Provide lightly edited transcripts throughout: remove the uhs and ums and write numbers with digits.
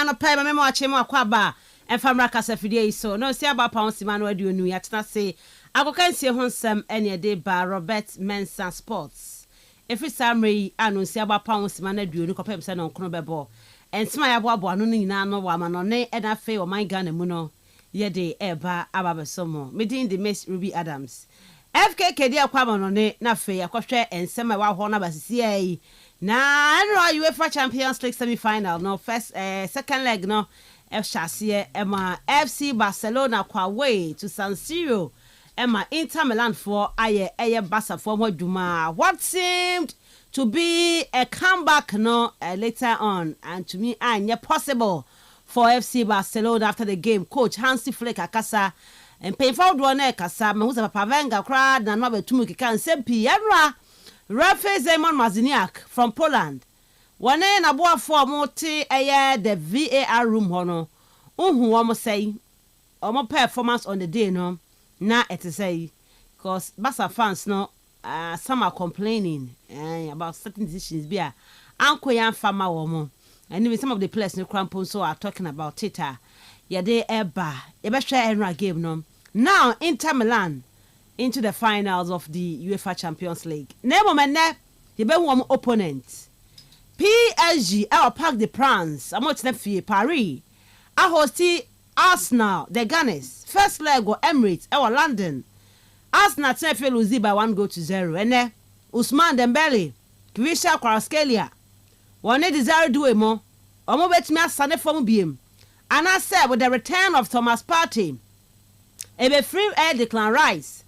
no pay me watch him akwaba and famra kasa fidie so no see about pound sima no adu nu yatena say akokan sie ho nsem ene de ba Robert Mensah Sports every summary anu see about pound sima na adu nu kopem se no nkono bebo ensima ya boabo anu ni nyina no wa ma no ne eda fe o man Ghana mu no ye de eba ababesomo medin the Miss Ruby Adams FKK dia kwaba no ne na fe akohwe ensema wa ho na basisi ai na no UEFA Champions League semi-final no first second leg no F-Chassie Emma FC Barcelona kwa way to San Siro Emma Inter Milan for aye Barca for Duma. What seemed to be a comeback no later on, and to me anya possible for FC Barcelona after the game. Coach Hansi Flick akasa and painful one kasa mahuza papa venga crowd na no betumu kika nsempi yara Rafael Zemon Maziniak from Poland. One na boa for moti the VAR room hono. Unhu omo say omo performance on the day no na it say because Barca fans no some are complaining about certain decisions be anko yan fama womo and even some of the players no crampon so are talking about it ya dey eba e be share enra game no. Now Inter Milan into the finals of the UEFA Champions League. Name ne you be one opponent. PSG our Parc des Princes amot na fie Paris. A hosti Arsenal the Gunners. First leg go Emirates our London. Arsenal tell lose by 1-0 and Ousmane Dembele, Kvisha Kvaratskhelia. One desire do emo. Omo betimi asane form biem. And I said with the return of Thomas Partey, e be free air Declan Rice.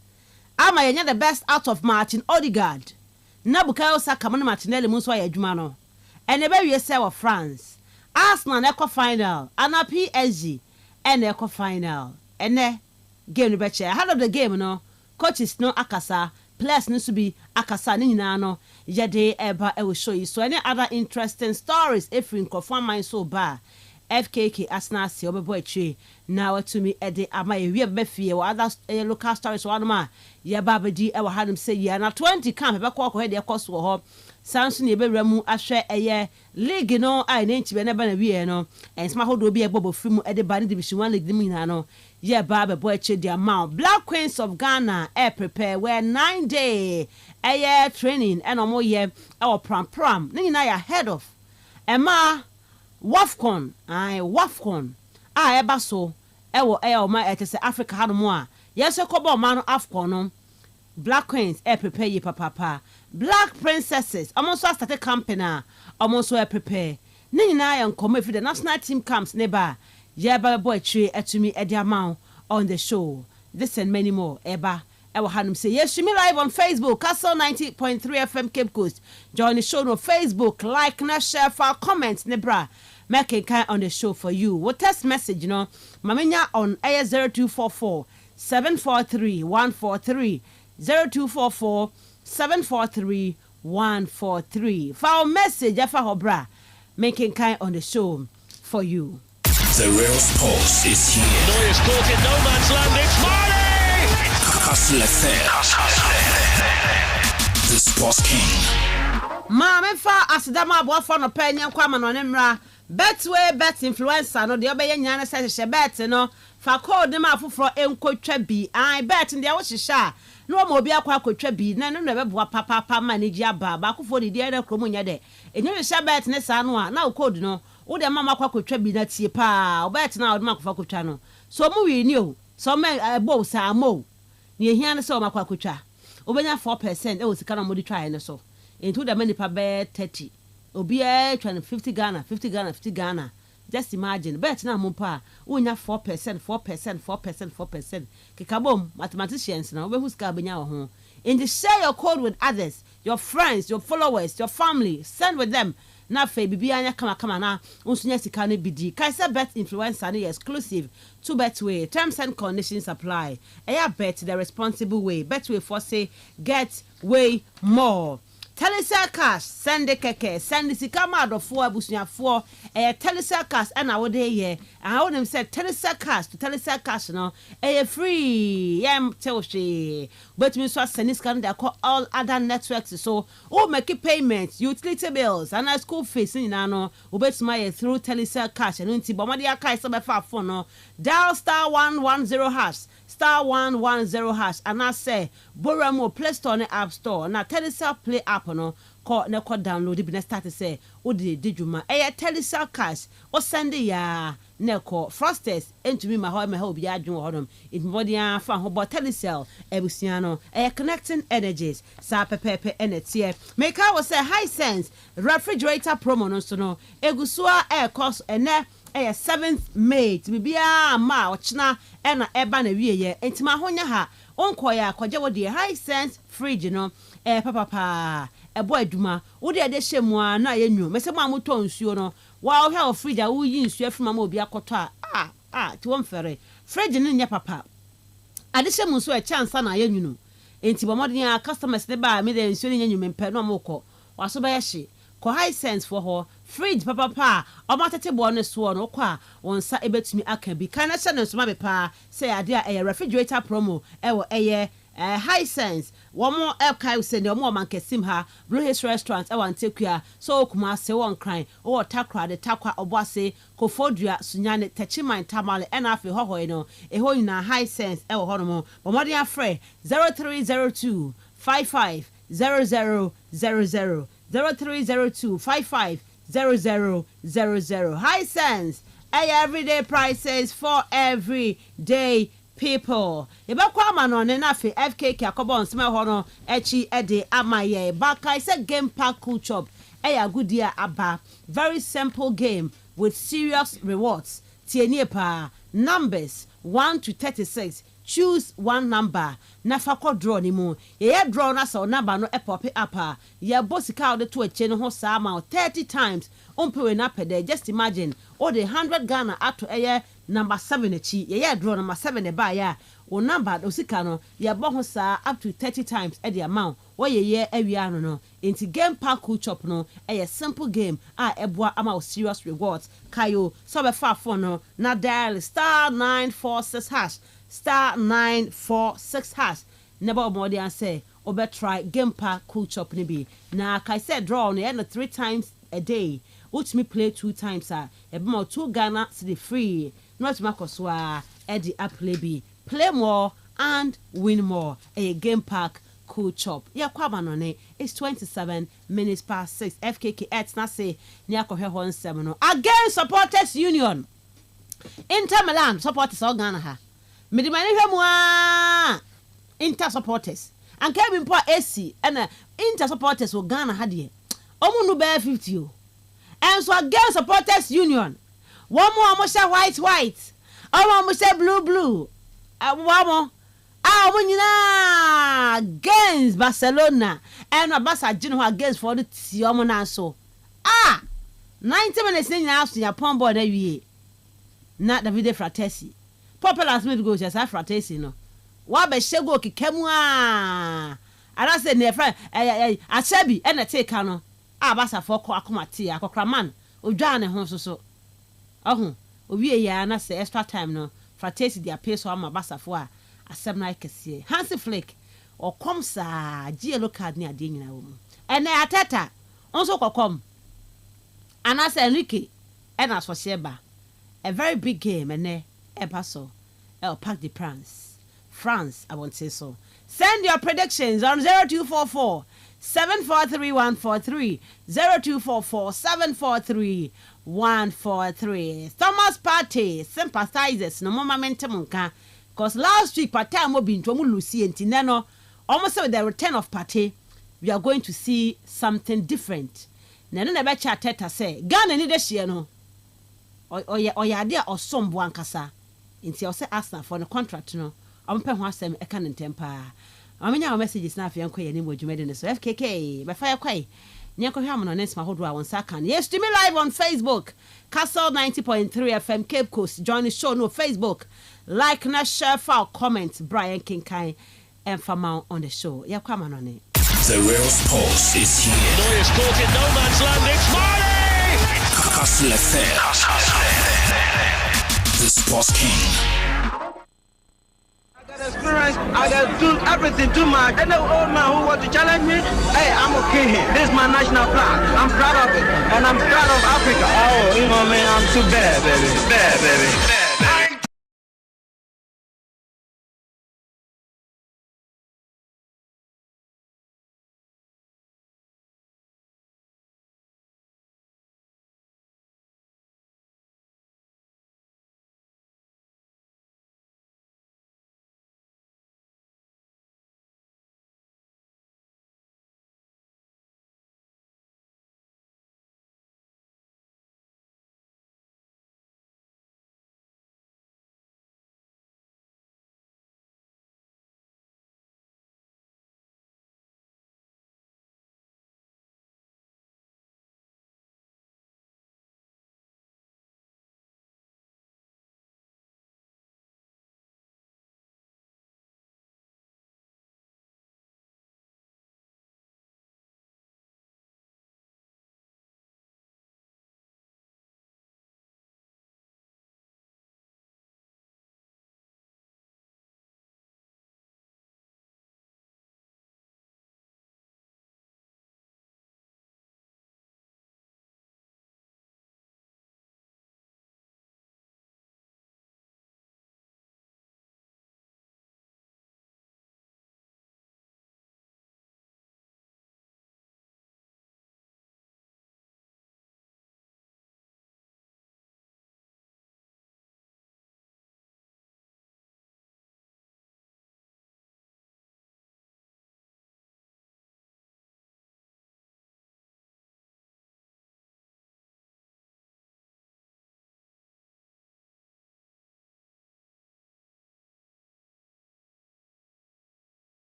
Ama yenya the best out of Martin Odegaard. Na Bukayo Saka man Martinelli munso ya adwuma no. And e be we say of France. Arsenal na final, and a PSG and echo final. And game no be che. How of the game no? Coaches no akasa, players no to be akasa ni nyina no. Yede eba e will show you. So any other interesting stories if you confirm mine so ba. FKK Arsenal see obeboy tree now to me ede ama we be fie or other local stories one ma ye babedi e wa hanum say ye na 20 camp be ko he de cost wo ho Samson ye be ramu ahwe eye league no ai na nchi be na ba na wie no ensma hodo bi e bobo fimu ede ba ni division 1 league dim ina no ye ba be boy tree the amount Black Queens of Ghana prepare where 9-day eye training and omo ye e o pram ni na ya head of Emma Wafcon eba so ewo ma etese Africa hanom a yes ekobo ma no Afcon no Black Queens prepare ye papa Black Princesses almost started campaign almost prepare ni nyina ya nkomo if the national team camps never ye ba boy tree etumi e dia man on the show this and many more eba ewo hanum say yes me live on Facebook Kastle 90.3 FM Cape Coast join the show on Facebook like na share for comments nebra making kind on the show for you. What text message, you know? Mamenya on A0244 743 143 0244 743 143. For our message, for Hobra, making kind on the show for you. The real sports is here. Neuer's caught in no man's land. It's Marley! Kastle FM. The Sports King. Mama fa asidama abo for no penya kwama no nemra. Betway bet influencer no de obeye nyane se bet no fa code dem afoforo enkotwa bi ai bet de wo hihya no mo obi akwa akotwa bi na no beboa papa manage aba ba akofo de de kromo nya de enye hihya bet ne sa no a na code no wo de mama akwa akotwa bi na tie pa o bet na wo de akwa akotwa no so mo wi ni o so me bo sa mo ni ehia ne se o makwa akotwa obenya 4% e wo sika na mo di try ne so into the many pa be 30 obi trying 50 Ghana just imagine bet na mo pa unya 4% kikabom mathematicians na obehu ska benya wo ho and share your code with others, your friends, your followers, your family, send with them na fe bibia anya kama na unsunya sika ne bidi kaisa bet influencer na exclusive to Betway terms and conditions apply eya bet the responsible way Betway for say get way more Telecel cash send keke send sika ma adofo abusuafo telecel cash na wo dey here and how them said telecel cash to telecel cash no free yam tell she but me so send sika dey call all other networks so o make payments utility bills and school fees na no o bet my through telecel cash and nti bomade aka so be fa phone no dial *110# star 110 hash and I say borrow Play Store and App Store na Telecel Play app no call na call download it na start to say o di djuma Telecel cash o send ya na call frosters entumi ma ho obi adwon hodom it body fa ho but Telecel ebusia no connecting energies sa pepepe enetie make I was say high sense refrigerator promo no so no egusua cost ene 7th May to be ma ochna ena eba na wieye entima honya ha onkoya kwaje wo de high sense fridge no papa ebo aduma wo de de hyemu a na yenwu mese ma moto nsuo no wa wo hwe fridge a wo yi nsuo afima ma obi akoto ti won fere fridge ne nya papa ade hyemu so chance na yenwu no enti bomodin a customers ne ba me de nsuo ne nyenwu mempe no moko waso ba yehye ko high sense for her fridge papa omatete bo no so no kwa wonsa ebetumi aka bi kana se no so ma be pa say ade a refrigerator promo ewo high sense womo kai se ne omo man kesim ha Blue Hills restaurant ewa ntekua so kuma se won kran o takra de takwa oboase kofodua sunyane tachiman tamale ena afi hoho no eho nyina high sense ewo hono mo bomodi afre 0302 55 0000 0302 55 0000 high sense everyday prices for everyday people ebekwa amano ne na fe FKK akobo nsema ho no echi ede amaye baka say game park cool chop goodie aba very simple game with serious rewards tienie pa numbers 1 to 36 choose one number na fa ko draw ni mu ye draw na so number no pop up ye bosika de to eche no ho sa ma 30 times ompewe na pede just imagine all the 100 Ghana ato number 7 echi ye draw number 7 e ba ya o number osika no ye bo ho sa up to 30 times the amount what ye awia no into game park cool chop no simple game eboa ama serious rewards kayo so be fa phone no na dial *946# star 946 hash never more than say obe try game park cool chop ni bi na kai said draw no 3 times a day which me play 2 times about 2 Ghana city free not makoswa edi play bi play more and win more game park cool chop kwaba no ne it's 27 minutes past 6 FKK at na say ni akohwe ho nsem no against supporters union Inter Milan supporters all Ghana ha Midimani hwemwa Inter supporters and Kevin po AC and Inter supporters will Ghana hadie omu no be 50 o and so against supporters union one more amusha white omo amusha blue one omu nyina against Barcelona and Barca gino against for the omo na so 90 minutes nyina aso ya pombo na wie na Davide Fratesi popular smith go just fratesi no wa be shego kikamu ara se ne fra asabi e na take no abasa for akomate akokraman odwa ne ho so ohun owie ya na se extra time no fratesi dia pay so ama basa for asem na kese Hansi Flick okom sa gielo card ni ade nyina wo mu ene ateta onso kokom anase Enrique ena so sheba a very big game ene Epaso, El Parc de France, I won't say so. Send your predictions on 0244 743 143 0244 743 143. Thomas Partey sympathizers no more momentum because last week Partey mo bin to mu Lucy Ntineno almost with the return of Partey we are going to see something different. Na no na be cha teta say Ghana ni de hie no oya de osombo ankasa inti o say Arsenal for the contract no ompe ho asem e kan ntempa amenya messages na afia nko ye ni modwumede ne so FKK be fire kwai nyenko hwa mo no nesma hodo a wonsa kan yes to me live on Facebook Kastle 90.3 FM Cape Coast join the show no Facebook like na share file comment Brian Kinkai and Famau on the show yakwa ma no ne The real sports is here. Neuer's caught in no man's land. It's Marley! Kastle FM. The Sports King. Experience, I got to do everything too much. And the old man who wants to challenge me, hey, I'm okay here. This is my national flag. I'm proud of it. And I'm proud of Africa. Oh, you know, man, I'm too bad, baby. Bad, baby. Bad, baby.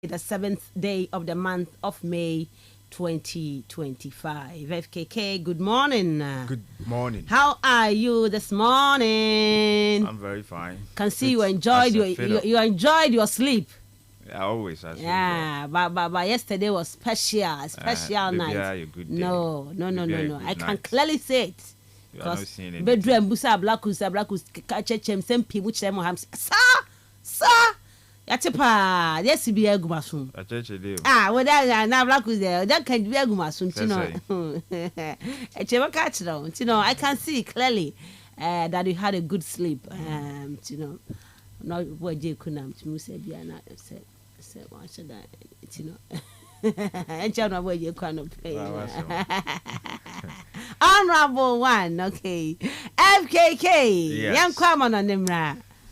The 7th day of the month of May 2025. FKK, good morning. Good morning. How are you this morning? I'm very fine. Can see you enjoyed you enjoyed your sleep. Yeah, always. Yeah, but yesterday was special night. Yeah, a good day. No. I can clearly say it. Because bedroom busa blackus catch him some people which them have sir. Yatepa, yes, be a gumasun. A church deal. Whether now black was there, that can be a gumasun, I can see clearly that you had a good sleep. Not what you couldn't say, be an said, why should I, and you know where you can't pay. Honorable one, okay. FKK, young common on them.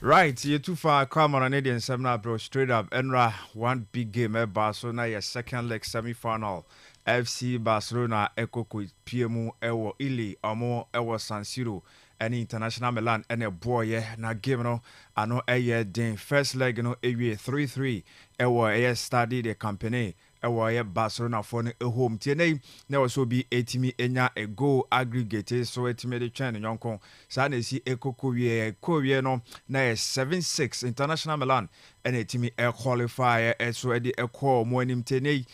Right, you're too far. Come on, Canadian seminar, bro. Straight up, Enra, one big game at Barcelona, your second leg semi-final. FC Barcelona, Eko PMU, Ewo Ili, Amo, Ewo San Siro, any international Milan, and a boy, yeah, na game, no, I know a year, then first leg, you know, a year 3-3, Ewo, a study the company. Ewa Barcelona for a home TNA now so be 80 enya a goal aggregate so etime train yonkon sana si ekokowie kowie no na 7-6 international Milan and a team qualifier so the a call mo anim TNA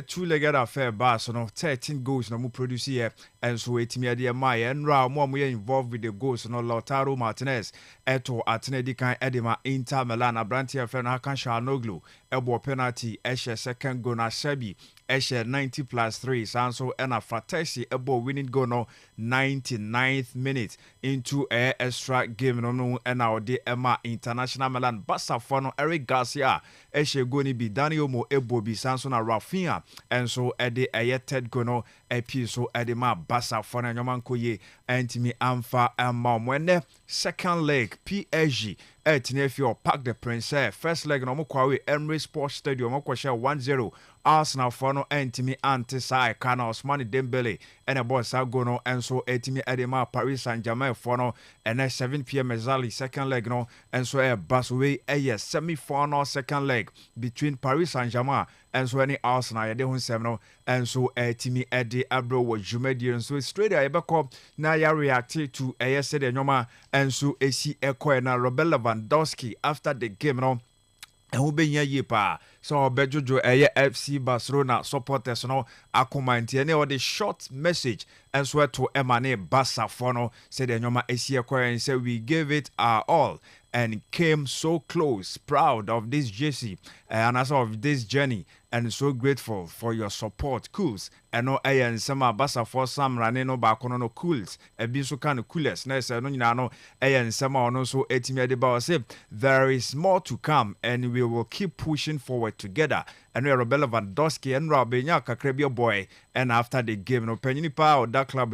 two-legged affair Barcelona 13 goals no mu produce here and so etime de my and ra mo involved with the goals no Lautaro Martinez eto Atletico kan edema Inter Milan Abrantia Fen Hakan Shanoglu ebo penalty eshe second goal na Sebi eshe 90+3 sanso ena Fratesi ebo winning goal no 99th minute into a extra game no ena ode ema international Milan Basafano Eric Garcia eshe go ni bi Daniel Mo ebo bi sanso na Rafinha enso ede eye third goal no epi so edema basa for na nyoma nkoye entimi amfa amma mwene second leg PSG Tinefio Park the Prince first leg no mokwawe Emirates Sports Stadium mokwa 1-0 Arsenal for no entimi anti-sai kana Ousmane Dembele and a boss go no and so etimi edema Paris Saint-Germain for no and 7 p.m. Mezali second leg no and so a busway a semi-final second leg between Paris Saint-Germain and so any Arsenal ya de hun sem no and so etimi edi abro wo jumedi and so straight ebeko na ya react to said nyoma and so esi ekọ na Robert Lewandowski after the game no who be ye pa so bejojo FC Barcelona supporters no akomanti ene or the short message and so to Emane Barca for no said nyoma esi ekọ and say we gave it our all and came so close, proud of this JC and as of this journey, and so grateful for your support, Cools. And no and some Basa for some Raneno Bacono Cools, a biso kind of coolest, Nessa no Nano, and some no so 80 say there is more to come, and we will keep pushing forward together. And we are Robert Lewandowski and Robinya Kakrebio boy, and after the game, no Peninipa or that club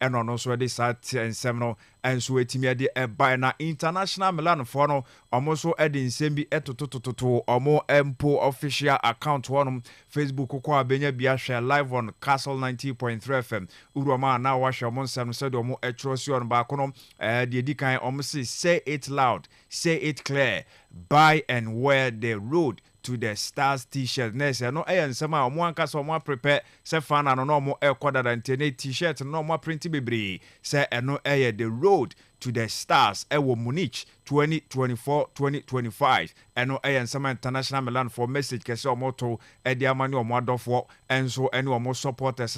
and on also this sat and seminal, and so 80 by na international Milan for no almost so adding Sembi eto or more MPO official account one Facebook kwa benya biya live on Kastle 90.3 FM. Uroma na wash your monsam said or more etrosion bakonom the edikan almost say it loud, say it clear, buy and wear the road to the Stars t-shirt. Nese no and some one cast or more prepare se fan and no more air quarter than t-shirt no more printy bibri say no air the road to the Stars Ewo Munich 2024-2025 and no and some international Milan for message kese or motto ediamani or modofo and so any or more supporters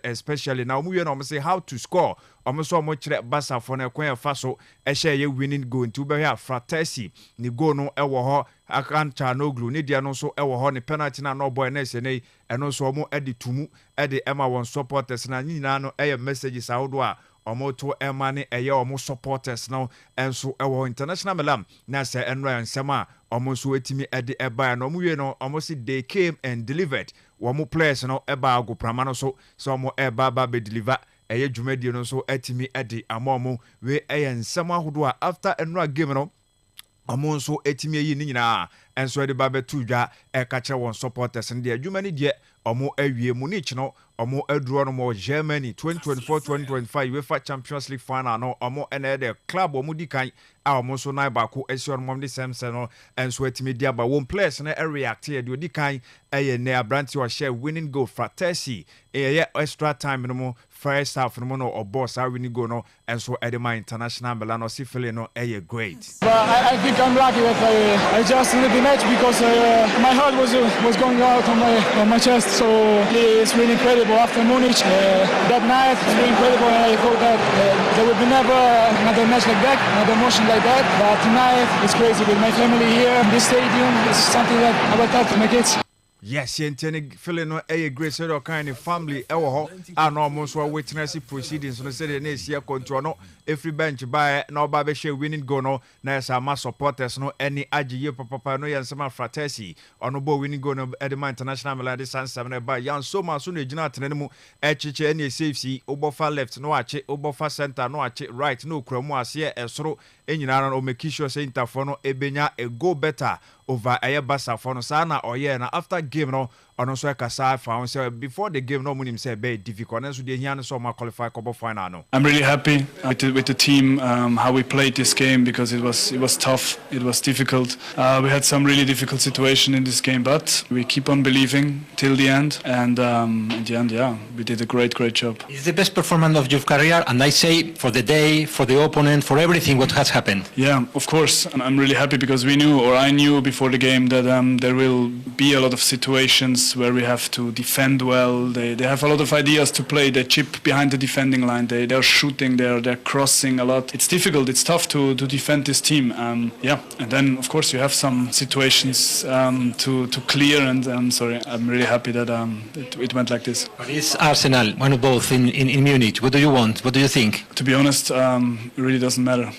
especially now we know say how to score almost so much basa for na kwen faso share ye winning goal to be here Fratesi ni go no ewo ho akancha no glue ni dia no so ewo ho ni penalty na no boy na ese eno so mo edi tumu edi ema won supporters na nyina no messages awodo a omoto emane omo supporters now and so international Milan na say enra nsema omo so etimi ede eba na omo we no omo si they came and delivered omo players no eba ago prama no so omo eba ba be deliver dwumadi no so etimi ede amomo we nsema ahodo a after enra game no omo nso etimi yi ni nyina enso de ba betu dwa kache won supporters ndi adwumani de omo awie Munich no omo aduro no mo Germany 2024-2025 UEFA Champions League final no omo ene de club omo dikan a omo so na baako esi on mom de semse no enso etimi dia ba won players na react ye de dikan ne abranti o share winning goal Fratesi extra time no mo first half no no or boss are winning goal no enso edema international Milan si feeling no great. I think I'm lucky that I just did the match because my heart was going out on my chest. So it's really incredible after Munich. That night it's really incredible, and I thought that there would be never another match like that, another emotion like that. But tonight it's crazy with my family here in this stadium. It's something that I will tell to my kids. Yes, yentene feeling no great sort of kind of family ho and almost witness proceedings no say na sia control no every bench by no ba be share winning goal no na sama supporters no any agiye papa no yan sama Fratesi ono bo winning goal no Edema International Melody San by yan so ma so no gina atene mu echiche na safety obofa left no ache obofa center no ache right no kramu ase esoro enyina no make sure say interfo no ebenya a go better over Basa for no sana or na after game no ono so kasa found say before the game no munim say be difficult and so dey here so ma qualify cup final no. I'm really happy with the team how we played this game because it was tough, it was difficult. We had some really difficult situation in this game, but we keep on believing till the end and in the end we did a great job. It's the best performance of your career, and I say for the day, for the opponent, for everything what has happened. Yeah, of course. I'm really happy because I knew before the game that there will be a lot of situations where we have to defend well. They have a lot of ideas to play. They chip behind the defending line. They're shooting. They're crossing a lot. It's difficult. It's tough to defend this team. And then of course you have some situations to clear. And I'm really happy that it went like this. But it's Arsenal, one of both in Munich. What do you want? What do you think? To be honest, it really doesn't matter.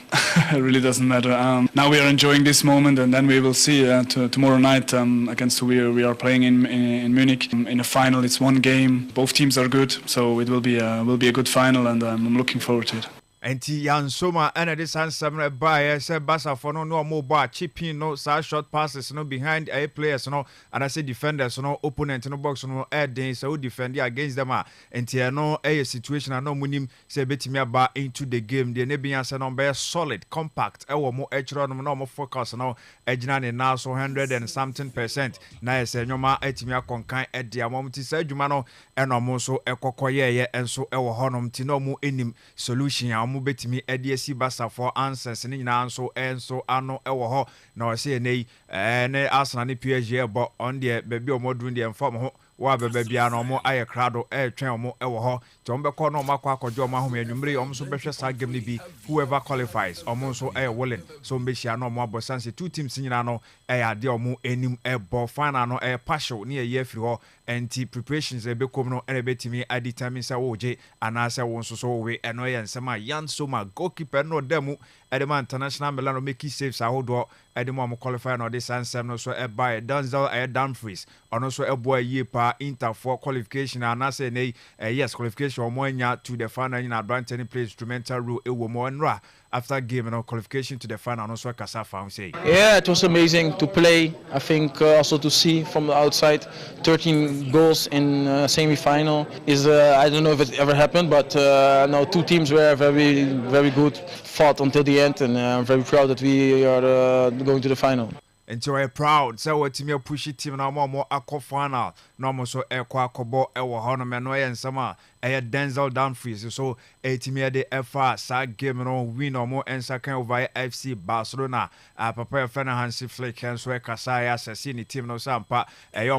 It really doesn't matter. Now we are enjoying this moment, and then we will see tomorrow night against who we are playing in in Munich. In a final, it's one game. Both teams are good, so it will be a good final, and I'm looking forward to it. Enti Yansoma and this handsome by said Bassa for no mobile chipping no side short passes no behind a players no and I say defenders no opponent no box no air day so defend against them enti no a situation no munim say betimi aba into the game the nebian say no be solid compact e wo mo echro no mo focus no ejina ne na so 100 and something percent na say nyoma etimi akonkan e dia mom ti say adwuma no e no mo so ekokoye enso e wo honom ti no mo enim solution mu betimi edi esi Bassa for answers ni nyina nso enso ano ewo ho na o se nei ne Arsenal ne PSG bo on the baby omodun the inform ho wa bebe bia no mo aye krado twen mo ewo ho to mbe ko no makwa akọjọ mo ahom anwumre o mso behwe sa game ni bi whoever qualifies o mo nso willing so mbe hia no mo abosanse two teams nyina no ade o mo enim ebo final no partial ne ye afiri ho anti preparations e be kom no e betimi determine say wo je anase wo nso so we eno ye nsema Yansoma goalkeeper no demu edema international Milan make saves ahodo edema mo qualify no this ansem no so by Denzel Dumfries ono so ebo ye pa Inter for qualification anase nei yes qualification o mo anya to the final in advantage play instrumental role e wo mo nra after game and qualification to the final also Kasa found say yeah, it was amazing to play. I think also to see from the outside 13 goals in semi-final is I don't know if it ever happened, but no, two teams were very good, fought until the end, and I'm very proud that we are going to the final. And so proud so what team push team na more akọ final no mo so ekọ akọbọ ewo ho no me no ye nsama Denzel Dumfries so team de FA sa game no win no ensa kan over FC Barcelona papa Fena Hansi Flick and so kasa ya sesi ni team no sampa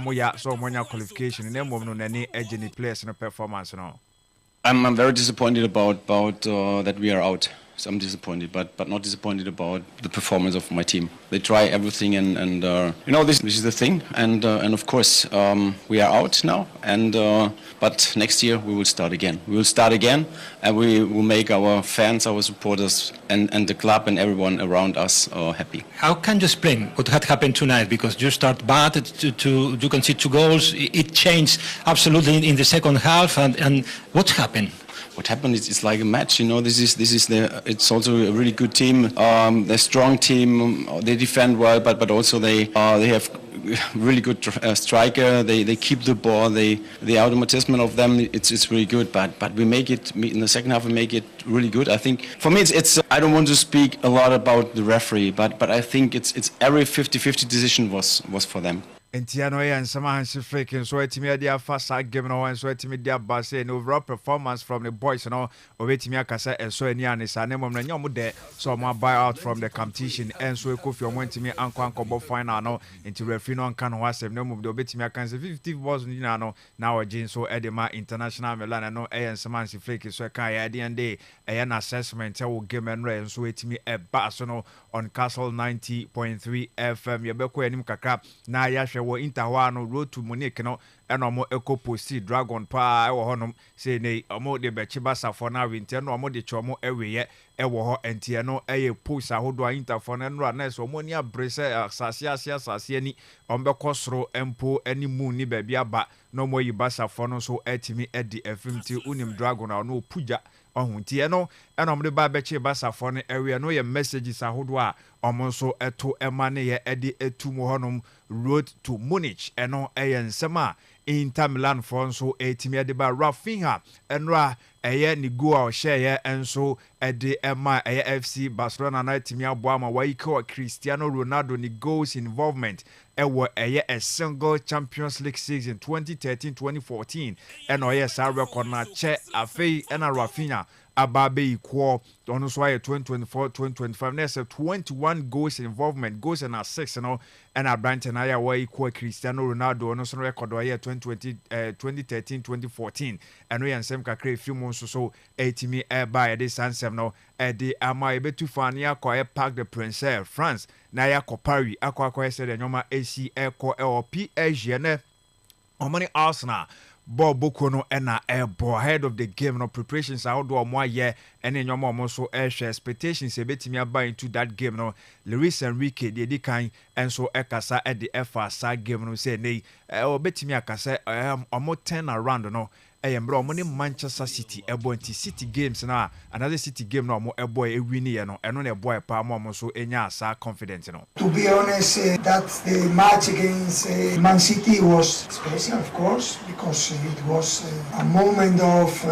mo ya so mo nya qualification na mom no nani ageni players no performance no. I'm very disappointed about that we are out. So I'm disappointed, but not disappointed about the performance of my team. They try everything, and you know this is the thing. And of course we are out now. And but next year we will start again. We will start again, and we will make our fans, our supporters, and the club and everyone around us happy. How can you explain what had happened tonight? Because you start bad, you concede 2 goals. It changed absolutely in the second half, and what happened? What happened is it's like a match, you know. It's also a really good team. They're a strong team. They defend well, but also they have really good striker. They keep the ball. The automatism of them it's really good. But we make it in the second half. We make it really good. I think for me it's I don't want to speak a lot about the referee, but I think it's every 50-50 decision was for them. Entiano and Sama Hansi Flick and so etimi dia fast game no and so etimi dia base and overall performance from the boys no obetimi akasa and so eni anisa na mom na nyom de so mo buy out from the competition and so ekofi omwentimi anko final no into referee no kan ho asem na mom de obetimi akanse 50 balls ni na no na ogin so edema international Milan no and Sama Hansi Flick so kan ya de ende an assessment e wo game and and so etimi e ba so no on Kastle 90.3 FM ye beko anim kakra na ya wo Interwano road to Munich no eno mo eco post Dragon pa e wo honom say nei omo de be Bassa for na winter no omo de chomo eweye e wo ho entie no eye post ahodo Interfo no nra na so omo ni abrese asase ani ombe kosoro empo ani mu ni ba bia ba no mo yi Bassa for no so etimi edi FMT unim Dragon no opuja ohuntie no eno mo de ba be Bassa for no area no ye messages ahodo a omo so eto emane ye edi etu mo honom road to Munich eno nsema Inter Milan for so etimi de ba Rafinha enra eye ni go a share enso ede ema eye FC Barcelona na etimi aboa ma waiko Cristiano Ronaldo ni goals involvement ewo eye a single Champions League season 2013-2014 eno eye sa record na che afei ena Rafinha ababe equal on so 2024-2025 next 21 goals involvement goals and assists no and Brighton aya wa equal Cristiano Ronaldo on so record wa 2013-2014 and we ansem kakra few months so etimi by this ansem no the ama ebetu fania ko Parc de Prince France na ya ko Paris akwa said nyoma AC eko PSG ne omani Arsenal ball boko no ena ball ahead of the game no preparations how do omo aye ene nyoma omo so share expectations e betimi aba into that game no Luis Enrique de kan enso ekasa e de efa sa game no say nei obetimi akasa omo turn around no mbra omo ne Manchester City nti City games na another City game no omo e win ye no eno na boy pa omo so enya asa confident no. To be honest, that the match against Man City was special, of course, because it was a moment of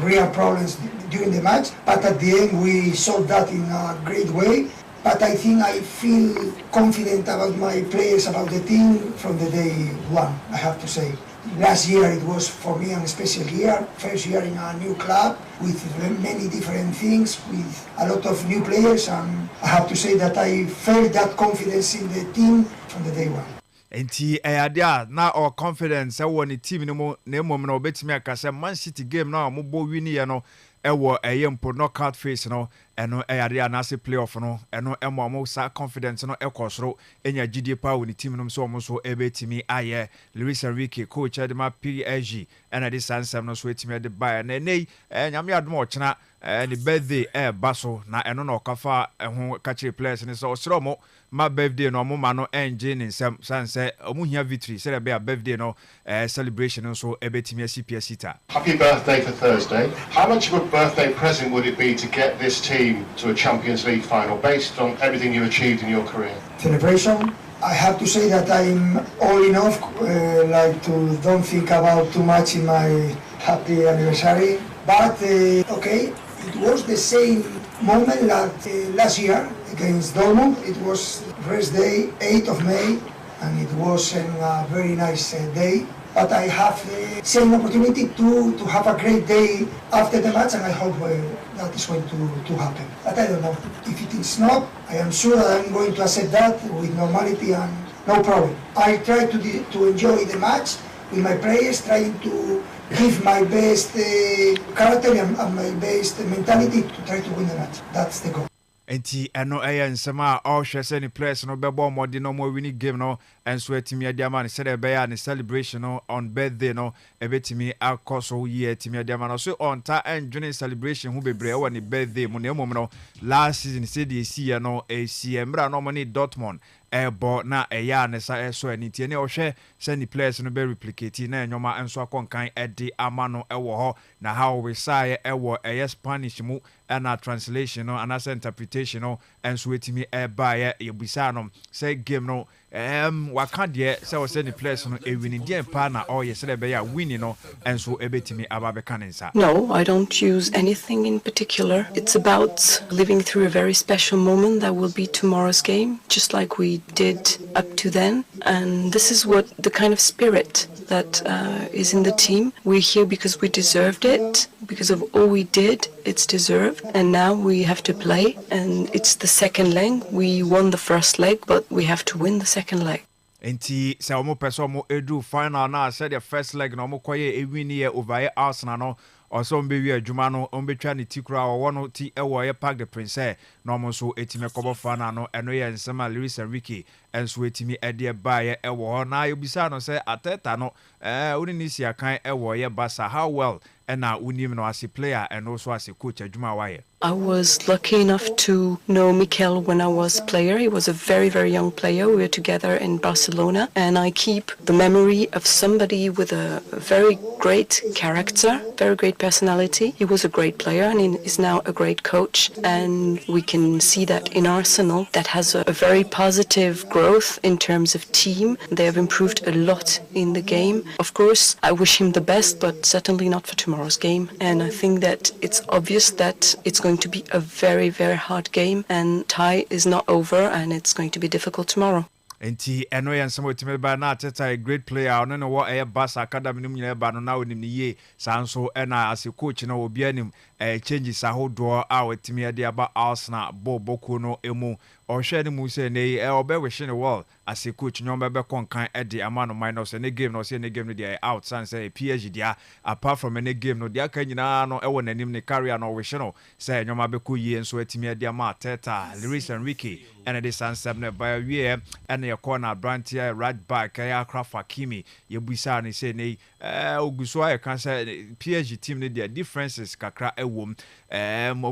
real problems during the match. But at the end, we solved that in a great way. But I think I feel confident about my players, about the team from the day one, I have to say. Last year it was for me a special year, first year in a new club with many different things, with a lot of new players, and I have to say that I felt that confidence in the team from the day one. Enti dia na our confidence won the team no mo na mom na obetimi akase Man City game na mo bo win ye no ewo eyempo knockout phase no eno dia na se playoff no eno mo sa confidence no ekosoro enya gidie pa won the team no so mo so ebetimi aye Luis Enrique coach Edema PSG ena de sansam no so etimi de buy na nei nyame adom ochena the birthday baso na eno na okafa ho catch players ni so osro mo my birthday no mo no engine in some sense omu hia victory say be a birthday no celebration so ebetimi CPS sita. Happy birthday for Thursday. How much of a birthday present would it be to get this team to a Champions League final based on everything you've achieved in your career? Celebration. I have to say that I'm all enough like to don't think about too much in my happy anniversary, but okay, it was the same moment like last year against Dortmund. It was rest day, 8th of May, and it was a very nice day. But I have the same opportunity to have a great day after the match, and I hope that is going to happen. But I don't know. If it is not, I am sure that I'm going to accept that with normality and no problem. I try to enjoy the match with my players, trying to give my best character and my best mentality to try to win the match. That's the goal. Enti eno nsema all hwese ni players no bebo modi no mo winning game no enso etimi adiama ne sede be ya ne celebration no on birthday no ebetimi akoso ye etimi adiama no so on ta enjoying celebration hu bebre e ne birthday mu ne mom no last season said the see no emra no mo ni Dortmund ebo na eya ne sa eso ani tie ne ohwe se ni players no be replicate na enyoma enso akonkan ede ama no ewo ho na how we say ewo Spanish mu na translation no and interpretation no enso etimi eba ye yebisa no say game no waka de say we say ni players no winning dey pa na all yes be ya winning no enso ebetimi aba be kanensa. No, I don't use anything in particular. It's about living through a very special moment that will be tomorrow's game, just like we did up to then. And this is what the kind of spirit that is in the team. We're here because we deserved it, because of all we did, it's deserved. And now we have to play, and it's the second leg. We won the first leg, but we have to win the second leg. Enti se omo peso omo edu final na said the first leg no omo koye ewin ye over Arsenal no also mbewi adwuma no ombetwa ne tikura wo no ti ewo ye Park the Prince no omo so etime kobo final no eno ye nsema Luis Enrique enso etimi ede ba ye ewo na yobisa no say Ateta no uni ni sia kan ewo ye Barca how well ena unim no as a player and also as a coach adwuma waye. I was lucky enough to know Mikel when I was a player. He was a very, very young player. We were together in Barcelona, and I keep the memory of somebody with a very great character, very great personality. He was a great player, and he is now a great coach. And we can see that in Arsenal, that has a very positive growth in terms of team. They have improved a lot in the game. Of course, I wish him the best, but certainly not for tomorrow's game. And I think that it's obvious that it's going to be a very, very hard game, and tie is not over, and it's going to be difficult tomorrow. Enti eno yen some otime ba na Ateta a great player no wo Barca academy no nyina ba no na onim ni ye sanso na as a coach na obi anim changes ahodoɔ a wɔtumi de aba Arsenal bɔku no emu ɔhwɛ ne mu sɛ ne ɔbɛ wish ne wall as a coach nyɔm bɛbɛ kɔnkan ɛde ama no minus ne game no sɛ ne game no deɛ out san sɛ PSG dia apart from ne game no dia ka nyinaa no ɛwɔ n'anim ne career no wish no sɛ nyɔm abɛkɔ yie nso atumi de ama Teta Luis Enrique ɛna de sansɛm ne ba wie ɛna yɛkɔ na Brantia right back ɛyɛ Akraf Hakimi yɛbusa ne sɛ ne oguso ayɛ ka sɛ PSG team ne deɛ differences kakra ɛwɔ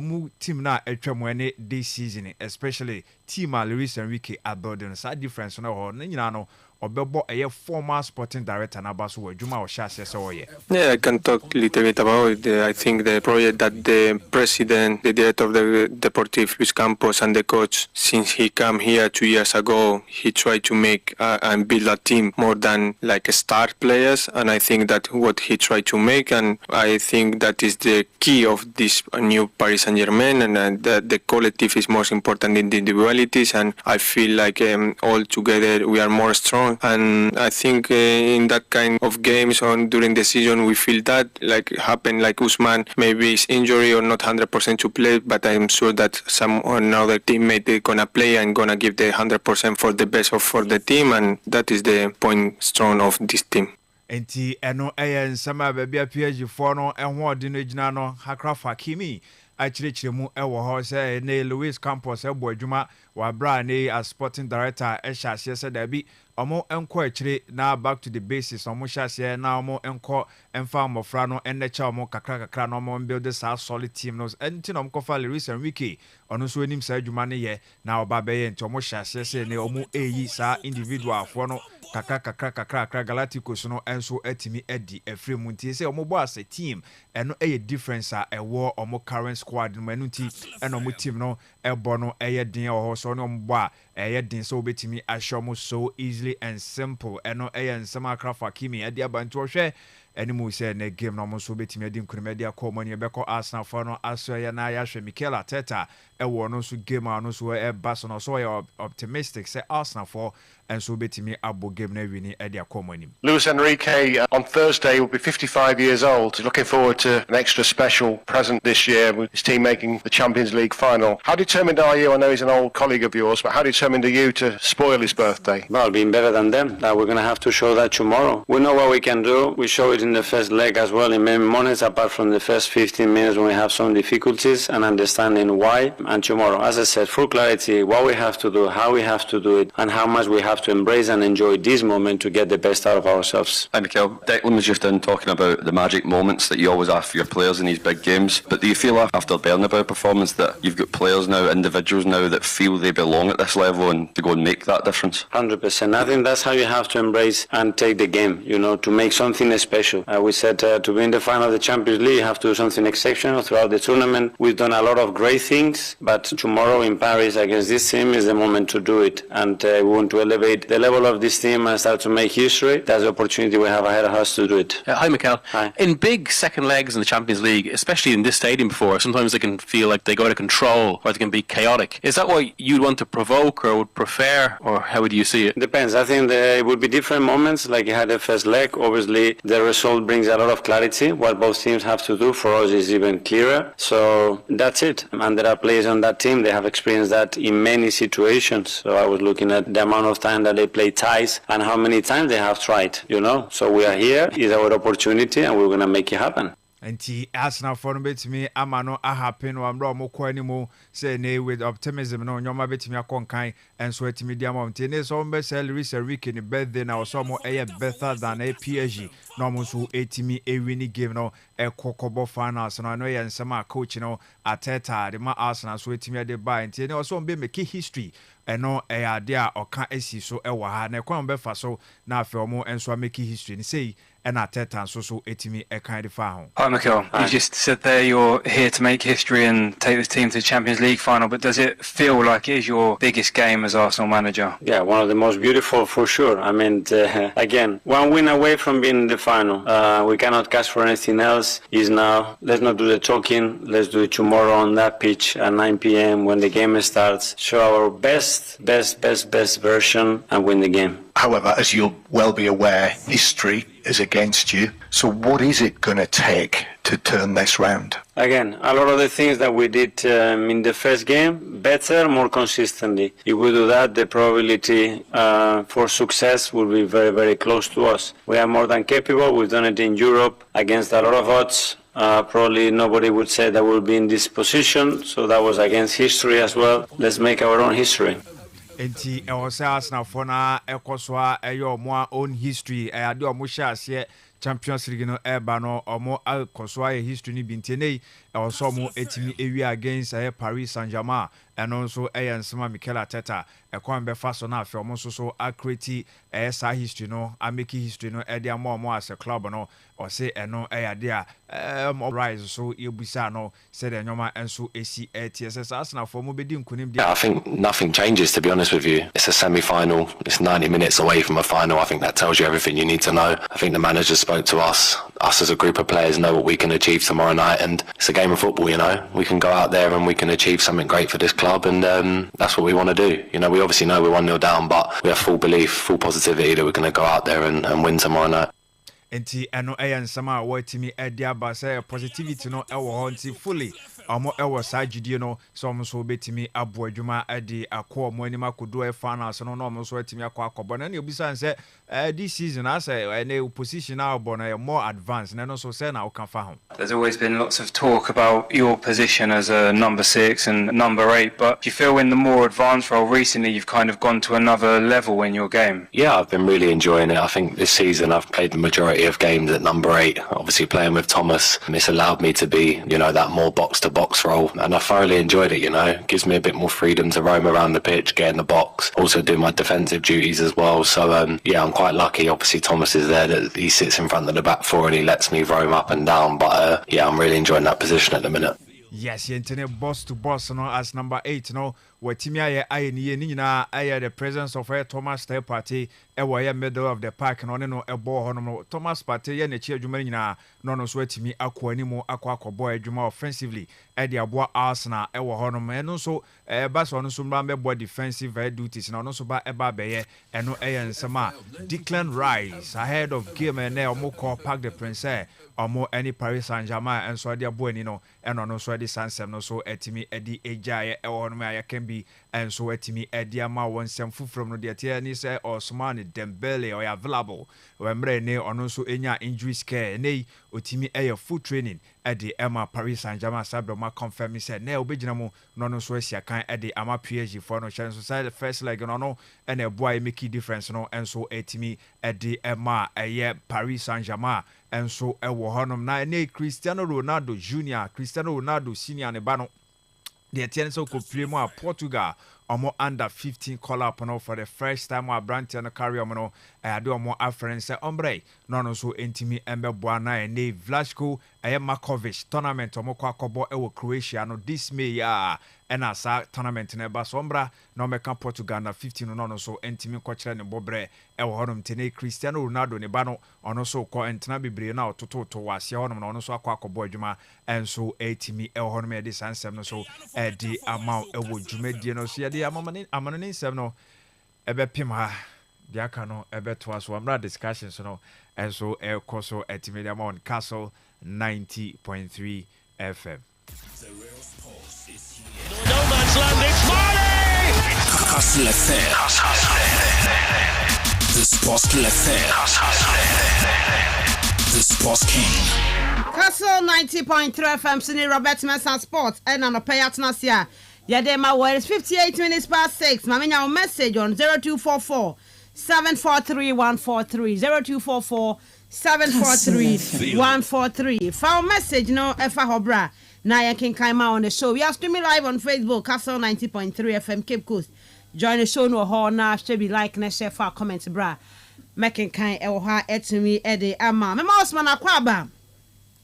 mu team na atwa mu ne this season especially team Luis Enrique abuilding sa difference no ho na nyina no obebo a former sporting director na baso wadwuma o sha se oye. Yeah, I can talk a little bit about it. I think the project that the president, the director of the Deportivo, Luis Campos, and the coach, since he came here 2 years ago, he tried to make and build a team more than like star players, and I think that what he tried to make, and I think that is the key of this new Paris Saint-Germain, and the collective is most important than the individualities, and I feel like all together we are more strong. And I think in that kind of games during the season we feel that like happened like Usman maybe is injury or not 100% to play, but I'm sure that some another teammate they're gonna play and gonna give the 100% for the best for the team, and that is the point strong of this team. Enti eno nsama baby PSG for no enho odi no gina no Akraf Hakimi achirechire mu ewo ho se ne Luis Campos ebo adwuma wa bra ne as sporting director ehya hye se da bi omo enko achire na back to the basis omo hye na omo enko emfa mofra no ennecha omo kakra no omo build this solid team no enti no mkofa Luis Enrique ono so enim sa adwuma ne ye na oba be ye enti omo hye se ne omo eyi sa individual for no kakra Galacticos no enso atimi edi efre mu nti se omo bo as a team eno eye difference a ewo omo current squad no enu nti eno omo team no ebo no eye din o so no omo bo a eye din so obetimi ahwe omo so easily and simple eno eye nsema Akraf Hakimi ade abanto hwe animu say na game no mo so betimi adi nkurumadi akọmọ ne beko Arsenal for no aso ya na ya hwe Mikel Arteta ewo no so game no so e baso no so ya optimistic say Arsenal for and so betimi abo game na wini adi akọmọ anim. Luis Enrique on Thursday will be 55 years old. He's looking forward to an extra special present this year with his team making the Champions League final. How determined are you? I know he's an old colleague of yours, but how determined are you to spoil his birthday? Well, being better than them. We're going to have to show that tomorrow. We know what we can do. We show it in the first leg as well in many moments, apart from the first 15 minutes when we have some difficulties and understanding why. And tomorrow, as I said, full clarity, what we have to do, how we have to do it, and how much we have to embrace and enjoy this moment to get the best out of ourselves. Hi Mikel, Declan was just in talking about the magic moments that you always have for your players in these big games, but do you feel after Bernabeu performance that you've got players now, individuals now that feel they belong at this level and to go and make that difference? 100%. I think that's how you have to embrace and take the game, to make something special. We said to be in the final of the Champions League, you have to do something exceptional throughout the tournament. We've done a lot of great things, but tomorrow in Paris against this team is the moment to do it. And we want to elevate the level of this team and start to make history. That's the opportunity we have ahead of us to do it. Hi, Mikel. Hi. In big second legs in the Champions League, especially in this stadium before, sometimes they can feel like they go out of control or they can be chaotic. Is that what you'd want to provoke or would prefer, or how would you see it? Depends. I think it would be different moments, like you had the first leg. Obviously, the result brings a lot of clarity. What both teams have to do for us is even clearer. So that's it. And there are players on that team, they have experienced that in many situations. So I was looking at the amount of time that they play ties and how many times they have tried, So we are here, it's our opportunity, and we're going to make it happen. Enti Arsenal for no betimi ama no happen wa mra mo ko animu say ne with optimism no nyoma betimi akonkan enso atimi dia mount ne so mbe say Luis Enrique ni birthday na so mo better than a PSG no mo so etimi win game no kokobo finals no no ye nsema coach no Arteta de ma Arsenal so etimi de buy enti ne so mbe make history eno ade a oka esi so ewa ha na kwa mbe fa so na afi omo enso make history ni say and Arteta so etimi kind of found. Hi Mikel, you just said there you're here to make history and take this team to the Champions League final, but does it feel like it is your biggest game as Arsenal manager? Yeah, one of the most beautiful for sure. I mean, again, one win away from being in the final. We cannot cash for anything else. Is now, let's not do the talking, let's do it tomorrow on that pitch at 9 p.m. when the game starts. Show our best version and win the game. However, as you'll well be aware, history is against you. So what is it going to take to turn this round? Again, a lot of the things that we did in the first game, better, more consistently. If we do that, the probability for success will be very, very close to us. We are more than capable. We've done it in Europe against a lot of odds. Probably nobody would say that we'll be in this position, so that was against history as well. Let's make our own history. Enti Arsenal for na ekoswa eyo mo own history ade o mo hye Champions League no eba no omo akoswa history ni bintenei also mo etimi ewi against Paris Saint-Germain eno nso ensema Mikel Arteta ekwan be fa so na afi omo so accurate sa history no ameki history no ede omo as a club no o se eno ade a rise so yebusa no said enyoma enso esi TSS Arsenal for mo bedi nkunim dia. I think nothing changes, to be honest with you. It's a semi-final, it's 90 minutes away from a final. I think that tells you everything you need to know. I think the manager spoke to us as a group of players know what we can achieve tomorrow night, and it's a game of football, you know. We can go out there and we can achieve something great for this club, and that's what we want to do. You know, we obviously know we're 1-0 down, but we have full belief, full positivity that we're going to go out there and win tomorrow night. Enti eno ensama watimi edia ba say positivity no ewo ho nti fully omo ewo sajidie no so omo so betimi abo adwuma ade akọ omo anima kodo e finals no no omo so atimi akọ na obisa say this season as a position now but more advanced na no so say na o kan fa ho. There's always been lots of talk about your position as a number 6 and number 8, but do you feel in the more advanced role recently you've kind of gone to another level in your game? Yeah, I've been really enjoying it. I think this season I've played the majority of games at number 8. Obviously playing with Thomas, and it's allowed me to be, you know, that more box-to-box role, and I thoroughly enjoyed it, you know. It gives me a bit more freedom to roam around the pitch, get in the box, also do my defensive duties as well. So yeah, I'm quite lucky. Obviously Thomas is there, that he sits in front of the back four and he lets me roam up and down, but yeah, I'm really enjoying that position at the minute. Yes, internet boss to boss no as number 8 no watimi aye ni nyina aye the presence of Thomas Stay Party e middle of the park no ne no ebo ho no Thomas Party ye na chi adwuma nyina no so atimi akọ animu akọ adwuma offensively e de abo Arsenal e wo ho no eno so ba so no so mba mebo defensive duties no so ba eba beye eno nsema Declan Rice ahead of game and omo call Park the Prince omo any Paris Saint-Germain and so de abo ani no eno no so de sansem no so atimi edi ejaye e wo no ya can be and so etimi ediama won sem from no de tie ni say Osman Dembele or available wemre ne ono so enya injury scare nei otimi full training at the Emma Paris Saint-Germain sabro confirm say na obegina mu no no so asia kan at the Ama PSG for no chance so the first leg no and a boy make difference no and so etimi at the Emma Paris Saint-Germain and so ewo honom na ne Cristiano Ronaldo Jr. Cristiano Ronaldo Senior ne ba no the tennis so could play more Portugal or more under 15 call up no for the first time our brand and carry on I do more afference say ombre no so intimi embe boana and ne Vlaško Markovic tournament or more kwakobo ewo Croatia no this May and as a tournament neba sombra no meka Portugal na 15 no so intimi kwachira ne bobre ewo honum tene Cristiano Ronaldo ne ba no ono so ko entina bebre na ototo to wase honum no so akwakobo adwuma and so etimi ewo honum e de sansem no so e di amount ewo dwumadie no so ye amane nsem no ebe pim ha dia ka no ebe to aso amra discussions no and so e koso etimi dem on Kastle 90.3 FM. The real sports is here. No man's land, it's Marley! Kastle FM. The Sports FM. The Sports King. Kastle 90.3 FM, Sydney Robert Mensah Sports, and on a pay at Nasia. Yadema, where it's 58 minutes past 6. Mamina, message on 0244 743 143 0244 743 143. Found message no Efa Hobra. Now you can come out on the show. We are streaming live on Facebook, Kastle 90.3 FM Cape Coast. Join the show no hall now. Should be like and share for comments, bra. Making kind of ha to me Eddie Ama. My mouse man akwaba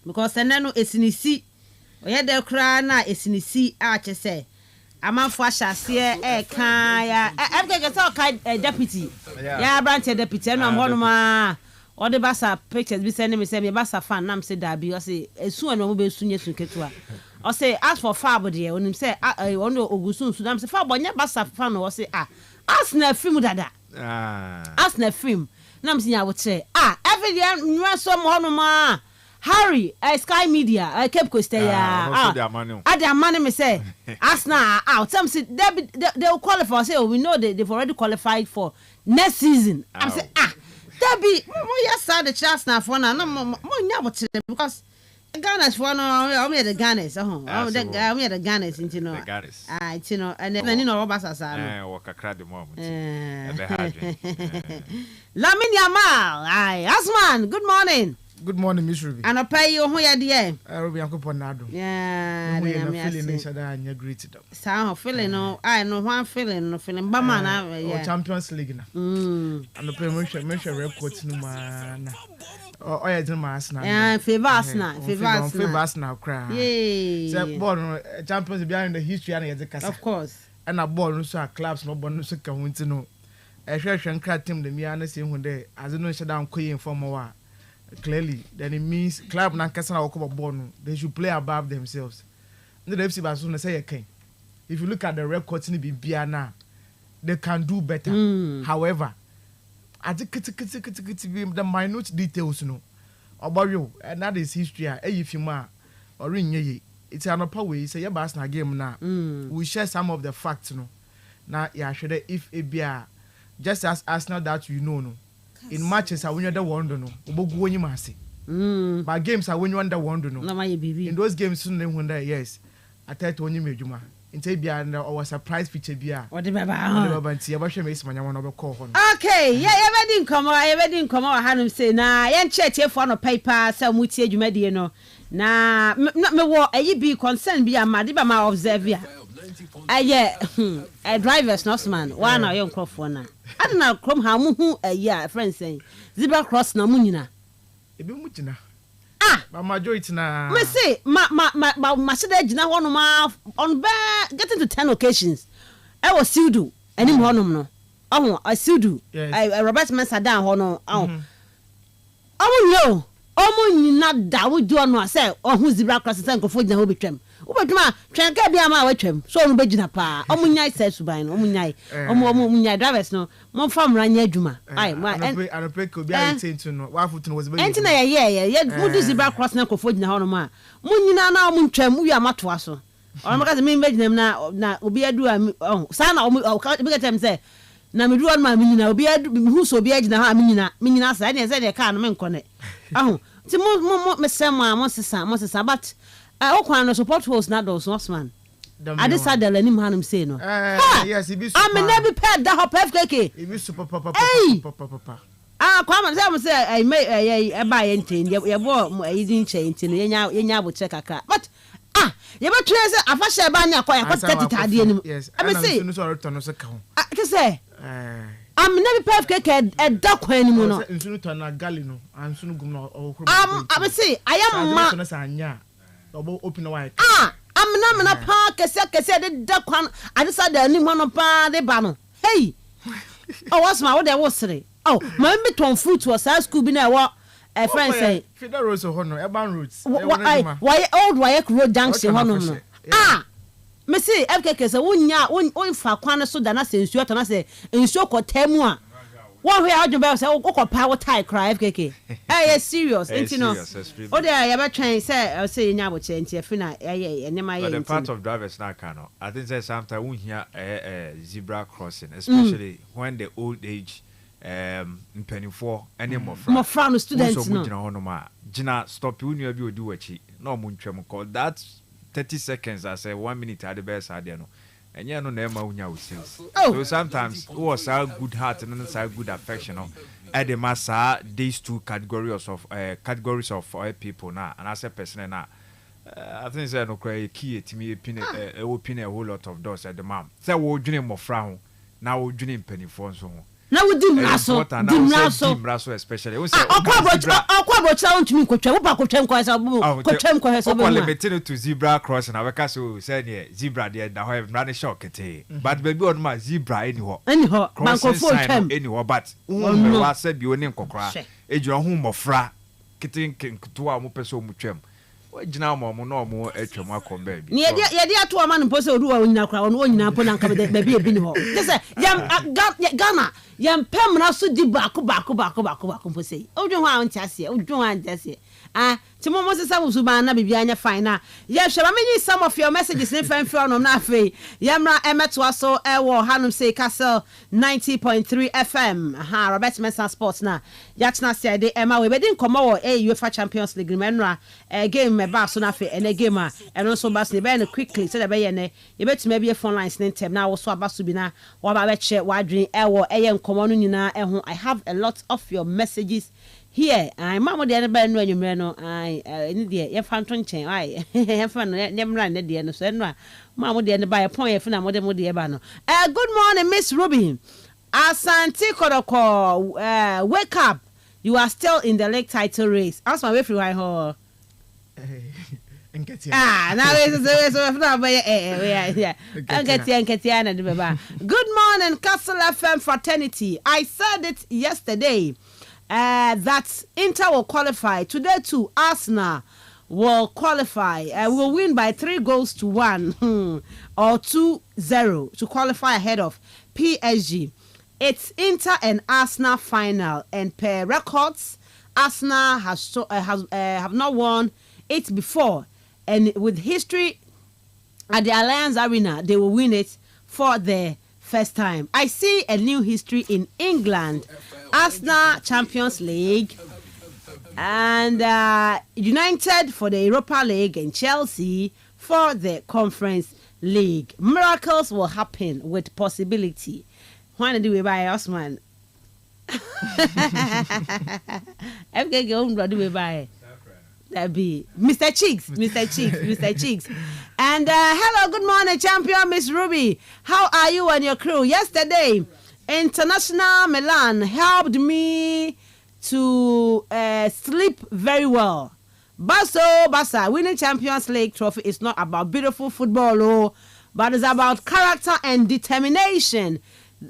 because the nano is in the sea. We had the cry now is in the sea. Archer say. I'm a fashion here, kaya. I'm going to talk a deputy. Yeah, branch a deputy. And I'm one of my all the bassa pictures. Be sending me say me bassa fan. I'm say that because say soon no be soon yesu ketua. Or say ask for Fabo there. When him say I want to Ogusun. So I'm say Fabo nya bassa fan. Or say ask na film dada. Arsenal film. Nam si nya wo che. Every day nwa so mo hono ma. Harry, Sky Media, Cape Coast ya. Ade amane me say Arsenal out. Some say they will qualify. Say we know they've already qualified for next season. I say that be yes sir the chance now for na mo nya what because Ghana's for no we the Ghanaians we the Ghanaians you know. The Ghanaians. You know and then you know Robert Asano. Work akra the moment. Lamine Yamal. Asman, good morning. Good morning, Miss Ruby. And I pay you who you dear. Ruby, I'm going to Yeah, I'm feeling inside and greeted. So feeling no, I know one feeling, no feeling. Bama Champions League now. And the promotion measure records no man. Oh, I didn't mass now. Yeah, favor us now, cry. Yay. So, born champions behind the history and the of course. And a born so clubs no bonus to come to know. A session cat team the Miana same one day as no shut down queen for more. Clearly, then it means club na kasa na okobo ball no they should play above themselves. The FC Barcelona say okay. If you look at the records ni bibia na they can do better. However, I think the minute details no about you and that is history if you ma or ring it's an upper way say your Barcelona game na we share some of the facts no. Now yeah should if it be just as Arsenal that you know in matches I win the one no obogu onyi mase but games I win the one no in those games soon when yes I tell to onyi medjuma inte bia and our surprise feature bia what the baba nti e ba hwe me ismanya won obekọ ho okay yeah you wedding come hanum say na yen church for no paper say mutie adwumadie no na me wo ayi bi concern bia ma de ba ma observe ya a drivers no man one na yon crofo na adna krom ha mu hu ayi friend say zebra cross na mu nyina ebi mu gyina but majority na me say ma sheda gyina ho no ma on be getting to 10 occasions I was Sudu any ho no no I Sudu Robert Mensah down ho no yo omo nyina da wo do no say ohun zebra cross say nkofo gyina ho betwam ubetuma twenka bia ma watwam so no begina pa omo nyai say suban no omo nyai omo nyai drivers no mo famra nya adwuma ai ma and pe ko bia intent no wa foot no was be enti na ye mo do zebra cross na nkofo gyina ho no ma mo nyina na omo ntwam wi amatoa so o ma ka se me begina na obi adu sa na omo be get am say na me do on ma me nyina obi adu hu so obi gyina ha me nyina sa na say de ka no me nkone ti mo me say mo sesa but okwan no support host na those Osman I decided let him hanum say no yes he be super I'm never paid that hop FKK he be super papa kwam say I may buy anything ye bo I didn't change no yenya bo check kakra but ye be try say afasha ba na kwa 30 tade anim I be say no so return no se ka ho I say I'm never paid FKK e da kwa anim no nsunu to na gali no ansunu gum no okro I be say I am ma obo open wide amna pa kese de da kwan adisa da ni ho no pa de ba no hey what's my what they was say my me ton fruit was school bi na wo friend say Federal Road ho no urban roads why old road junction ho no me say FKK say wonya fa kwan so da na se nsuo to na se nsuo ko tamu a one way how you say o power tie cry FKK serious you know o dey you be trying say nya bo che fi na enema but the part of drivers na can no I think say sometimes we hear zebra crossing especially when the old age mpenifo any more from students no so no ma gina stop you nua bi odi wachi na mo ntwem call that 30 seconds I say 1 minute at the best idea no enye no na ema unya usis so sometimes who was a good heart and a good affection at the massa these two categories of people now and as a person now I think say no cry key to me open a whole lot of doors at the mom say wo dwene mofra ho na wo dwene mpanifo so na wo dim raso especially we say akwa cha ontumi kotwa wo pa kotwa nkwa sa kotwa nkwa sa bo limit to zebra crossing na we ka so say ne zebra there da ho run shock kete but baby on ma zebra any ho banko full time any ho but we was say bi oni nkokora ejuro ho mofra kete nketo a mo pese o mutwam gyina mo no mo atwa mo akọ baby ye de ato ama no pose odu wa onyina kra ono onyina po na nka be ebi ni ho say Ghana yam pem na so di baako pose odwo ho a ntiase Timo Moses Sabusuba na bibia anya fine na ye hwe ma menyi some of your messages in fan no na afei yamra emeto so ewo hanum say Kastle 90.3 FM Robert Mensah Sports na yatna say de ema we bedin komo wo UEFA Champions League menra game me ba so na afei ene game a eno so ba so be na quickly so de be ye ne ye betuma be phone lines ne tem na wo so aba so bi na wo ba be che wadwen ewo eye nkomo no nyina eho. I have a lot of your messages here. I mama de ba no anwumre no ni de ye fa nto nchen ye fa no ne mra ne de no so no mama de ne ba ye pon ye fa na mo de ba no. Good morning Miss Ruby. Asante Kodoko, wake up. You are still in the league title race. Ask my way free why ho. Now Good morning, Kastle FM fraternity. I said it yesterday. That Inter will qualify. Today too, Arsenal will qualify. Will win by 3-1 or 2-0 to qualify ahead of PSG. It's Inter and Arsenal final, and per records, Arsenal have not won it before, and with history at the Allianz Arena, they will win it for the first time. I see a new history in England. Arsenal Champions League and United for the Europa League and Chelsea for the Conference League. Miracles will happen with possibility. Why do we buy Osman? FK go do we buy? That be Mr. Cheeks. And hello, good morning, champion Miss Ruby. How are you and your crew? Yesterday, International Milan helped me to sleep very well. Basa, winning Champions League trophy is not about beautiful football, but it's about character and determination.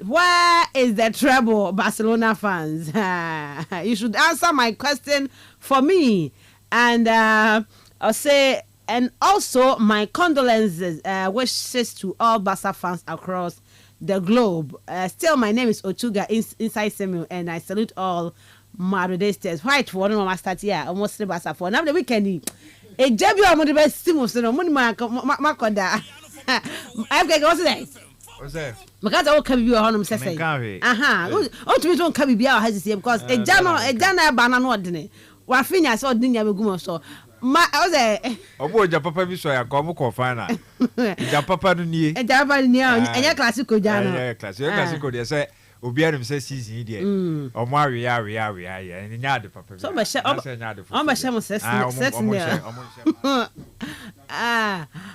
Where is the treble, Barcelona fans? You should answer my question for me. And I'll say, and also my condolences, wishes to all Barca fans across the globe. Still, my name is Ochuga inside Samuel, and I salute all Madridistas. White for one of my start here, almost the Barca for now the weekend. A Jabby on the best Simus, no money, Makoda. Okay, what's that? Because I will come you on him, say. Oh, to me, don't come be our has because a Jana banana ordinary. Wafinya so dinya begumo so ma oze obo papa bi so ya ko mo fana ja papa no nie enya classico jana classico de say obi anim say season de o mo awe ya nya de papa so be she mo set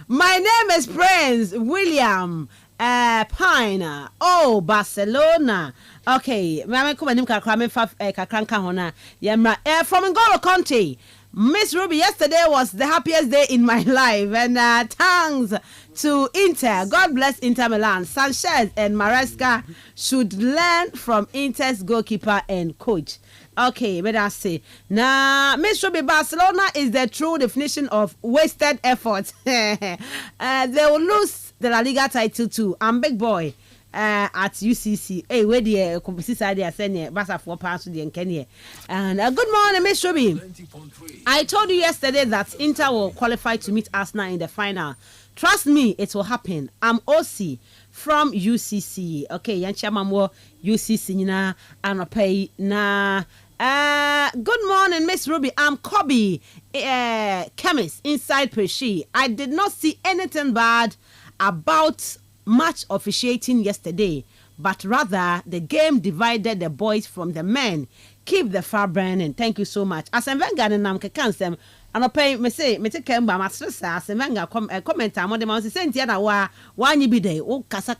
my name is Prince William Pina. Oh, Barcelona. Okay, me come nim kakra me fa kakranka hona. Yamra from N'Golo Conte. Miss Ruby, yesterday was the happiest day in my life, and thanks to Inter. God bless Inter Milan. Sanchez and Maresca should learn from Inter's goalkeeper and coach. Okay, but I say now, Miss Ruby, Barcelona is the true definition of wasted effort. They will lose the La Liga title too. I'm big boy at UCC. Hey, where the competition they are sending Barca for pounds to the Kenya. And good morning, Miss Ruby. I told you yesterday that Inter will qualify to meet Arsenal in the final. Trust me, it will happen. I'm OC from UCC. Okay, Yanchama UCC na anopay na. Good morning, Miss Ruby. I'm Kobe, chemist inside Peshi. I did not see anything bad about match officiating yesterday, but rather the game divided the boys from the men. Keep the fire burning. Thank you so much. As I'm going nam kekansem, and pay me say me take kemba mastresa. As I'm going comment among them. I say senti na wa you be there. Oh kasa.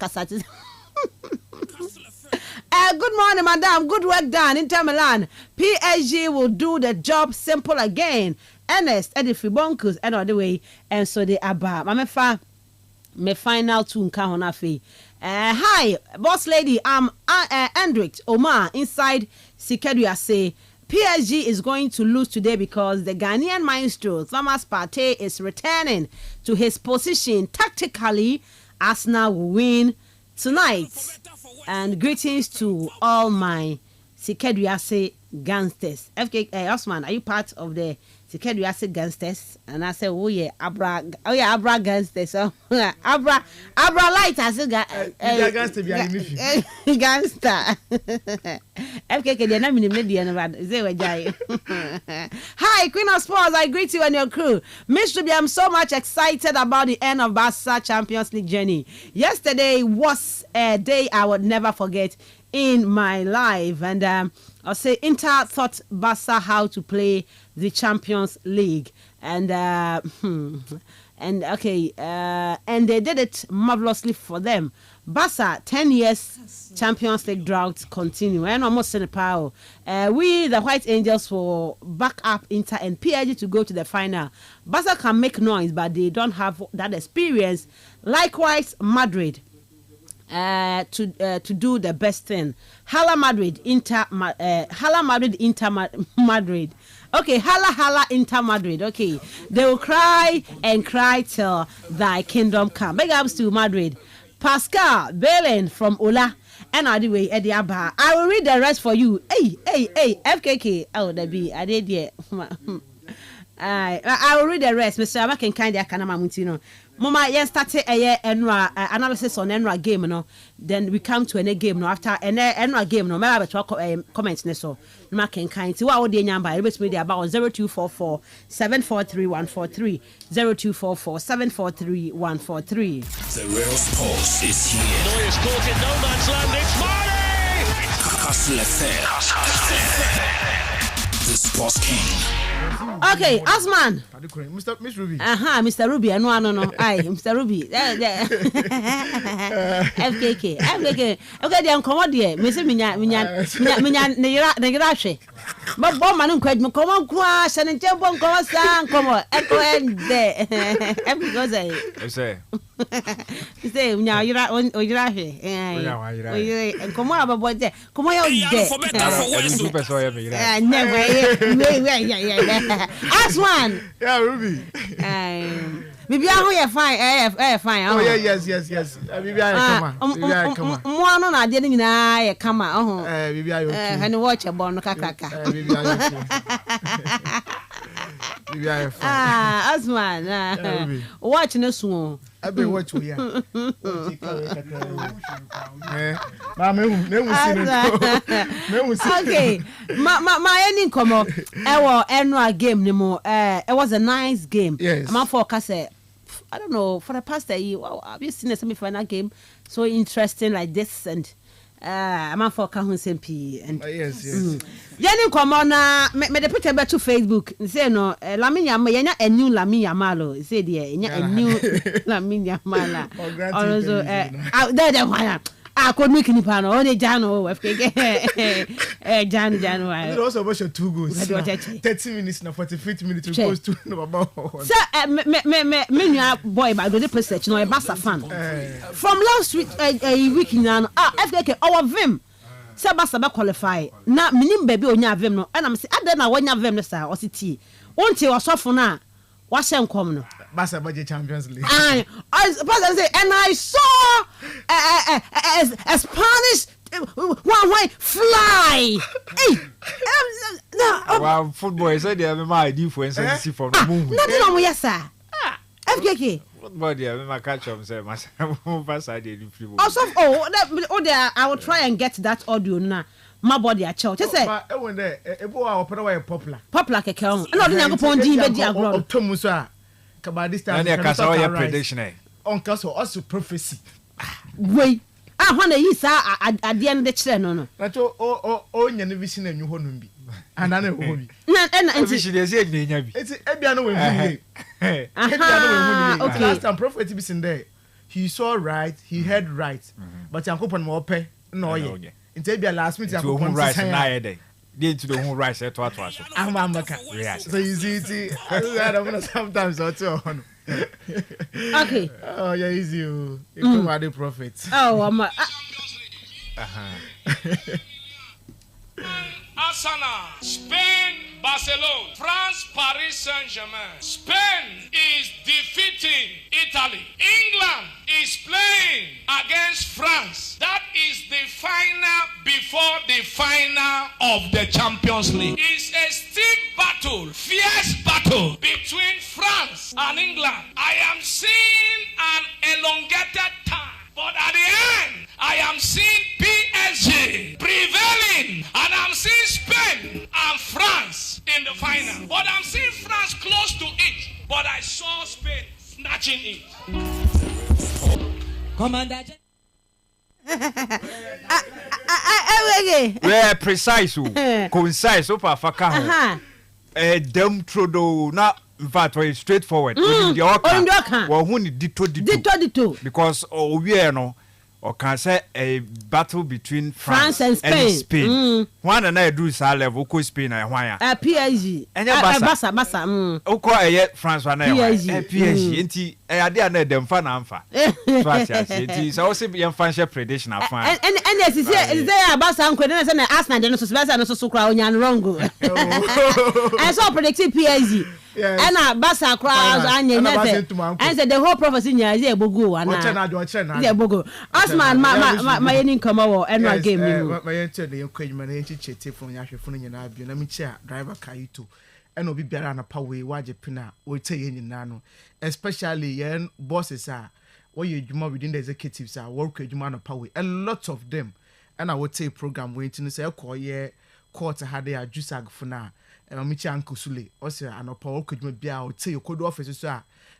Good morning, madam. Good work done. Inter Milan. PSG will do the job simple again. Ernest, Eddie Fibonkus, and all the way. And so they are back. Me final two nka hona fe. Hi, boss lady. I'm Hendrik Omar inside Sikedu say PSG is going to lose today because the Ghanaian maestro Thomas Partey is returning to his position tactically. Arsenal will win tonight. And greetings to all my Sikeduase gangsters. FK Osman, are you part of the Sikeduase gangsters? And I said, oh yeah, Abra gangsters. So Abra light as a gangster. Hi, Queen of Sports, I greet you and your crew. Miss Ruby, I'm so much excited about the end of Barca Champions League journey. Yesterday was a day I would never forget in my life, and I'll say Inter taught Barca how to play the Champions League, and and they did it marvelously for them. Barca 10 years Champions League drought continue, and almost in the power. We the White Angels will back up Inter and PSG to go to the final. Barca can make noise, but they don't have that experience. Likewise, Madrid. To do the best thing. Hala Madrid, Inter Madrid. Okay, Hala Inter Madrid. Okay, they will cry and cry till thy kingdom come. Big ups to Madrid. Pascal Belen from Ola. And anyway, Eddie Abba. I will read the rest for you. Hey, FKK. Oh, that be I did yeah. I will read the rest. Mr. Amaken kind of Kanama Mutino. Mama, yes, started a analysis on Enra game, no. Then we come to a game, no. After Enra game, no. Maybe I talk comments, no. So, Making kind. So, what would the number? Everybody media about 0244 743 143 0244 743 143. The real sports is here. Neuer's caught in no man's land. It's Marley. Kastle the Sports King. Okay, Osman. Miss Ruby. Mr. Ruby. No. Aye, Mr. Ruby. FKK. Okay, they am come there. Me say minya ne yira but bomb man kwed me come on kwa shan nche bon come san come eko ende because I say minya yira o yira hwe come on about there come on there never as one Ruby Bibi ahu ye fine fine oh yes bibi ayi kama mo anu na ade ni nyina ye kama bibi ayi okay hani watch e bon no kakaka bibi ayi okay bibi ayi fine Asman watch no so abe watch we ya ma me okay ma any komo e wo enwa game ni mo it was a nice game am for kase I don't know, for the past year, have you seen a semi-final game so interesting like this? And I'm for Kahun Sempi. And yes. Jenny, come on, me the picture to Facebook. Say no, Laminia, a new Lamia Malo. Say dear, a new Laminia Mala. Also, out there, I could make any panel, only Jano, January. It also was your 2 goals. 30 minutes now, 45 minutes to goes to about. Sir, me boy, by the research, no, a Barca fan. From last week, a week now, FK, our Vim. Sir Barca qualify. Now, minim baby on your Vim, no, and I'm saying, I don't know when you have Vim, sir, or city. Won't you, or so for now? What's them coming? Barca budget Champions League. And I saw a Spanish one way fly. Hey, wow, football is idea. My idea for instance, see from the moon. Nothing on yes, sir. FKK. Football, dear, my catch up, say, myself, also, I will try and get that audio now. My body a chow. Just say. When there, a boy popular. Popular kekon. No, the Yankopon di be di agro. Tomusa. By this time, Kastle prediction. On Kastle also prophecy. Wait. When they is at the end of the channel. No. That's all your vision and you honum be. And I know hobby. And vision is a nyabi. It's Ebiano when last time prophet is in there. He saw right, he heard right. But Yankopon more pay. No, yeah. Until be last minute, to whom rice and I day. Did to the whole rice at what was. I'm so you see, I don't know sometimes or two. Okay. Oh, yeah, easy. You come out the prophets. Oh, I'm Arsenal. Spain, Barcelona. France, Paris Saint-Germain. Spain is defeating Italy. England is playing against France. That is the final before the final of the Champions League. It's a steep battle, fierce battle between France and England. I am seeing an elongated time. But at the end, I am seeing PSG prevailing, and I'm seeing Spain and France in the final. But I'm seeing France close to it, but I saw Spain snatching it. Commander. Where precise, concise, so far, Faka. Dem trodo, not. In fact, very straightforward. Well, who need dito? Because we are no, or can say a battle between France and Spain. One and I do is our level, co Spain and why? PSG. And Bassa. Oko a France one. PSG. I did them fan amfa. So also be a financial prediction of fine. And yes, is there about some credits and Arsenal, and so crown and wrong. I saw predicted PSG. And a Bassa crowds and said the whole prophecy is a bogo and a bogo. Asman, my income and my game. My encouragement from Yashifun and I've been a chair, driver Kaito, and be better on a power wajapina, will tell you nano, especially young bosses are what you do within the executives are work with man of power, and lots of them. And I would say program waiting to say, call ye quarter had they are jusag for now. And Michi Uncle Sule, also, and a power could be out, say, you could office,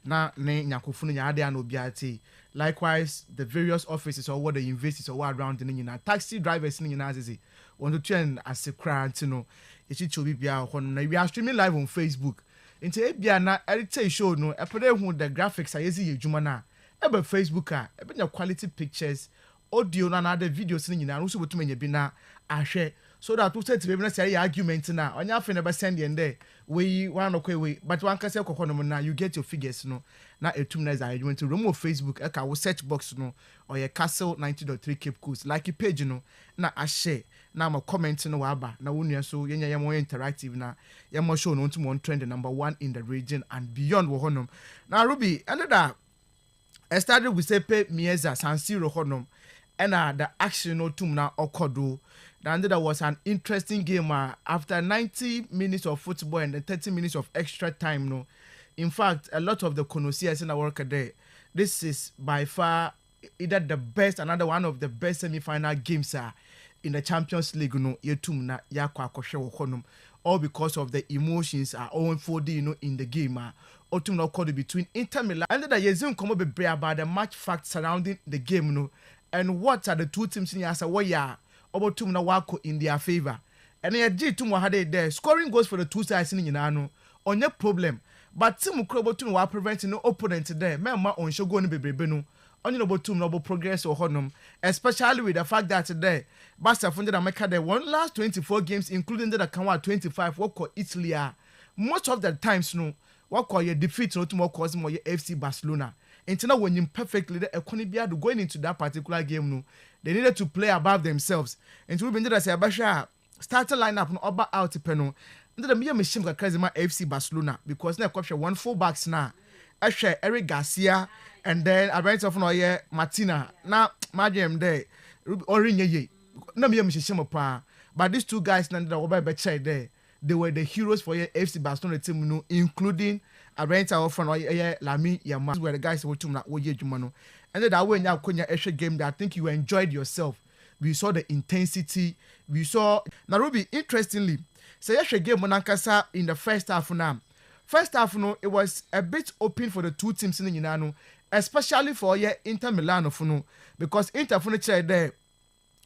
na Yakufun Yade no Biati. Likewise, the various offices or what the investors or what around in the taxi drivers in the want to train as a crowd to know. It should be when we are streaming live on Facebook. Into Ebiana, I show no, I put who the graphics are easy, Jumana, about Facebook, about your quality pictures, audio, and other videos in and also to me, Bina, I share. So that we said to be say argument now. On your friend about sending there, we one okay way, but one can say now you get your figures no. Now a 2 minutes argument to remove Facebook, a search box no, or your Kastle 90.3 Cape Coast like a page no. Now I share. Now my comment no waba. Now when you so you're more interactive now. You're more show on to one trend number 1 in the region and beyond Wohonum. Now Ruby, another I started with say Mensah San Siro Honum, and the action no tum na okodo. And there was an interesting game after 90 minutes of football and 30 minutes of extra time. No, in fact, a lot of the connoisseurs in our work there. This is by far either the best, another one of the best semi-final games in the Champions League. No, yetumna yakwa koshe honum. All because of the emotions all unfolding in the game. Otum occurred between Inter Milan and the Yezun come up about the match facts surrounding the game. No, and what are the two teams in Yasa Waya? About two na wako in their favor. And I did two more there. Scoring goals for the two sides in Yinano. On your problem. But Tim Krobo to wa preventing no opponent there. Memma on show going to be brebenu. Only about two noble progress or honum. Especially with the fact that today Barca funded America there won last 24 games, including the Kanwa 25 what call Italy. Most of the times no what call your defeat no to more cause more your FC Barcelona. Until now when you perfectly the economy going into that particular game no. They needed to play above themselves. And to be able to say, Basha, starter lineup no over out peno. And the mere machine got Kazima FC Barcelona because now capture 1 fullbacks now. I share Eric Garcia and then I write off no ye Martina. Now, my game there, Orinye. No mere machine pa. But these two guys now that over better there. They were the heroes for your FC Barcelona team, no, including a renter of no Lami Yama. These were the guys who were to na Oye Jumano. And then that way now Konya Esha game that I think you enjoyed yourself. We saw the intensity. We saw Narubi, interestingly, say Esha game Monankasa in the first half now. First half no, it was a bit open for the two teams in the Yinano, especially for your Inter Milan of no, because Inter furniture there.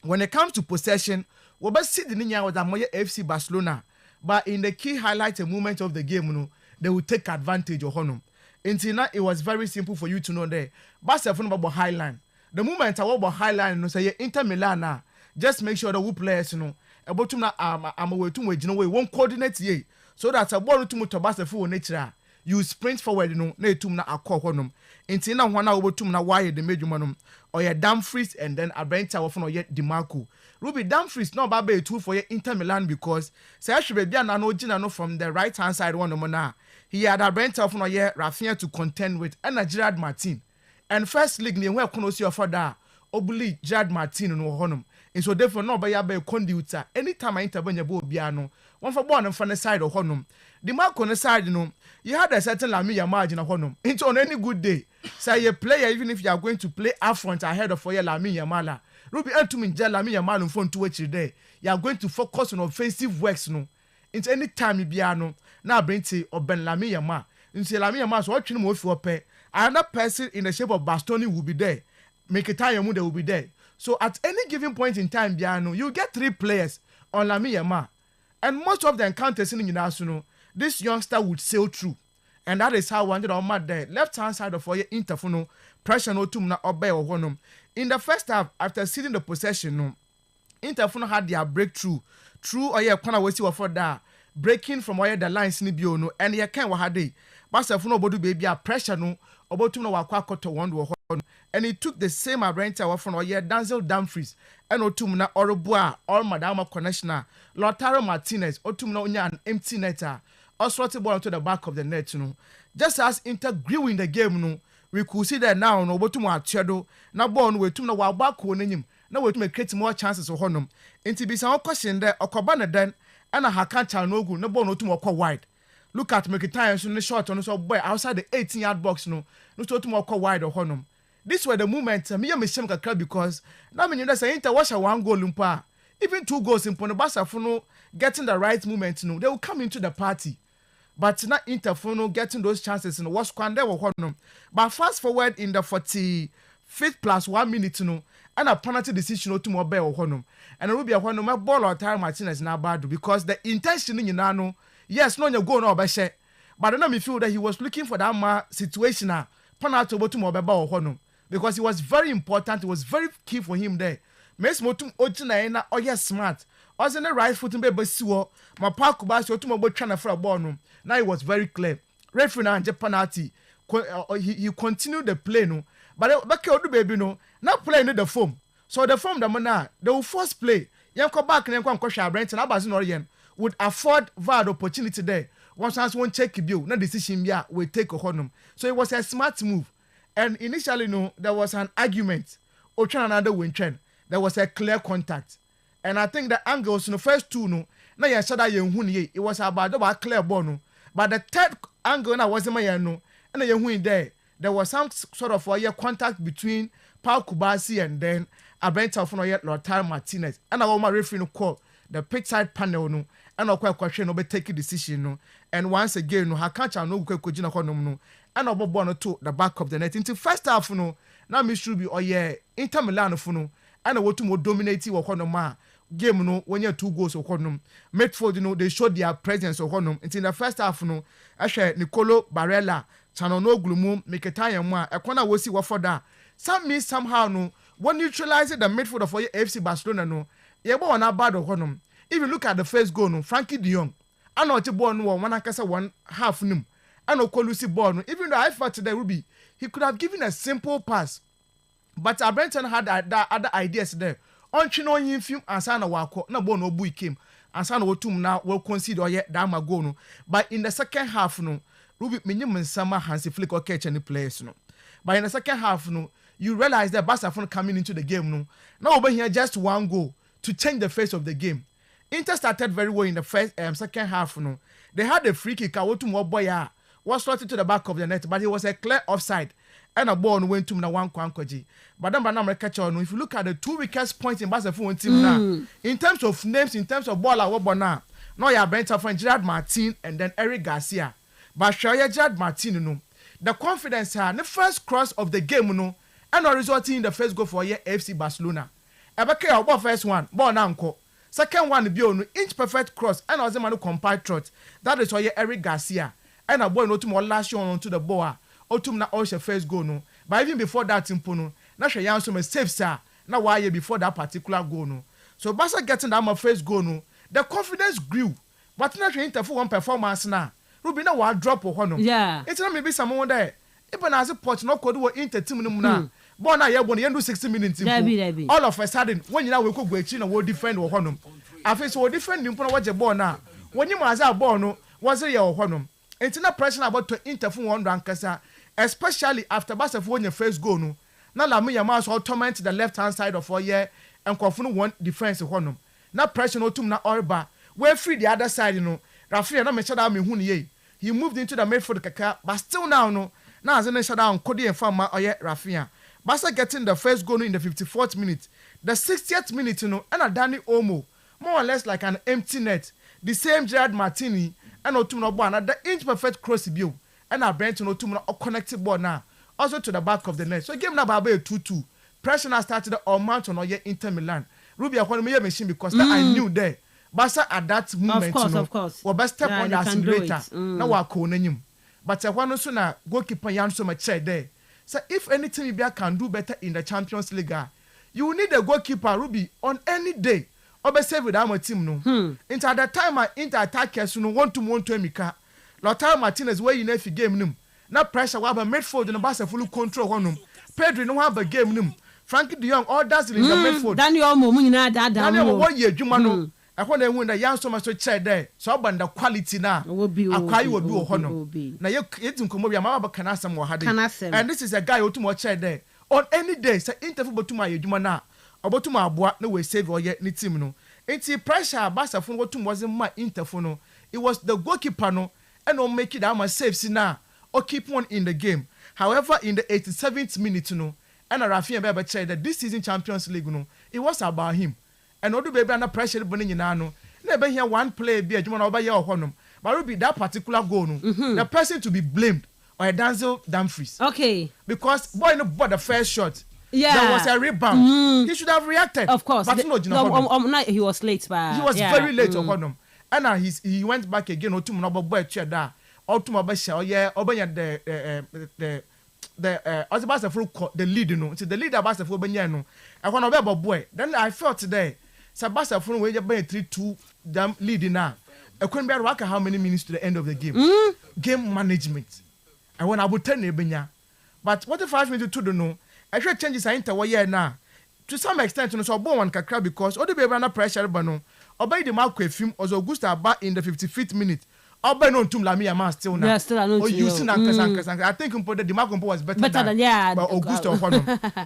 When it comes to possession, we best see the Ninya with Amoya FC Barcelona. But in the key highlights and moment of the game, no, they will take advantage of Honum. Until now, it was very simple for you to know there. Barcelona about Highline. The moment I walk about Highline, no say Inter Milan, just make sure the who players, no, about to I'm away to wait, you know, we won't coordinate ye. So that's a ball to Barcelona nature. you sprint forward no na etum na akọ honom nti na hwana obotum na why the medwuma no or Dumfries and then Abrenta of no yet Dimarco Ruby Dumfries no ba be tool for Inter Milan because say should be na no gina no from the right hand side one no na he had Abrenta of no yet Rafinha to contend with and Gerard Martin and first league ni we kono si offer da obuli Gerard Martin no honom and so therefore no be conductor anytime I intervene bo bia no one for born from the side of honum the mark on the side you know you had a certain Lamine margin of honum into on any good day say a player even if you are going to play up front ahead of for your Lamine Yamala Ruby Antumin Lamine Yamal phone to which day you are going to focus on offensive works no into any time you biano now bring to or Ben Lamine Yamal into Lamine Yamal so watching more for pay another person in the shape of Bastoni will be there make a time will be there. So at any given point in time, Biano, you get 3 players on Lamine Yamal. And most of the encounters in the National, this youngster would sail through. And that is how one did on my day. Left hand side of your interfono, pressure no tumna obey or honum. In the first half, after ceding the possession, no, Interfono had their breakthrough. Through or yeah, corner was for that. Breaking from where the lines in the no, and you can't wahade. Basafuno bodu baby a pressure no, about to know what to one and he took the same Abrenta from Oye Denzel Dumfries and Otumna Oroboa or Madama Connectioner Lautaro Martinez Otumna Onya an empty netter or slot ball to the back of the net no. Just as Inter grew in the game no, we could see that now no Botumo Shadow na born we tumna wa back on him now we to create more chances of honum into be some question there Okobana then and a Hakan Chanogu no born to wide. Look at Mkhitaryan on the short on so boy outside the 18-yard box no to wide of honum. This were the moment me and Michelle Kakra because now when you say Inter wash a 1 goal umpa, even 2 goals in Ponobasafuno getting the right moment, no, they will come into the party. But not Interfono getting those chances in was Kwande or Honum. But fast forward in the 45th plus 1 minute, no, and a penalty decision to more bear or Honum. And it will be a Honum ball or time Martinez now bad because the intention in Nano, yes, no, you go no by share. But I don't know feel that he was looking for that situation. Penalty to more bear or Honum. Because it was very important, it was very key for him there. Mes motum ojina oh yes smart. Was in the right foot and baby suo. My park bass to mo trying for a ball. Now it was very clear. Referee and penalty. He continued the play no. But back do baby no. Now playing the foam. So the foam the mana they will first play. Yanko back and yanko kwasha Brent and Abazin Orient would afford VAR opportunity there. Once won't check bill, no decision yeah will take a honum. So it was a smart move. And initially, no, there was an argument. Ochan another win trend. There was a clear contact. And I think the angles in the first 2, no, now you said that it was about the clear ball, no. But the third angle now wasn't my no, and the win there. There was some sort of contact between Paul Kubasi and then Abrenta from Lautaro Martinez. And I want my referee call the pitch side panel, no, and I'll question no, take a decision, no. And once again, no, I can't no kujina honum no. And Obo Bono to the back of the net. Into first half, no, now Miss Ruby or Inter Milan no, and I want to more dominate or honor game no when you 2 goals or honum. Medford, you know, they showed their presence or honum. Into the first half, no, Asha Nicolo Barella, Chanono Glumu, Mkhitaryan ma, a corner will see what for that. Some means somehow no, when neutralizing the midfield of FC Barcelona no, you go on a bad or honum. If you look at the first goal, no, Frankie de Jong, I know what you born one akasa 1 half num. And Okolusi ball, even though I thought today would be, he could have given a simple pass. But Abrenta had other ideas there. On Chino yin film and Sana Wako, no bono bui came, and Sana Wotum now will consider yet Dama Gono. But in the second half, no, Ruby minimum summer Hansi Flick or catch any place, no. But in the second half, no, you realize that Barca coming into the game, no. Now over here, just 1 goal to change the face of the game. Inter started very well in the second half, no. They had a free kick, Wotum boy was slotted to the back of the net, but it was a clear offside. And a ball went to one Kwankoji. But then Banam catch on. If you look at the 2 weakest points in Barcelona team now, in terms of names, in terms of ball, now you have Brenta from Gerard Martin and then Eric Garcia. But Gerard Martin, no, the confidence had the first cross of the game, no, and resulting in the first goal for FC Barcelona. Ebeke about first one, ball now. Second one, the inch perfect cross, and was a man compatriot. That is why Eric Garcia. And a boy no to more last year onto the boa. Otum na all first goal no. But even before that impono, na she yan so me safe sir. Na why before that particular goal no. So Barca getting that my first goal no. The confidence grew. But na she Inter for one performance na. Ruby na wa drop ho no. Yeah. It's not maybe someone there. Even as a pot no code wo Inter team no mu na. Ball na ye do 60 minutes. All of a sudden when you na we ko go echi na wo defend wo ho no. Afi so wo defend nimpo na wo je ball na. Woni mu aza ball no was ye wo ho no. It's not pressure about to interfere one rankasa, especially after Basel won your first goal no. Na Lamine Yamal so torment the left hand side of 4 year and Kwafunu one defense ho no. Na pressure no tum na Orba. We free the other side, you know. Rafinha na me shut down me hu ye. He moved into the midfield kaka, but still now no. Now as in shut down Kodi and Fama oye Rafinha. Barca getting the first goal in the 54th minute. The 60th minute, you know, and a Danny Olmo, more or less like an empty net. The same Gerard Martini and Otum no ball, and the inch perfect cross view, and a Brent no Otum no connected ball now. Also to the back of the net. So game now by 2-2. Pressure now started on Mount on oye Inter Milan. Ruby I machine because that I knew there. Barca at that moment, of course. Or best step on the accelerator. Now we're calling him. But I want to know goalkeeper Jan so much there. So if anything you can do better in the Champions League, you need a goalkeeper Ruby on any day. Or save with our team no. Into at the time I Inter attackers no want to Emika. Lautaro Martinez where you know if you game num. Now pressure we have a midfield in the Barca full control on him. Pedri no have a game num. Frankie De Jong all that's in the midfield. Daniel Mo na that Daniel 1 year juma no. I want to win the young so much to check there. So about the quality now. Akwai will be hono. Na you nkomo bia ma ba kana sam wo hade. And this is a guy who to watch there. On any day say interview botuma yedwuma na. Obotuma aboa na we save oye ni team no. Enti pressure Barca fun wotum wasn't my interview no. It was the goalkeeper no and no make it am save si na or keep one in the game. However in the 87th minute no and Rafinha be check that this season Champions League no it was about him. And odu baby under pressure boni nyina no na be here one play be adwuma na obaye ohonum but will be that particular goal no the person to be blamed or Denzel Dumfries. Okay, because boy no bought the first shot. Yeah, there was a rebound. He should have reacted, of course, but he was late, but he was very late ohonum and he went back again otum no boy chair da otum obesha oye obanya the the lead no the leader Barca for obanya no I want to be boy then I felt today Sabasa phone we just 3-2 them leading now. I couldn't be work how many minutes to the end of the game. Game management. I want about 10 ebenya. But what if 5 minutes to do no? I should changes I enter year now. To some extent, no so born one kakra because all the baby under pressure but no. Obey the Marco film was Augusta back in the 55th minute. Obey no tum Lamine Yamal still now. Yeah, still or using Ankasanka. I think the Marco was better than but Augusta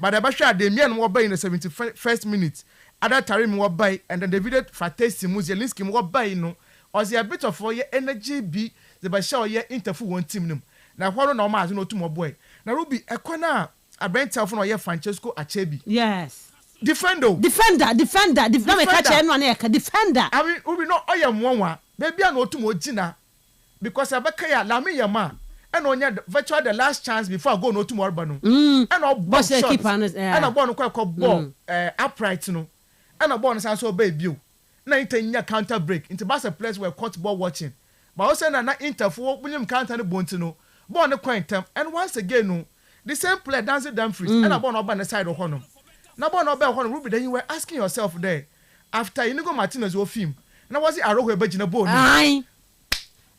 but the Basha the men were by in the 71st minute. Other Tarim were by and then David Fatesi Muzelinski were by no or the a bit of for your energy be the Basha ye interfere one team num. Now what no matter no two more boy. Now Ruby a corner a brand telephone or ye Francesco Achebi. Yes. Defender. Not me catch anyone here. Defender. I mean, Ruby no I am one. Maybe I know too much Gina because I back here Lamine Yamal. And on your virtual the last chance before I go no tomorrow banu. And all box shots. And a ball ball upright no. And a bonus also baby. 19 counter break into Barca players were caught ball watching. But also na interfere William counter the Bontino. Born the coin term and once again no the same player dancing Dumfries and a born up on the side of Honor. Now born up on Ruby then you were asking yourself there after Inigo Martinez was film. Now was it a row in a bone? Aye.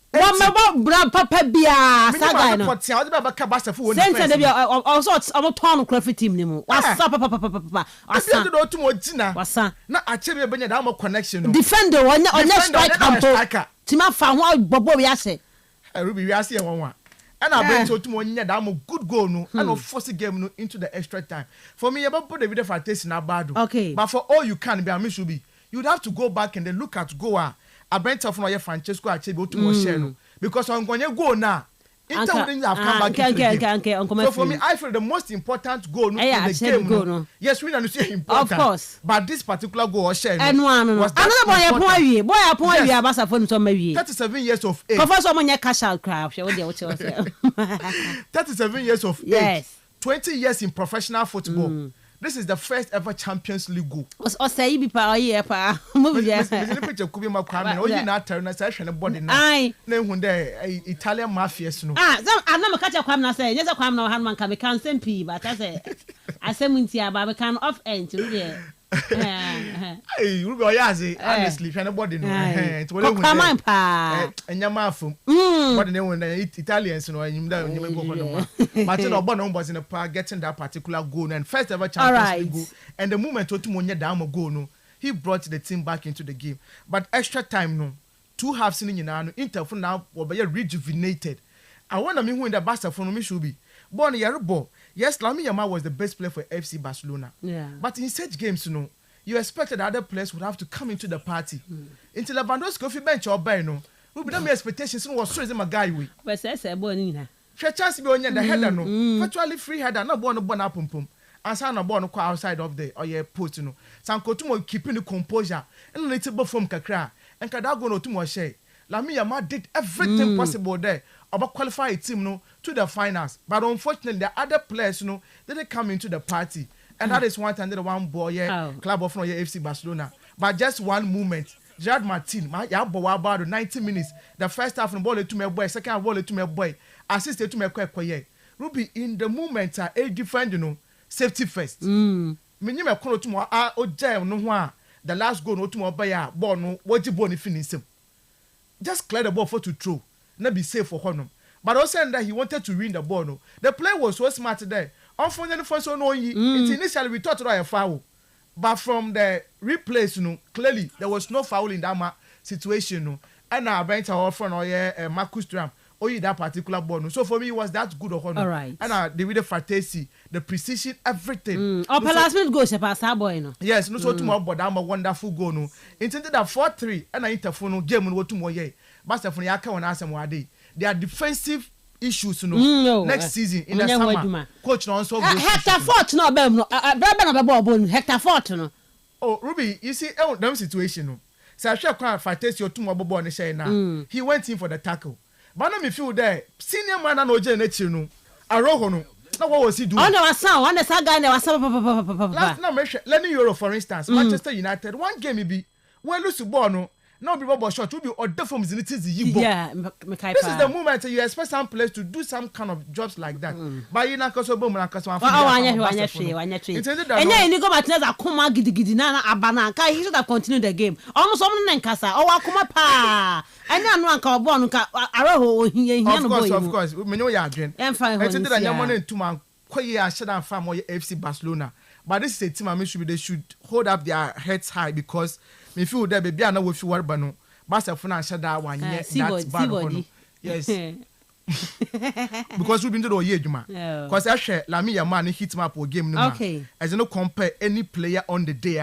What about Brad Papa Bia? Saga no. What's the other Cabasa for? Sense they also about town craft team nimo. What's up papa? What's up do to Mojina? What's up? Na achebe be na connection. Defender on strike campo. Tima fa ho bobo we ase. Ruby we ase one. And I bring to Monya that good goal no and of force game no into the extra time. For me about put the video for taste na bad. Okay. But for all you can be a be you'd have to go back and then look at goal. I brent off no Francesco Achebi to Mosheno because I'm going to go now. Inter wouldn't have come back into the game. So for me, I feel the most important goal in the game. No. Yes, we understand important. Of course. But this particular goal was shared. And one was another boy Abasa phone to maybe 37 years of age. Professor Monya Kastle crowd. 37 years of age. Yes. 20 years in professional football. This is the first ever Champions League goal. O say bi pa oye pa. Move yes. This picture could be my crime. Oye na turn na say hwe body na. Na hu dey Italian mafias no. I no me catch kwam na say, yes kwam na han man ka me kan sempi but I say asem nti aba be kan off end to dey. Hey, Ruby Oyazi, honestly, trying to body no. It's what come on, pa. And Yamafu. What the when the Italians know, and you go. Martin Obano was in a park getting that particular goal and first ever Champions League goal. And the moment Otumonya Damo goal, no, he brought the team back into the game. But extra time, no, 2 halves in Yanano, Inter for now, were rejuvenated. I want to mean when the Barca for me should be. Born a year ball. Yes, Lamine Yamal was the best player for FC Barcelona. Yeah. But in such games, you know, you expected other players would have to come into the party. Until Lewandowski, if you bench or buy, no, we be done expectations was so as a guy we. But says a bonina. She chance be on the header, no, virtually free header, not born a bon up pum. And son of born outside of the or your post, you know. Some Kotumo keeping the composure and a little bit from Kakra and Kadago no too much share. Lamine Yamal did everything possible there. About qualify a team no to the finals, but unfortunately the other players they didn't come into the party, and that is one time the one boy club of FC Barcelona. But just one moment, Gerard Martin, about 90 minutes. The first half the ball to my boy, second half ball to my boy, assisted to my quick. Ruby in the moment a defend safety first. Me me kono to mo o jam no ho a the last goal no to mo buy a ball no what you ball finish him. Just clear the ball for to throw. Not be safe for Honum. But also that he wanted to win the ball. No. The play was so smart there. Unfortunately, for so no, initially we thought it was a foul. But from the replays, clearly there was no foul in that situation. No. And I went to our friend Marcus Thuram. That particular ball. No. So for me, it was that good of Honum. All right. And the way the Fatesi, the precision, everything. Oh, last minute goal, she passed our boy. No. Yes, no. So tomorrow, but I'm a wonderful goal. No. Intended that 4-3, and I interphone game no tomorrow. Basta for Yaka and Asam Wade. There are defensive issues, next season in the summer. Coach no also Hector Fort no bem no. Hector Fort no. Oh, Ruby, you see, that situation no. So I shall quite Fatesi or tomorrow boy and say now. He went in for the tackle. But let me feel there. Senior man and Oje Nechi no. Aroho no. Now what was he doing? Oh no, on the saga ne was last now Lenny Euro for instance, Manchester United one game be when lose ball no. No be rubber shot will be or from Zeniti's yeah, this is the moment you expect some players to do some kind of jobs like that. But you know, because of and then you go back to the Kuma Gidi na Abanaka, he should have continued the game. Almost something Kasa, oh, Akuma pa. And then one called Bonuka, Araho, of course, we know you're doing. And fine, I said that your money to my quite shut down from FC Barcelona. But this is a team I mean they should hold up their heads high because me feel there baby I know if you were banu Barca financial that one that's bad. Yes. Because we've been to the year Juma. Because I share Lamine Yamal hit map or game no. Okay. As you know compare any player on the day.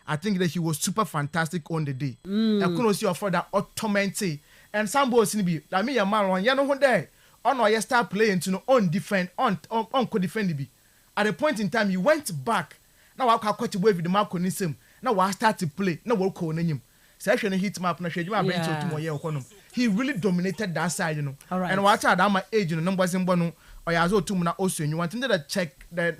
I think that he was super fantastic on the day. I couldn't see offer that automatic and some boys in be Lamine Yamal on you know one day on or you start playing to on defend on co-defend be. At a point in time, he went back. Now I can't catch away with the mark on him. Now I start to play. Now we'll call him. So actually hit him up. He really dominated that side, All right. And watch out, I'm my age, numbers in Bono or Yazo Tumuna also. You wanted to check the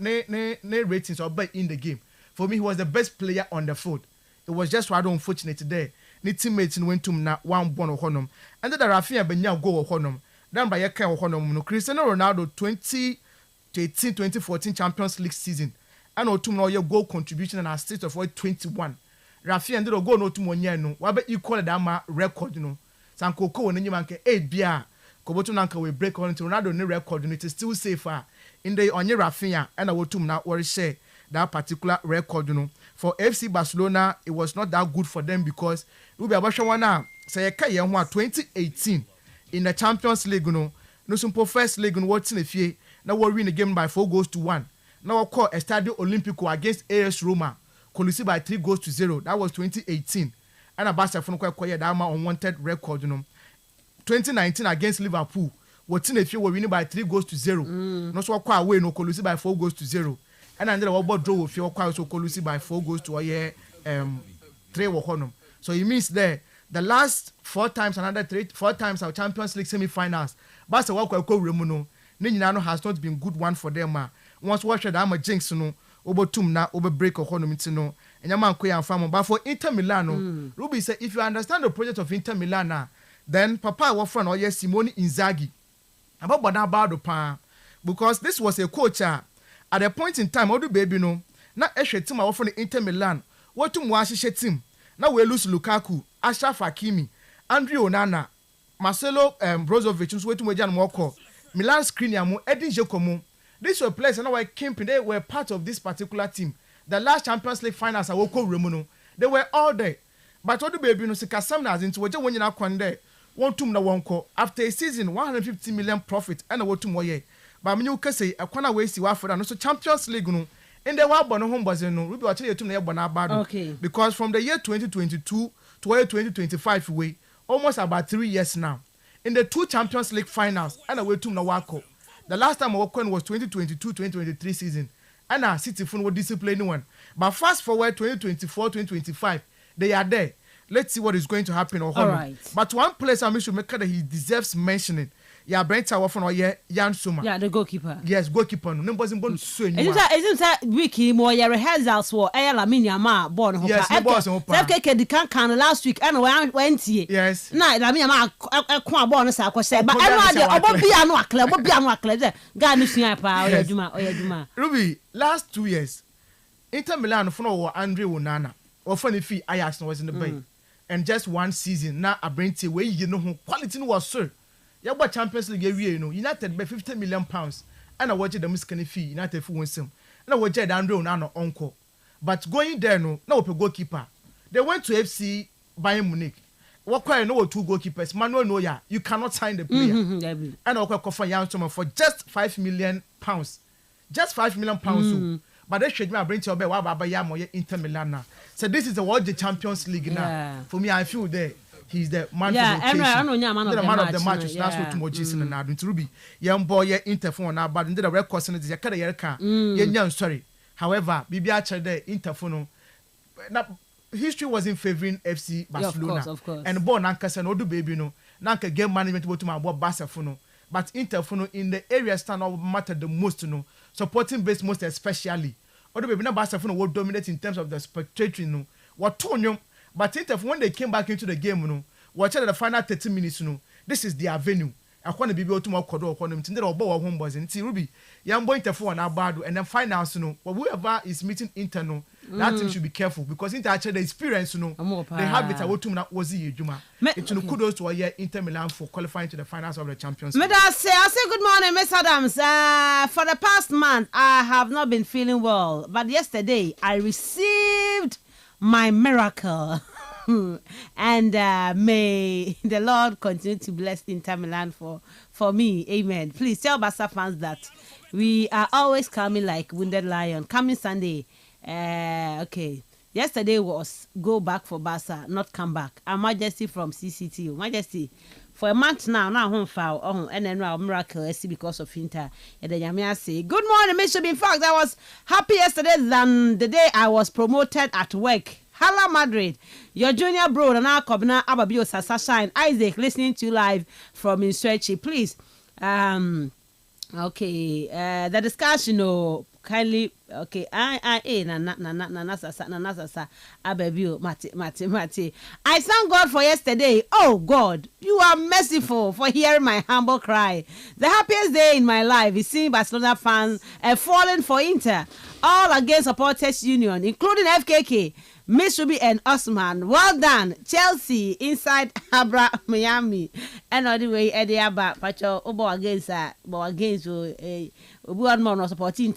ratings or bet in the game. For me, he was the best player on the field. It was just rather unfortunate today. Ni teammates went to na one Bono Honum. And then the Rafinha Benya go Honum. Then by a kind of Honum, Cristiano Ronaldo 2014 Champions League season. And Otum your goal contribution and assist of 21. Rafi and the goal no to Monyano. What about equal that record, Sanko and Nimanke 8 beer. Kobotunanka will break on to Ronaldo new record, and it is still safer in the onye Rafinha and Otum now worry share that particular record, For FC Barcelona, it was not that good for them because we be Abashawana say 2018 in the Champions League, no simple first league no what's in the fie. Now we win the game by 4-1. Now we call Estadio Olimpico against AS Roma. Colusi by 3-0. That was 2018. And a Barca from Kwaya Dama unwanted record, 2019 against Liverpool. What's in the fie we winning by 3-0. No so quite away no Colusi by 4-0. And then the ball draw with your quite so Colusi by 4-3 honum. So it means there the last 4 times our Champions League semi-finals. Barca walk Remuno. Ninyano has not been good one for them. Once watched I'm a jinx over tumna over break or honor and your man and farmer. But for Inter Milano, Ruby said if you understand the project of Inter Milan, then Papa was friend or yes Simone Inzaghi. About the pan because this was a coach at a point in time, all the baby not a team of Inter Milan wotum wa hyehyɛ team na we lose Lukaku, Ashraf Hakimi, Andre Onana, Marcelo Brozovic nso wetum agya no moko, Milan Skriniar mu, Edin Dzeko mu. These were players and were camping. They were part of this particular team. The last Champions League finals I woko remuno. They were all there. But what the baby no sika some nas into waje when you na kwande. One tum na wonko after a season 150 million profit and a wotum waye. But me you can say a kwana we si wa for no so Champions League no. In the wa bono home no Ruby wa tell you na bona bad. Okay. Because from the year 2022 to 2025 way almost about 3 years now. In the 2 Champions League finals and a wotum na wako. The last time I worked was 2022-2023 season. And our City phone were disciplining one. But fast forward 2024-2025, they are there. Let's see what is going to happen. All right. But one place I should make sure that he deserves mentioning. Yeah, Brent Tower for Jan Suma. Yeah, the goalkeeper. Yes, goalkeeper. Numbers in born soon. Isn't that wiki more your rehearsals for Lamine Yamal born? Yes, the boss on FKK the can last week and went here. Yes. Nah, Lamine Yamal a bonus I could say, but I know be a no club, be a no club. God knows Juma. Ruby, last 2 years, Inter Milan for Andre Onana or funny fee Ajax was in the bay. And just one season now a Brent way you know who quality was sir. Yaba Champions League you know United by 50 million pounds and I watched the miscani fee United for winsome and I watched Andre Onana uncle but going there no goalkeeper they went to FC Bayern Munich what quite know 2 goalkeepers Manuel Neuer you cannot sign the player and I offer young for just 5 million pounds but they should bring to your baba Yamo Inter Milan so this is the Champions League now for me I feel there. He's the man of the occasion. Man of the match. That's what tomorrow Jason and Adwin Ruby. Young boy, interphone now, but in the record is a kind of yerka. Sorry. However, BBH there interphone. Now, history was in favoring FC Barcelona. Yeah, of course. And born Nankas and Odu baby no. Nanka game management to my boy Barcelona. But interphone in the area stand out matter the most no. Supporting base most especially. Odu baby na Barcelona will dominate in terms of the spectator no. What Tonyo. But when they came back into the game, you know, watch the final 30 minutes, you know, this is their venue. I want to be able to more Kodo on them, Tinder or Bow home boys and Ruby. Young boy Interphone and Abadu, and then finals, you know, but whoever is meeting internal, that team should be careful because Inter actually the experience, you know, they have it. I want to not was he, Juma. It's no kudos to a year Inter Milan for qualifying to the finals of the Champions League. I say good morning, Miss Adams. For the past month, I have not been feeling well, but yesterday I received my miracle. And may the Lord continue to bless Inter Milan for me. Amen. Please tell Barca fans that we are always coming like wounded lion. Coming Sunday. Okay. Yesterday was go back for Barca, not come back. A Majesty from CCTU. Majesty. For a month now home foul, and then our miracle because of Inter. And then Yamia say, good morning, Mr. In fact, I was happy yesterday than the day I was promoted at work. Hello, Madrid. Your junior bro, and our Kobna Ababio Sasa Shine. Isaac, listening to you live from Instretchy. Please. Okay. The discussion, kindly. Okay. I thank God for yesterday. Oh God, you are merciful for hearing my humble cry. The happiest day in my life is seeing Barcelona fans falling for Inter, all against supporters union, including FKK. Miss Ruby and Osman, well done. Chelsea inside Abra Miami. And all the way Eddie Abba Pacho Obo against one more no supporting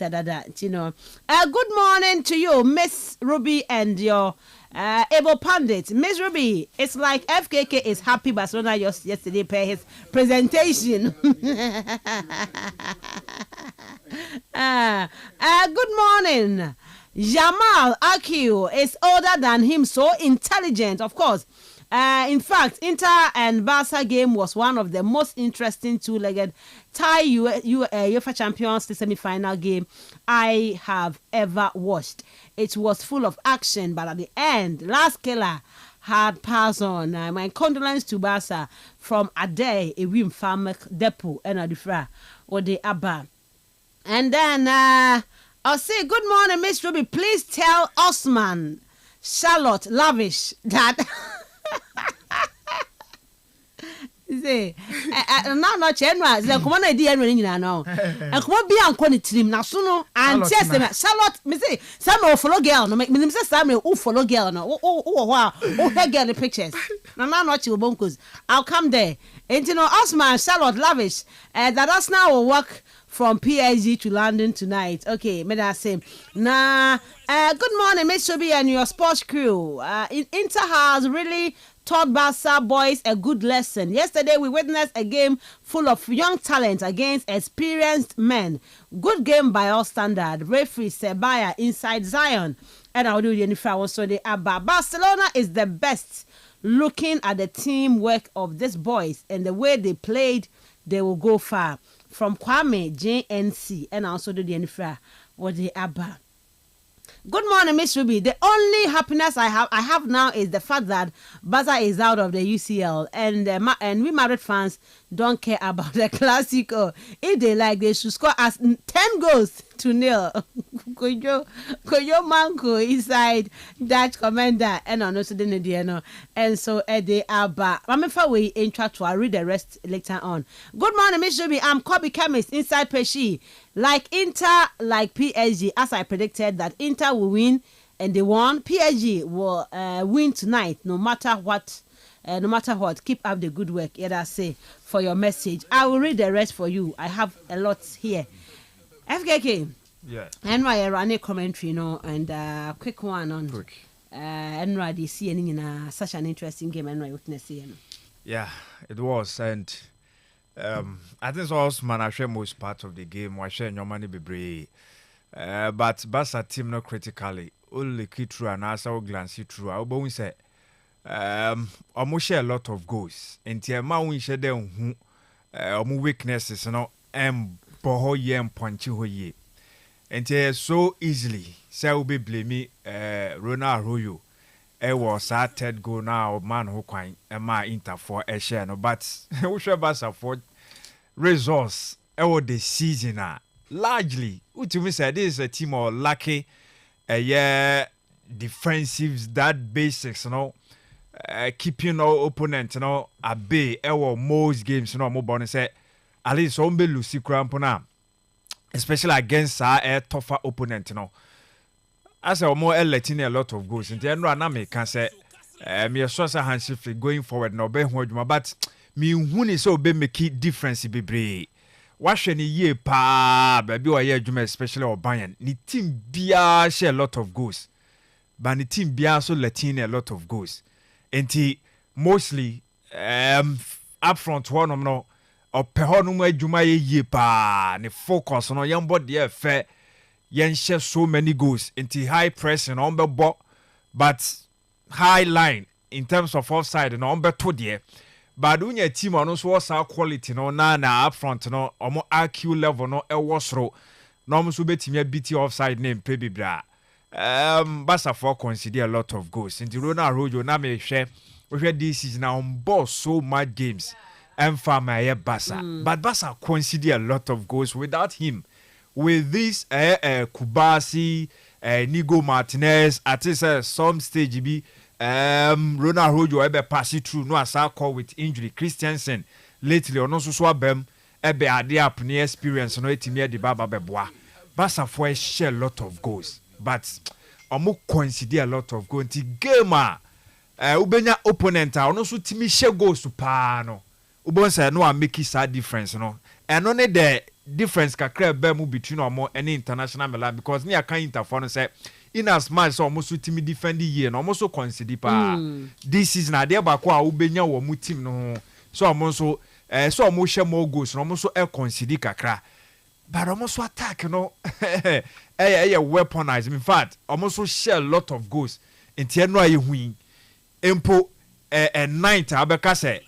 you know. Good morning to you, Miss Ruby and your able pundit. Miss Ruby, it's like FKK is happy Barcelona yesterday pay his presentation. Good morning. Jamal Akio is older than him, so intelligent, of course. In fact, Inter and Barca game was one of the most interesting two-legged tie UEFA Champions League semi-final game I have ever watched. It was full of action, but at the end, last killer had passed on. My condolence to Barca from Ade, Ewim Farmek Depot, and Adifra, or the Abba. And then, I'll say, good morning, Miss Ruby. Please tell Osman, Charlotte, Lavish, that... say na chenwa ze komo na di enwe nyina no e komo bia anko ne tirim na so no anti se Charlotte me say some follow girl no me say some who follow girl no who her girl the pictures na chi obonkos I'll come there and you know Osman Charlotte Lavish that us now will work from PSG to London tonight. Okay, may I say good morning, Miss Shobi and your sports crew. Inter has really taught Barca boys a good lesson. Yesterday, we witnessed a game full of young talent against experienced men. Good game by all standard. Referee Sebaya inside Zion. And I'll do the uniform so they are. Barcelona is the best. Looking at the teamwork of these boys and the way they played, they will go far. From Kwame JNC and also do the infra what the Abba. Good morning, Miss Ruby. The only happiness I have now is the fact that Barca is out of the UCL and we Madrid fans don't care about the Clasico. If they like, they should score as 10 goals to 0. Koyo Manko inside Dutch commander and on also the and so they are back. I'm we intro to read the rest later on. Good morning, Miss Ruby. I'm Kobe Chemist inside Peshi. Like Inter, like PSG, as I predicted that Inter will win and they won. PSG will win tonight, no matter what. No matter what, keep up the good work. Yeah, I say for your message. I will read the rest for you. I have a lot here. FKK. Yeah. And I run a commentary, and quick one on. Quick. And I see such an interesting game. And I witness it. Yeah, it was, and I think Osman I share most part of the game. I share your money be brave. But Barca team not critically. Only key through and also glance through. I will say. Almost share a lot of goals. And the amount we share them weaknesses, boho ye and punchy ho ye. And so easily, say will be blaming Ronald Arroyo. Was our third goal now, man who quite my Inter for a share. No, but we shall pass for results. The season largely. What to me say this is a team or lucky defensives that basics, keeping our opponent, at bay. Most games, more bonus say at least some be Lucy Crampona, especially against our tougher opponent, As a more letting a lot of goals, and then I can say, me a source of handshift going forward, no be but me who is so be make it difference be brave. Wash any year pa baby or year especially or Bayern. Ni team bia share a lot of goals, but the team bia so letting a lot of goals. And mostly up front one no or pehonume juma ye pa ne focus on young body fair yen share so many goals into high press and on the ball, but high line in terms of offside and on the two dear. But when your team on also was our quality na up front or more IQ level no was row no musu betimi beat offside name baby bra. Barca for consider a lot of goals. In the Ronald Arroyo na me share we hear this is now on board so much games and for my Barca. But Barca consider a lot of goals without him. With this Kubasi, Nigo Martinez at some stage be Ronald Arroyo ebe pass it through no as I call with injury. Christensen lately on also swap them ebe ade up near experience no etimi de baba beboa. Barca for share a lot of goals. But omo consider a lot of goals. The gamer ubenya opponent ono so timi share goals to pa no. Ubon say no make it difference no. And only the difference kakra be mu between omo any international Milan because near kan Inter no say in as much so almost timi defend year no almost so consider pa this season na dey back a ubenya wo mu team no so almost so almost share more goals no almost so consider kakra. But almost attack, weaponized. In fact, almost share a lot of goals. In Tiano, you win. Impo a night, Abacase,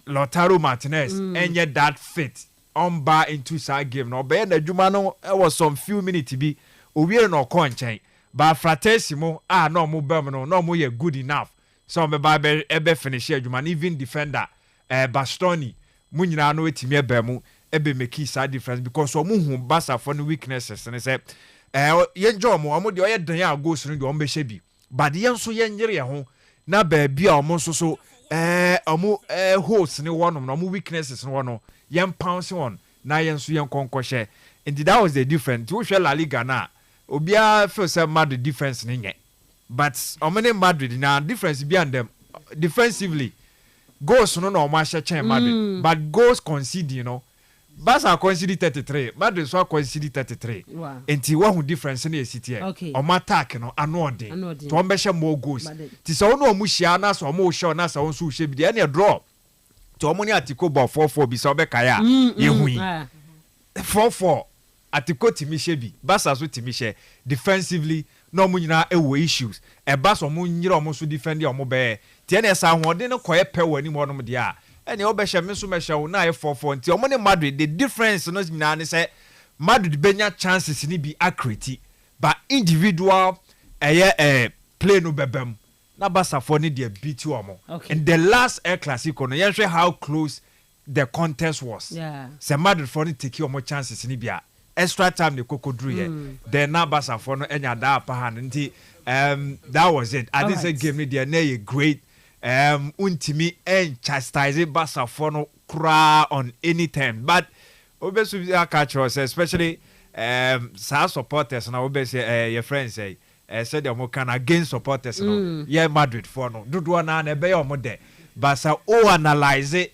Lautaro Martinez, and yet that fit on bar into side game. No, but the Jumano, was some few minutes to be, we no conchain. But Fratessimo, no more Bermano, no more good enough. So, my ebe finisher, Juman, even defender, Bastoni, Munina, no, it's me, Bermu. Ebe make side difference because omo hu Barca for no weaknesses and say yen jo omo de oye dan ya go so no de omo be shebi but yen so yen yere ho na ba bia omo so Omo hosts ni one no omo weaknesses no no yem pounce on na yen so yen konkoshe. And that was the difference. We share La Liga na obia feel say Madrid difference ni nye. But omene Madrid na difference be and them defensively goals no omo share Madrid but goals concede, you know. Barca conceded 33, Madrid so conceded 33. Wow. Enti what difference in the city? Okay. Omo attack no anode. To omo share more goals. Ti so no omo share na so omo show na so so share bi dey na draw. To omo ni Atiko ball 4-4 bi so be kaya yehui. 4-4 Atiko timi share bi. Barca so timi share defensively no omo nyina ewo issues. E Barca omo nyira omo so defend omo be. Ti na esa hoden no koye pe wani mo no de a. And you be me so mesha na 4-4 nti omo ne Madrid the difference no nyina ne say Madrid benya chances ni be accurate but individual play no bebem na Barca for ni dey beat you omo. In the last El Clasico no yen how close the contest was. Yeah. Say Madrid for ni take your chances ni bia extra time the koko drew here. Then na Barca for no enya da upper hand nti that was it. I didn't say game ni dey na a great untimi and chastise Barca for no cry on any time, but obviously catch us, especially some supporters now obviously your friends say said they can against supporters no yeah Madrid for no do na na be your there Barca analyze it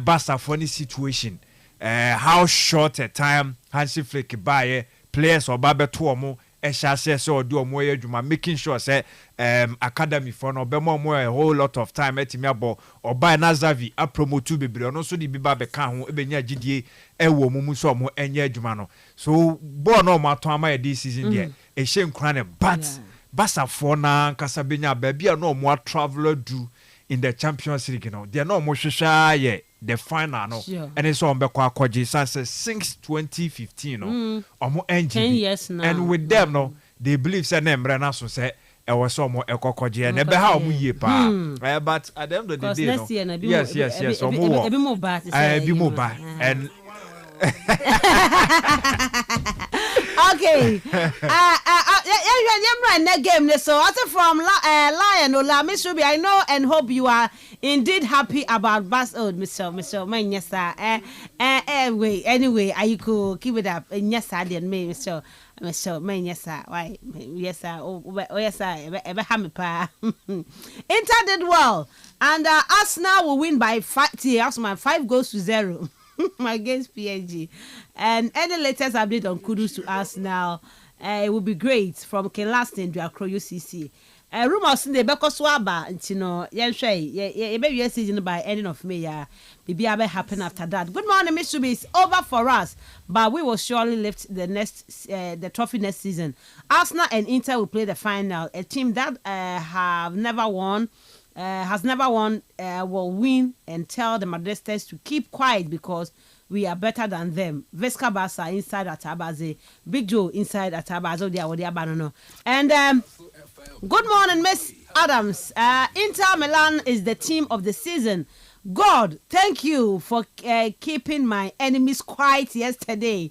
Barca for any situation how short a time Hansi Flick buy players or babe to omo share so do omo adwuma making sure say academy for no be more a whole lot of time etimi abo or buy Nazavi a promote bebre no so di biba be ka ho ebenya gidie ewo mumu so omo enye adwuma no so ball no ma to ama this season there e she nkran ne but Barca for na nkasa benya ba bia no omo traveler do in the Champions League, you know, they are not more shy the final, no, and it's on Bekwaji since 2015, no, or more 10 years now, and with them, no, they believe say name Brenna so say I was some more Ekokoji and never how we pa, but at the end of the day, no, yes, or more, be more bad, be more bad, and. Okay. Game. So, after from Lion or La Miss Ruby, I know and hope you are indeed happy about Bass. Oh, Mr. Man, yes, sir. Anyway, I could keep it up. Yes, sir, and me, Mr. Man, yes, sir. Why, yes, sir. Oh, yes, sir. Ever hammy pa. Inter did well, and Arsenal will win by 5 goals to 0. Against PSG. And any latest update on kudos to us now, it will be great from Ken Laston to Accra UCC. Rumors in the Bekoswaba, and you know, maybe season by ending of May, maybe I happen after that. Good morning, Mr. B. It's over for us, but we will surely lift the trophy next season. Arsenal and Inter will play the final. A team that has never won will win and tell the Madridistas to keep quiet because we are better than them. Vesca Barca inside Atabaze, Big Joe inside Atabaze, and good morning, Miss Adams. Inter Milan is the team of the season. God, thank you for keeping my enemies quiet yesterday.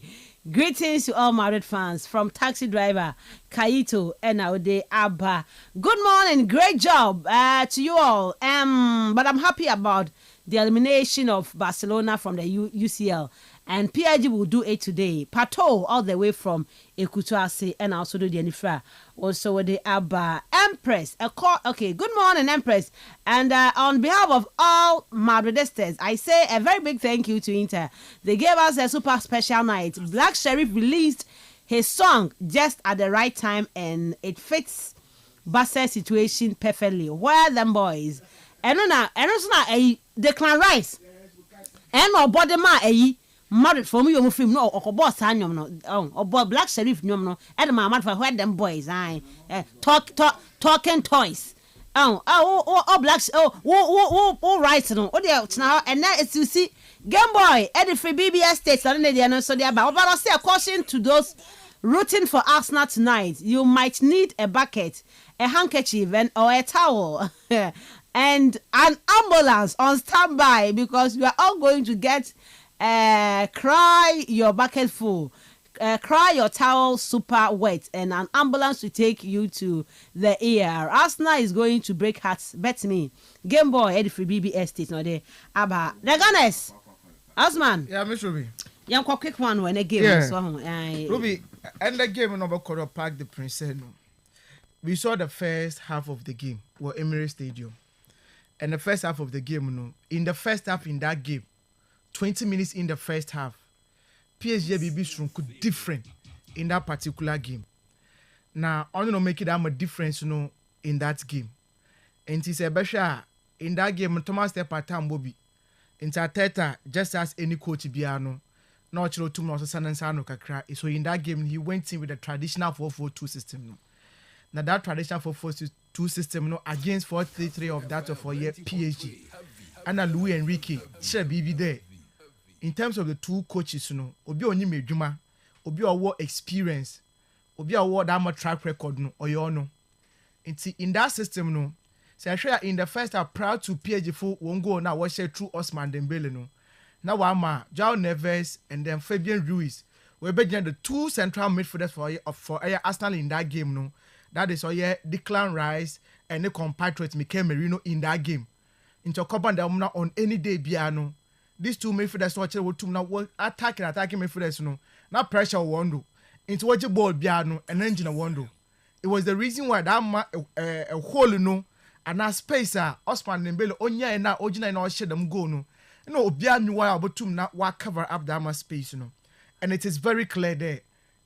Greetings to all Madrid fans from taxi driver Kaito and Aude Abba. Good morning, great job to you all. But I'm happy about the elimination of Barcelona from the UCL, and PSG will do it today. Pato all the way from Ekutuase and also do the Anifra. Also with the Abba Empress. Okay, good morning, Empress. And on behalf of all Madridistas, I say a very big thank you to Inter. They gave us a super special night. Black Sheriff released his song just at the right time, and it fits Barca's situation perfectly. Where are them boys? And no, Declan Rice. And no body ma married for me, you film no, or boss, no, or Black Sheriff, no, and my mother, where them boys, talking toys. Blacks, right, no, now, and now it's you see, Game Boy, Eddie Free BBS States, and then so they are, but I'll say a caution to those rooting for Arsenal tonight. You might need a bucket, a handkerchief, or a towel. And an ambulance on standby because you are all going to get cry your bucket full. cry your towel super wet and an ambulance will take you to the ER. Arsenal is going to break hearts. Bet me. Game Boy, Eddie Free BB Estate. No, they about the Gunners. Osman. Yeah, Miss Ruby. Young quick one when a game. Yeah. So, Ruby, and the game number quarter Park the Princess. We saw the first half of the game were Emirates Stadium. And the first half of the game, in the first half in that game, 20 minutes in the first half, PSG BB strong could different in that particular game. Now, I don't know make it a difference, in that game. And it's a better in that game, Thomas Tepatan Bobby. In Tata, just as any coach Biano, not to know Sano Kakra. So in that game, he went in with a traditional 4-4-2 system. Now that traditional 4-4-2 system against 4-3-3 of that of PSG. And Louis Enrique, share BB there. In terms of the two coaches, Obi Oni Mejuma, Obi Awo experience, Obi Awo that much track record, in that system, so I share in the first half proud to PSG for one goal now was shared through Ousmane Dembele. Now Wama, João Neves, and then Fabian Ruiz. We're beginning the two central midfielders for Arsenal in that game. That is Declan Rice and the compatriot Mikel Merino in that game. Into Copa on any day Biano. These two midfielders will now attacking midfielders. Now pressure Wando. Into what your ball Biano and engine a Wando. It was the reason why that a hole and now space Ousmane Dembele onya and now Ojina and shed them go Biano why about to now cover up that space and it is very clear there.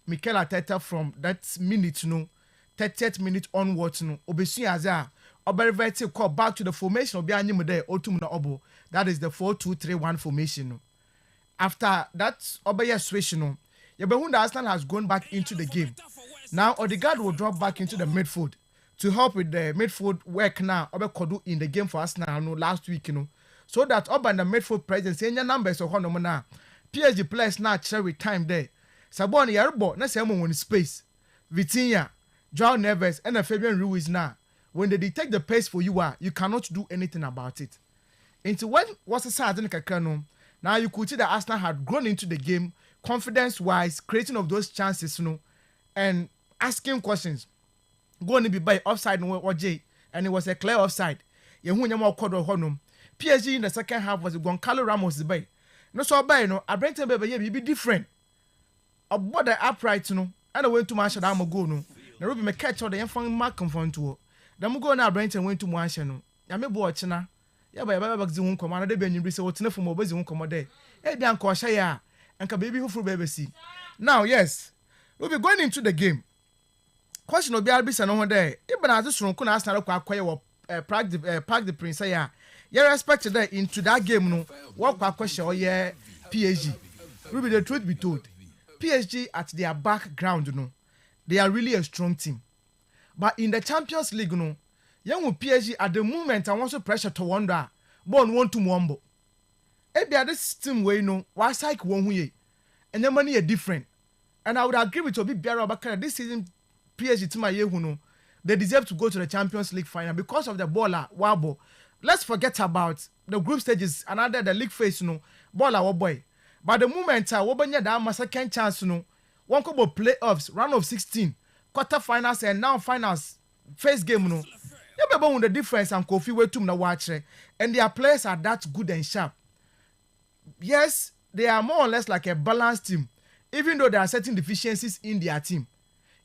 Mikel Arteta from that minute 30th minute onwards Obesu Azar Oberveti call back to the formation of Bianimo there Otumna Obo. That is the 4-2-3-1 formation. After that Obeya switch Yabehunda Arsenal has gone back into the game. Now Odegaard will drop back into the midfield to help with the midfield work now Obe Kodu in the game for Arsenal last week so that Oba and the midfield presence any numbers of now PSG players now share with time there. Sabon Yarbo na say mo space. Vitinha, João Neves and Fabian Ruiz now. When they detect the pace for you you cannot do anything about it. Into when was a sudden kakano. Now you could see that Arsenal had grown into the game confidence-wise, creating of those chances, and asking questions. Going to be by offside or J, and it was a clear offside. PSG in the second half was Goncalo Ramos by. No so by I bring to be different. About the upright and I went to Marshall Amago no. Now Ruby me catch all the young mark confront to. The Mugo now Brent went to Marshall no. Yame watching. Yeah, by Baba Zun command the Benny Brisa what's enough for mobile Zun commode. Eh, Bian Koshaya and can baby who for baby see. Now, yes, we'll be going into the game. Question will be Albis and over there. Even as this room could ask now acquire Park the Prince. Yeah, respected that into that game. No, what question or PSG. Ruby, the truth be told, PSG at their background, they are really a strong team. But in the Champions League, young PSG at the moment, I want to pressure to wonder, born one to Mwambo. Ebia this team way why cycle one way, and the money are different. And I would agree with Obi Biara Bakara this season PSG team they deserve to go to the Champions League final because of the baller Wabo. Let's forget about the group stages and under the league phase baller boy. But the moment Wobanya da second chance one couple playoffs, round of 16, quarter finals and now finals first game you remember the difference and Kofi way to watch and their players are that good and sharp. Yes, they are more or less like a balanced team, even though there are certain deficiencies in their team.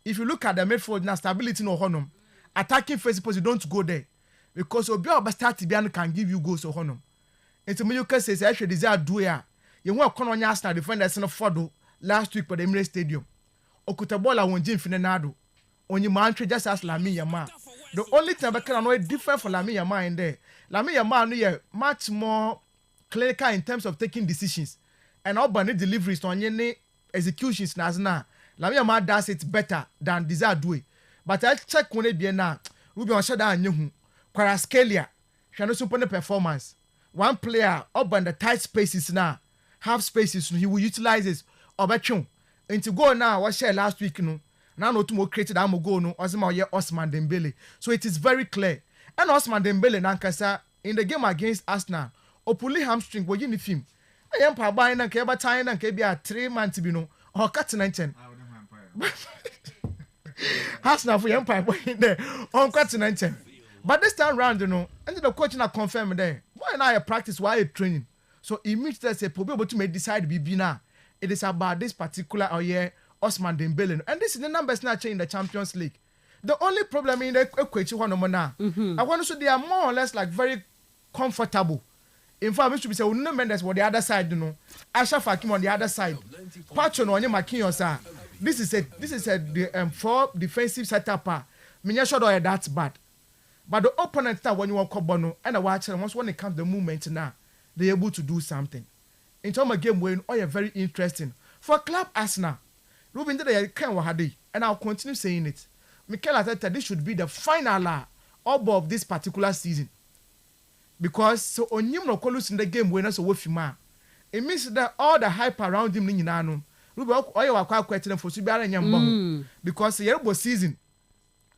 If you look at the midfield now, stability no honor, attacking phase you don't go there because Obi start can give you goals or honor. And to me, you can say actually desire do ya. You want to on Arsenal defenders in a photo last week for the Emirates Stadium. Okutabola won Jim Finenado. On your man just as Lamine Yamal. The only thing I can know different for Lamine Yamal in there. Lamine Yamal much more clinical in terms of taking decisions and urban deliveries on any executions now. Lamine Yamal does it better than Desire do. But I check when it be now. We be on shada and you Quarascalia. She no super performance. One player up on the tight spaces now, half spaces he will utilize this Obachon. And to go now, what share last week now no more created Amogo no Ousmane Dembele. So it is very clear. And Ousmane Dembele nankasa in the game against Arsenal, Opuli hamstring wo yin film. I am pa buy na ke ba time na ke bia 3 months bi no. or Kastle 90. Arsenal for Empire boy there on Kastle 90. But this time round, and the coach now confirmed there. Why not a practice? Why a training? So immediately say probably to make decide be now. It is about this particular Osman Dembele, and this is the numbers now change in the Champions League. The only problem in the equation one now, I want to say they are more or less like very comfortable. In fact, we should be saying no Mendes on the other side, Ashraf Hakimi on the other side. Pacho on your Makinyosa. This is a four defensive setup. Minya shot or that's bad. But the opponent now when you want Kobono and I watch once when it comes the movement now, they're able to do something. In terms of game when all very interesting. For club Arsenal, Ruben did a kind of hadi, and I'll continue saying it. Mikel Arteta, this should be the final of this particular season. Because so on him no colors in the game when so with him. It means that all the hype around him in Nano. Ruben all you are quite question for Subiara and Yambon. Because the year season,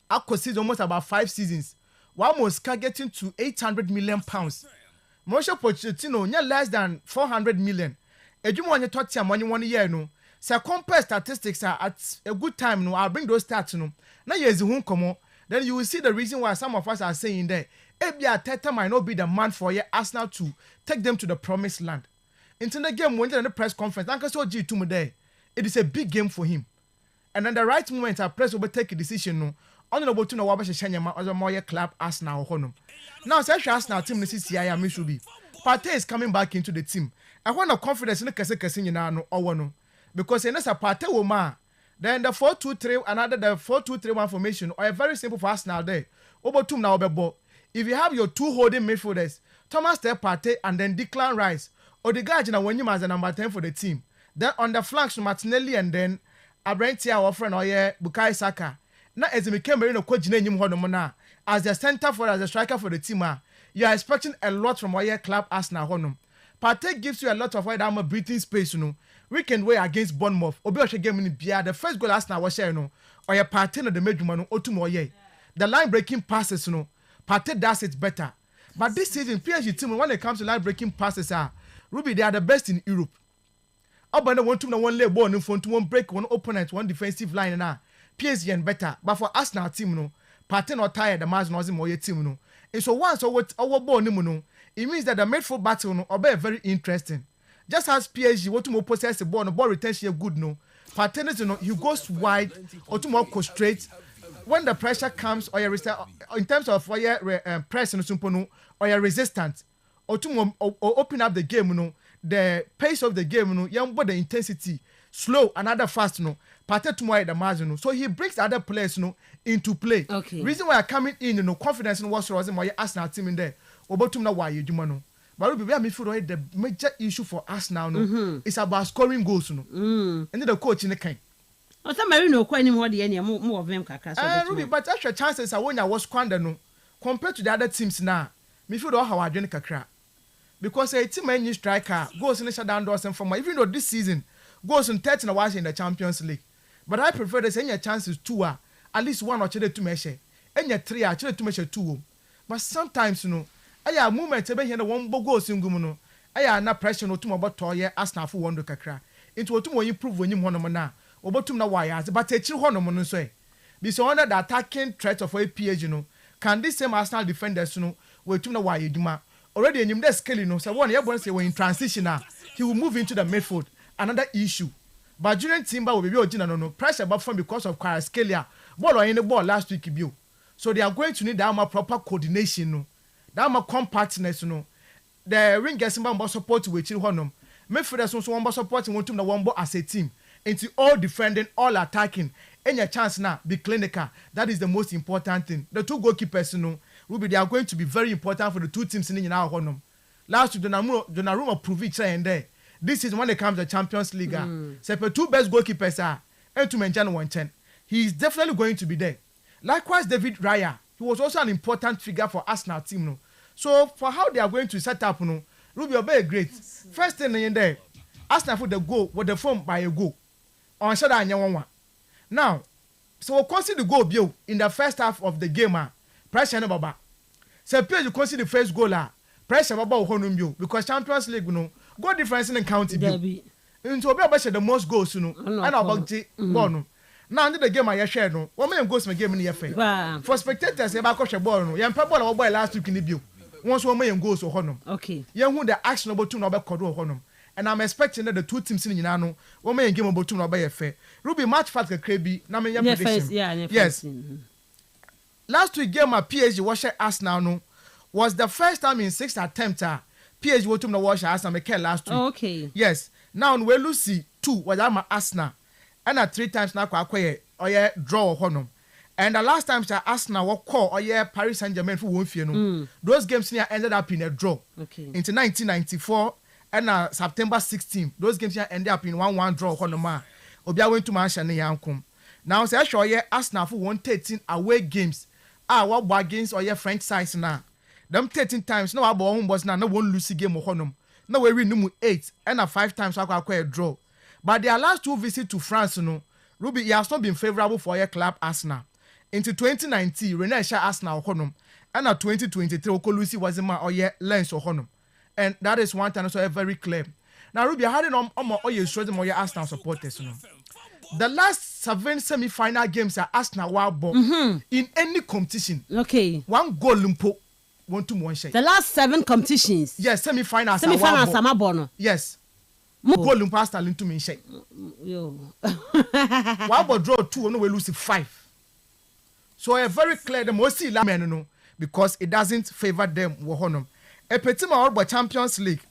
Aqua season almost about 5 seasons. One was getting to £800 million. Moshe Pochettino, less than 400 million. Ejuma on your thought time when 1 year no. So compare statistics are at a good time no. I'll bring those stats no. Now here's the home come on. Then you will see the reason why some of us are saying there. Ebia Teta might not be the man for your Arsenal to take them to the promised land. Into the game when they're in the press conference, Uncle so G to me there. It is a big game for him. And at the right moment, our press will take a decision no. On the boat to know what Shanyama or the Moya club Arsenal Honum. Now, such Arsenal team this is Yaya Mishubi. Partey is coming back into the team. I want no confidence in the Kase no or no. Because in this a Partey woman, then the 4-2-3, another the 4-2-3-1 formation, or a very simple for Arsenal there. Over 2 now, Bebo. If you have your 2 holding midfielders, Thomas Ter Partey and then Declan Rice, or the guy when you as the number 10 for the team. Then on the flanks, Martinelli and then Abrentia or friend or Bukayo Saka. Now, as we came in a coach name as the center for as a striker for the team, you are expecting a lot from our club Arsenal Honum. Partey gives you a lot of breathing space, We can wait against Bournemouth. Obi game in the first goal Arsenal was sharing, or your Partey the major man or 2 more. The line breaking passes, Partey does it better. But this season, PSG team when it comes to line breaking passes, Ruby they are the best in Europe. Up one to one lay ball in front to one break one opponent, one defensive line now. PSG and better, but for Arsenal team Partey not tired the match no more team and so once our ball it means that the midfield battle will be very interesting. Just as PSG want to more possess the ball retention good Partey he goes wide or to more straight when the pressure comes or in terms of press or your resistance or to open up the game the pace of the game but the intensity slow another fast Partey to more the margin so he brings other players into play. Okay. Reason why I coming in confidence in what's was my Arsenal team in there. Obotum na why you do but we be midfield the major issue for us now it's about scoring goals and then the coach in the kind. O ta Marino kwa ni mo de ene mo of them kakra so. Ruby but extra chances are when I was squander compared to the other teams now. Midfield all how adwene kakra. Because a team any striker goes in the shutdown doors and from even though this season goes in 13 hours in the Champions League. But I prefer there's any chances 2 at least 1 or 2 to measure. Any 3 actually to measure 2. But sometimes I have movement to be here one goals in Gumuno. I have no pressure no to about toy Arsenal for 1 kakra. Into what to improve when you want to Obotum na why but a chill hono say. This under the attacking threat of a PSG can this same Arsenal defenders wait to know why you do already in the scale so one year say when in transition he will move into the midfield. Another issue. But during Timber will be original pressure but from because of Kvaratskhelia ball or in the ball last week so they are going to need that more proper coordination that more compactness the ring gets more support with Honum midfielders also one more support want to the one ball as a team into all defending all attacking any chance now be clinical that is the most important thing. The 2 goalkeepers Ruby they are going to be very important for the 2 teams in our Honum. Last week Donnarumma proved it and there. This is when it comes to the Champions League. So the 2 best goalkeepers are and to mention 110. He is definitely going to be there. Likewise, David Raya. He was also an important figure for Arsenal team. So for how they are going to set up, Ruby will be great. First thing in there, Arsenal for the goal with the form by a goal. On Shada now, so we'll consider the goal Bill in the first half of the game. Pressure no baba. So please you consider the first goal pressure baba Honum because Champions League goal difference in county bill. into obi abɛhyɛ the most goals no and about the ball no now the game I share no what me goals my game ni yɛfɛ for spectators eba kɔ hwɛ ball no yɛn pɛ ball a wɔbɔ last week ni bio once one me goals wɔ hɔnom okay yɛn hu the action about two na ɔbɛkɔ do wɔ hɔnom and I'm expecting that the two teams ni nyinaa no wɔn me game about two na ɔbɛyɛ fɛ Ruby match fast kakra bi na me yɛ prediction yes last week game at PSG wɔhyɛ Arsenal no was the first time in 6 attempts PSG wotum na wɔhyɛ Arsenal me care last week okay yes now we lose 2 was am Arsenal and 3 times na akɔyɛ ɔyɛ draw hɔnom and the last time Arsenal were call ɔyɛ Paris Saint-Germain for one fie no those games here ended up in a draw into 1994 and September 16 those games here ended up in 1-1 draw hɔnom obi went to mansion ne yankom now say ɔyɛ Arsenal for 113 away games what against ɔyɛ French sides na them 13 times no abo home boss na won lose game hɔnom na we win 8 and 5 times akɔ draw but their last 2 visits to France no Ruby it has not been favorable for your club Arsenal into 2019 Renee Sha Arsenal hɔnom and 2023 Okolusi was in my oye Lens hɔnom and that is one time so very clear now Ruby had it on oye straight more Arsenal supporters no the last 7 semi-final games at Arsenal were in any competition okay 1 goal lumpo the last 7 competitions yes semi-finals sama bono yes goal lumpo Arsenal into me shake yo one ball draw 2 no we lose 5 so a very clear the most see men no because it doesn't favor them wo honum e petit ma or Champions League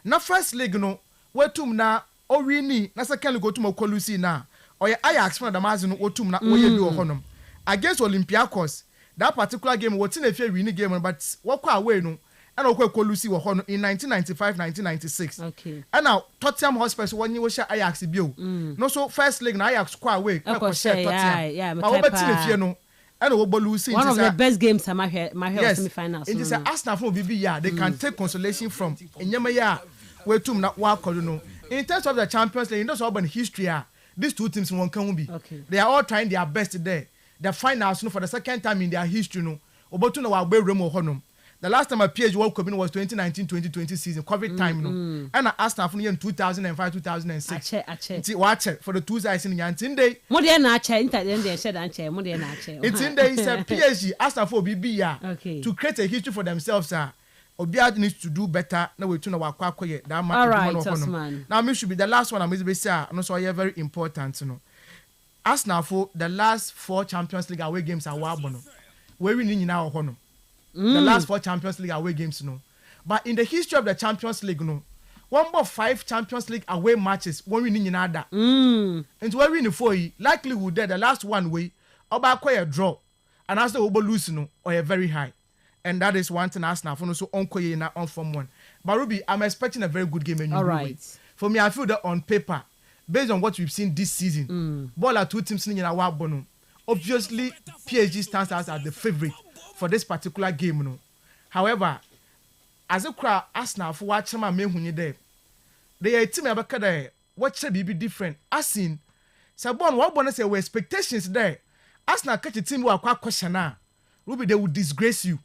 na first league no wetum na owini na second league otum okolusi na or Ajax from the Mazin wotum na oye bi wo honum against Olympiacos that particular game what in a fair winning game but what away no and okolusi wo honum in 1995-1996 okay and now Tottenham Hotspur when you share Ajax bio no so first league na Ajax kwa away Tottenham yeah but what in a no and Losing one of the best games my yes, semi-finals it is Arsenal from BB they can take consolation from Nyamaya where two na no in terms of the Champions League in terms of urban history these two teams won't come be okay they are all trying their best there the finals for the second time in their history no obotu na wa gbe remo honum the last time a PSG World Cup was 2019-2020 season COVID time no and Arsenal from 2005-2006 ache watch for the two sides in Yantinde mo de na ache inter dem said ache mo de na ache it's in there is a PSG Arsenal for BB okay to create a history for themselves Obiad needs to do better na we tuna wa kwakoye that match all right, now me should be the last one I'm going to say no so yeah very important you know Arsenal for the last 4 Champions League away games are wabono we win nyina ho no the last 4 Champions League away games no but in the history of the Champions League no one more 5 Champions League away matches one win nyina da and we win 4 likelihood that the last one way oba akwa draw and as the obo lose no or very high and that is one thing Arsenal for no so onkoye na on form one but Ruby I'm expecting a very good game in all right for me I feel that on paper based on what we've seen this season ball are 2 teams in our bono obviously PSG stands as the favorite for this particular game no however as a crowd Arsenal for watch my me hunye there they are team abaka there what should be different as seen sabon what bonus say we expectations there Arsenal catch a team who are quite questioner Ruby they will disgrace you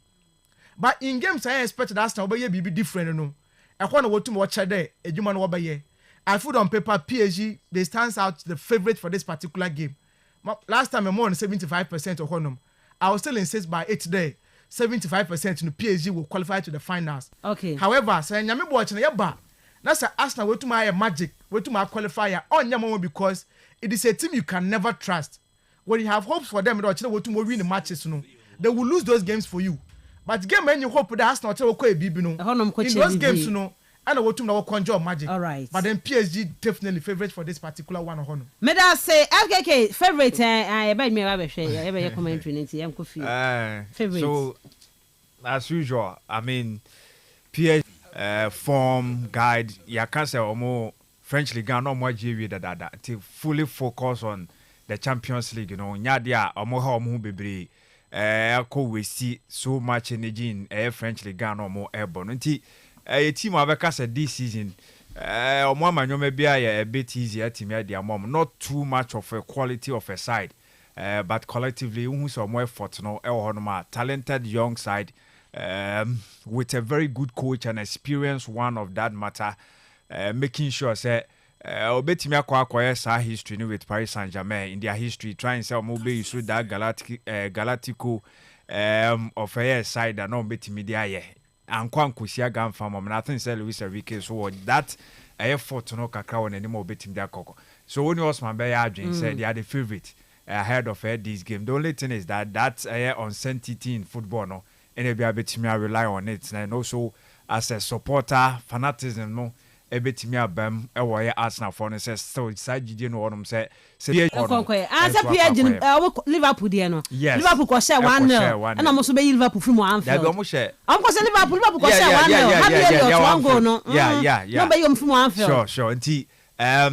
but in games I expected Arsenal be different no I want to watch him watch there ejuma no obaye I put on paper PSG they stands out the favorite for this particular game last time I'm more than 75% of honum I was still insist by 8 today 75% no PSG will qualify to the finals okay however say nyame bo watch na yeba na say Arsenal wetu ma magic wetu ma qualifier on nyamo because it is a team you can never trust when you have hopes for them wetu mo win the matches no they will lose those games for you but game when you hope that Arsenal will go bibi no in those games no and wetu na conjure magic all right but then PSG definitely favorite for this particular one on me da say FKK favorite e ba mi wa be hwe e be commentary nti yam ko feel favorite so as usual I mean PSG form guide ya can say omo French League no mo GV dada to fully focus on the Champions League you know nya dia omo ha omo bebre ko we see so much energy in French League no mo ebo nti a team abeka said this season omo amanyoma bia ya a bit easier team ya dia mom not too much of a quality of a side but collectively who so more effort no talented young side with a very good coach and experienced one of that matter making sure say obetimi akwa sa history ni with Paris Saint-Germain in their history trying say omobe use that Galactico of a side that no betimi dia ye ankwa nkosia gamfa mom na think say Luis Enrique so that effort no kakra won any more betimi dia kokko so when Osman Bay adwin said they are the favorite ahead of this game. The only thing is that that's uncertainty in football no and be betimi rely on it and also as a supporter fanatism no ebetimi abam ewo ye Arsenal for no say still side gidi no wonum say answer PSG Liverpool there no Liverpool ko share 1-0 and am so be Liverpool from Anfield that go share am ko say Liverpool ko share 1-0 happy one goal no no be you from Anfield sure until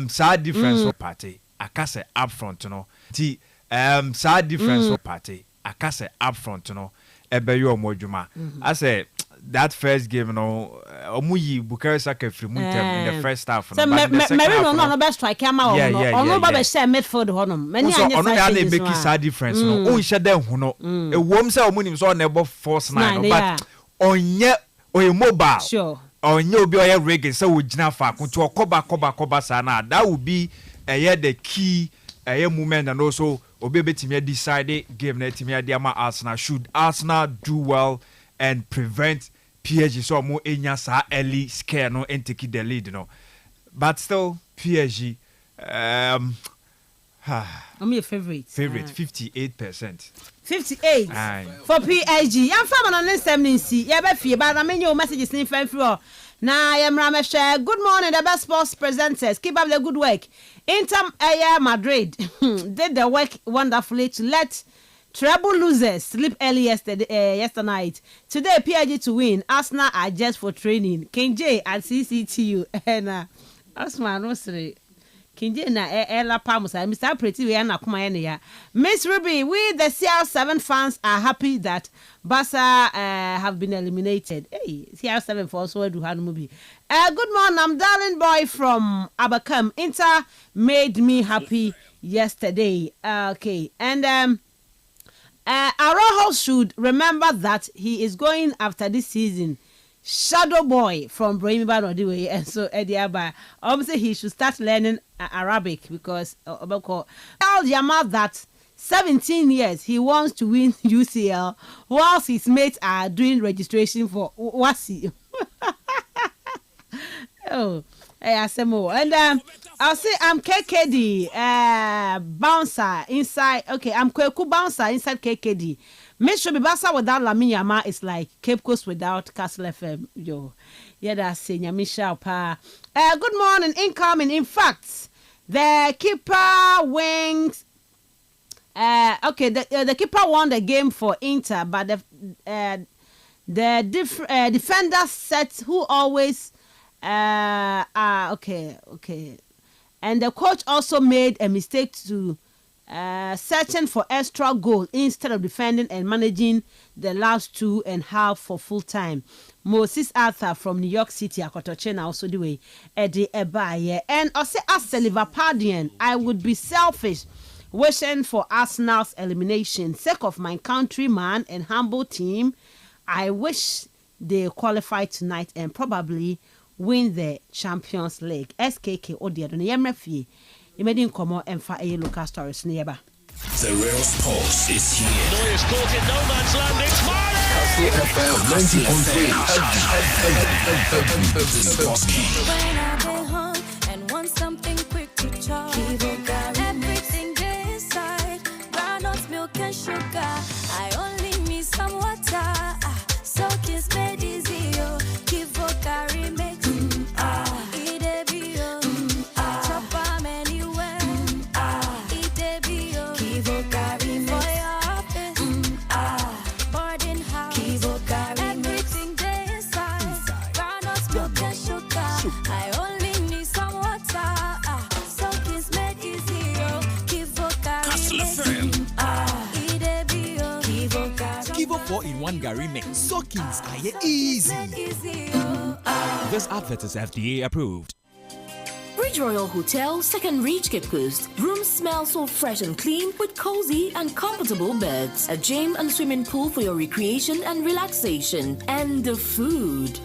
sad difference of party akase up front no until sad difference of party akase up front no ebe yo modwuma I say that first game no omuyi Bukayo Saka free in the first half no but the second half no best strike am no ba be share midfield honom many anya so no dey make sad difference no o nhye den hu no ewom say omunim so na ebo force 9 but onye mobile sure onye obi oye reggae say wo gina fa kuntu okoba sana that would be the key moment and also obi betimi decide game na timi adiama Arsenal should Arsenal do well and prevent PSG so more enya sa early scare no and take the lead no but still PSG I'm your favorite 58% 58 for PSG yam fam on NSMNC ya be fie but I mean your messages in fan floor na yamra share good morning the best sports presenters keep up the good work Inter Madrid did the work wonderfully to let treble losers sleep early yesterday night. Today, PSG to win. Arsenal are just for training. King J at CCTU. And Osman Rosary. King J na Ella Pamusa. Mr. Pretty, we are not coming. Miss Ruby, we the CR7 fans are happy that Barca have been eliminated. Hey, CR7 for also do have movie. Good morning, I'm Darling Boy from Abacam. Inter made me happy yesterday. Okay, and Araujo should remember that he is going after this season. Shadow Boy from Brahima Nodiwe, and so Ediaba. Obviously, he should start learning Arabic because tell Yamal that 17 years he wants to win UCL whilst his mates are doing registration for Wasi. Oh, Asemo. And I'll say I'm KKD bouncer inside. Okay, I'm Kweku bouncer inside KKD. Make sure Bibasa without Lamine Yamal is like Cape Coast without Kastle FM. Yo, yeah, that's Nyamisha Pa. Good morning, incoming. In fact, the keeper wings. Okay, the keeper won the game for Inter, but the defender set who always. Okay. And the coach also made a mistake to searching for extra goal instead of defending and managing the last 2.5 for full time. Moses Arthur from New York City, Akotochena also the way Eddie Ebaye. And also as a Liverpudlian, I would be selfish wishing for Arsenal's elimination. Sake of my countryman and humble team, I wish they qualify tonight and probably win the Champions League. SKK Odia don yemrefie. Imedin komo emfa a local stories nearby. The real sports is here. Neuer's caught in no man's land. It's Kastle 90.3. When I go home and want something quick to chop, everything there inside, groundnut milk and sugar. I only need some water. So kiss made easy. Give carry me. In one Gary mix. Soakings are easy. This advert is FDA approved. Ridge Royal Hotel, Second Reach Cape Coast. Rooms smell so fresh and clean with cozy and comfortable beds. A gym and swimming pool for your recreation and relaxation. And the food.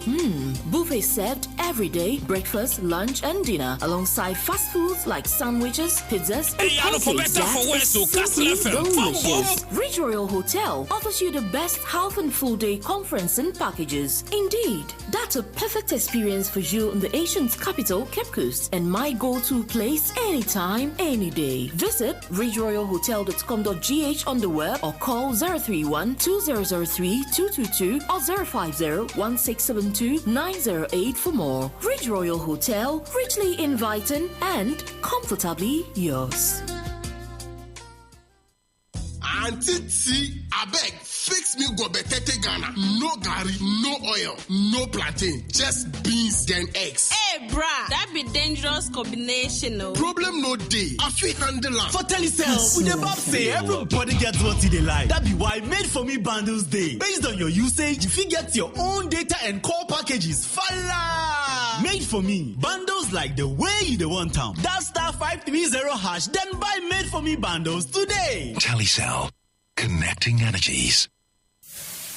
Buffet served every day, breakfast, lunch, and dinner, alongside fast foods like sandwiches, pizzas, and pancakes. That is simply delicious. Ridge Royal Hotel offers you the best half and full day conferencing packages. Indeed, that's a perfect experience for you in the Asian's capital, Cape Coast, and my go-to place anytime, any day. Visit ridgeroyalhotel.com.gh on the web or call 031-2003-222 or 050-1672-908 for more. Ridge Royal Hotel, richly inviting and comfortably yours. Auntie T, abeg, fix me go betete Ghana. No garri, no oil, no plantain, just beans then eggs. Hey, brah, that be dangerous combination, no. Problem no day. I fit handle am. For Telecel, we the Bob say everybody gets what they like. That be why Made For Me bundles day. Based on your usage, you fit get your own data and call packages. Fala! Made For Me bundles like the way you the want them. That *530# then buy Made For Me bundles today. Telecel, connecting energies.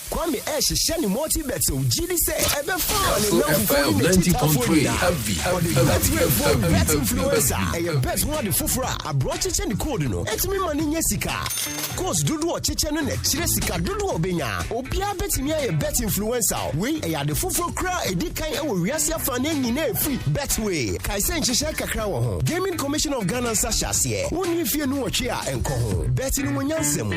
Kwame Esh Shani Multi Beto GD say Kastle FM 90.3 heavy bet influencer and your bet one the fufura abroad chichen the code no etimi mani nye sika course dudu o chichen no na chire sika dudu obenya obia betimi ya bet influencer we ya the fufura kra edi kan e wo wiase afa na nyina free betway kai se nchehye kakra wo ho Gaming Commission of Ghana sashase woni fie no otwe a enko ho bet ni wonyansem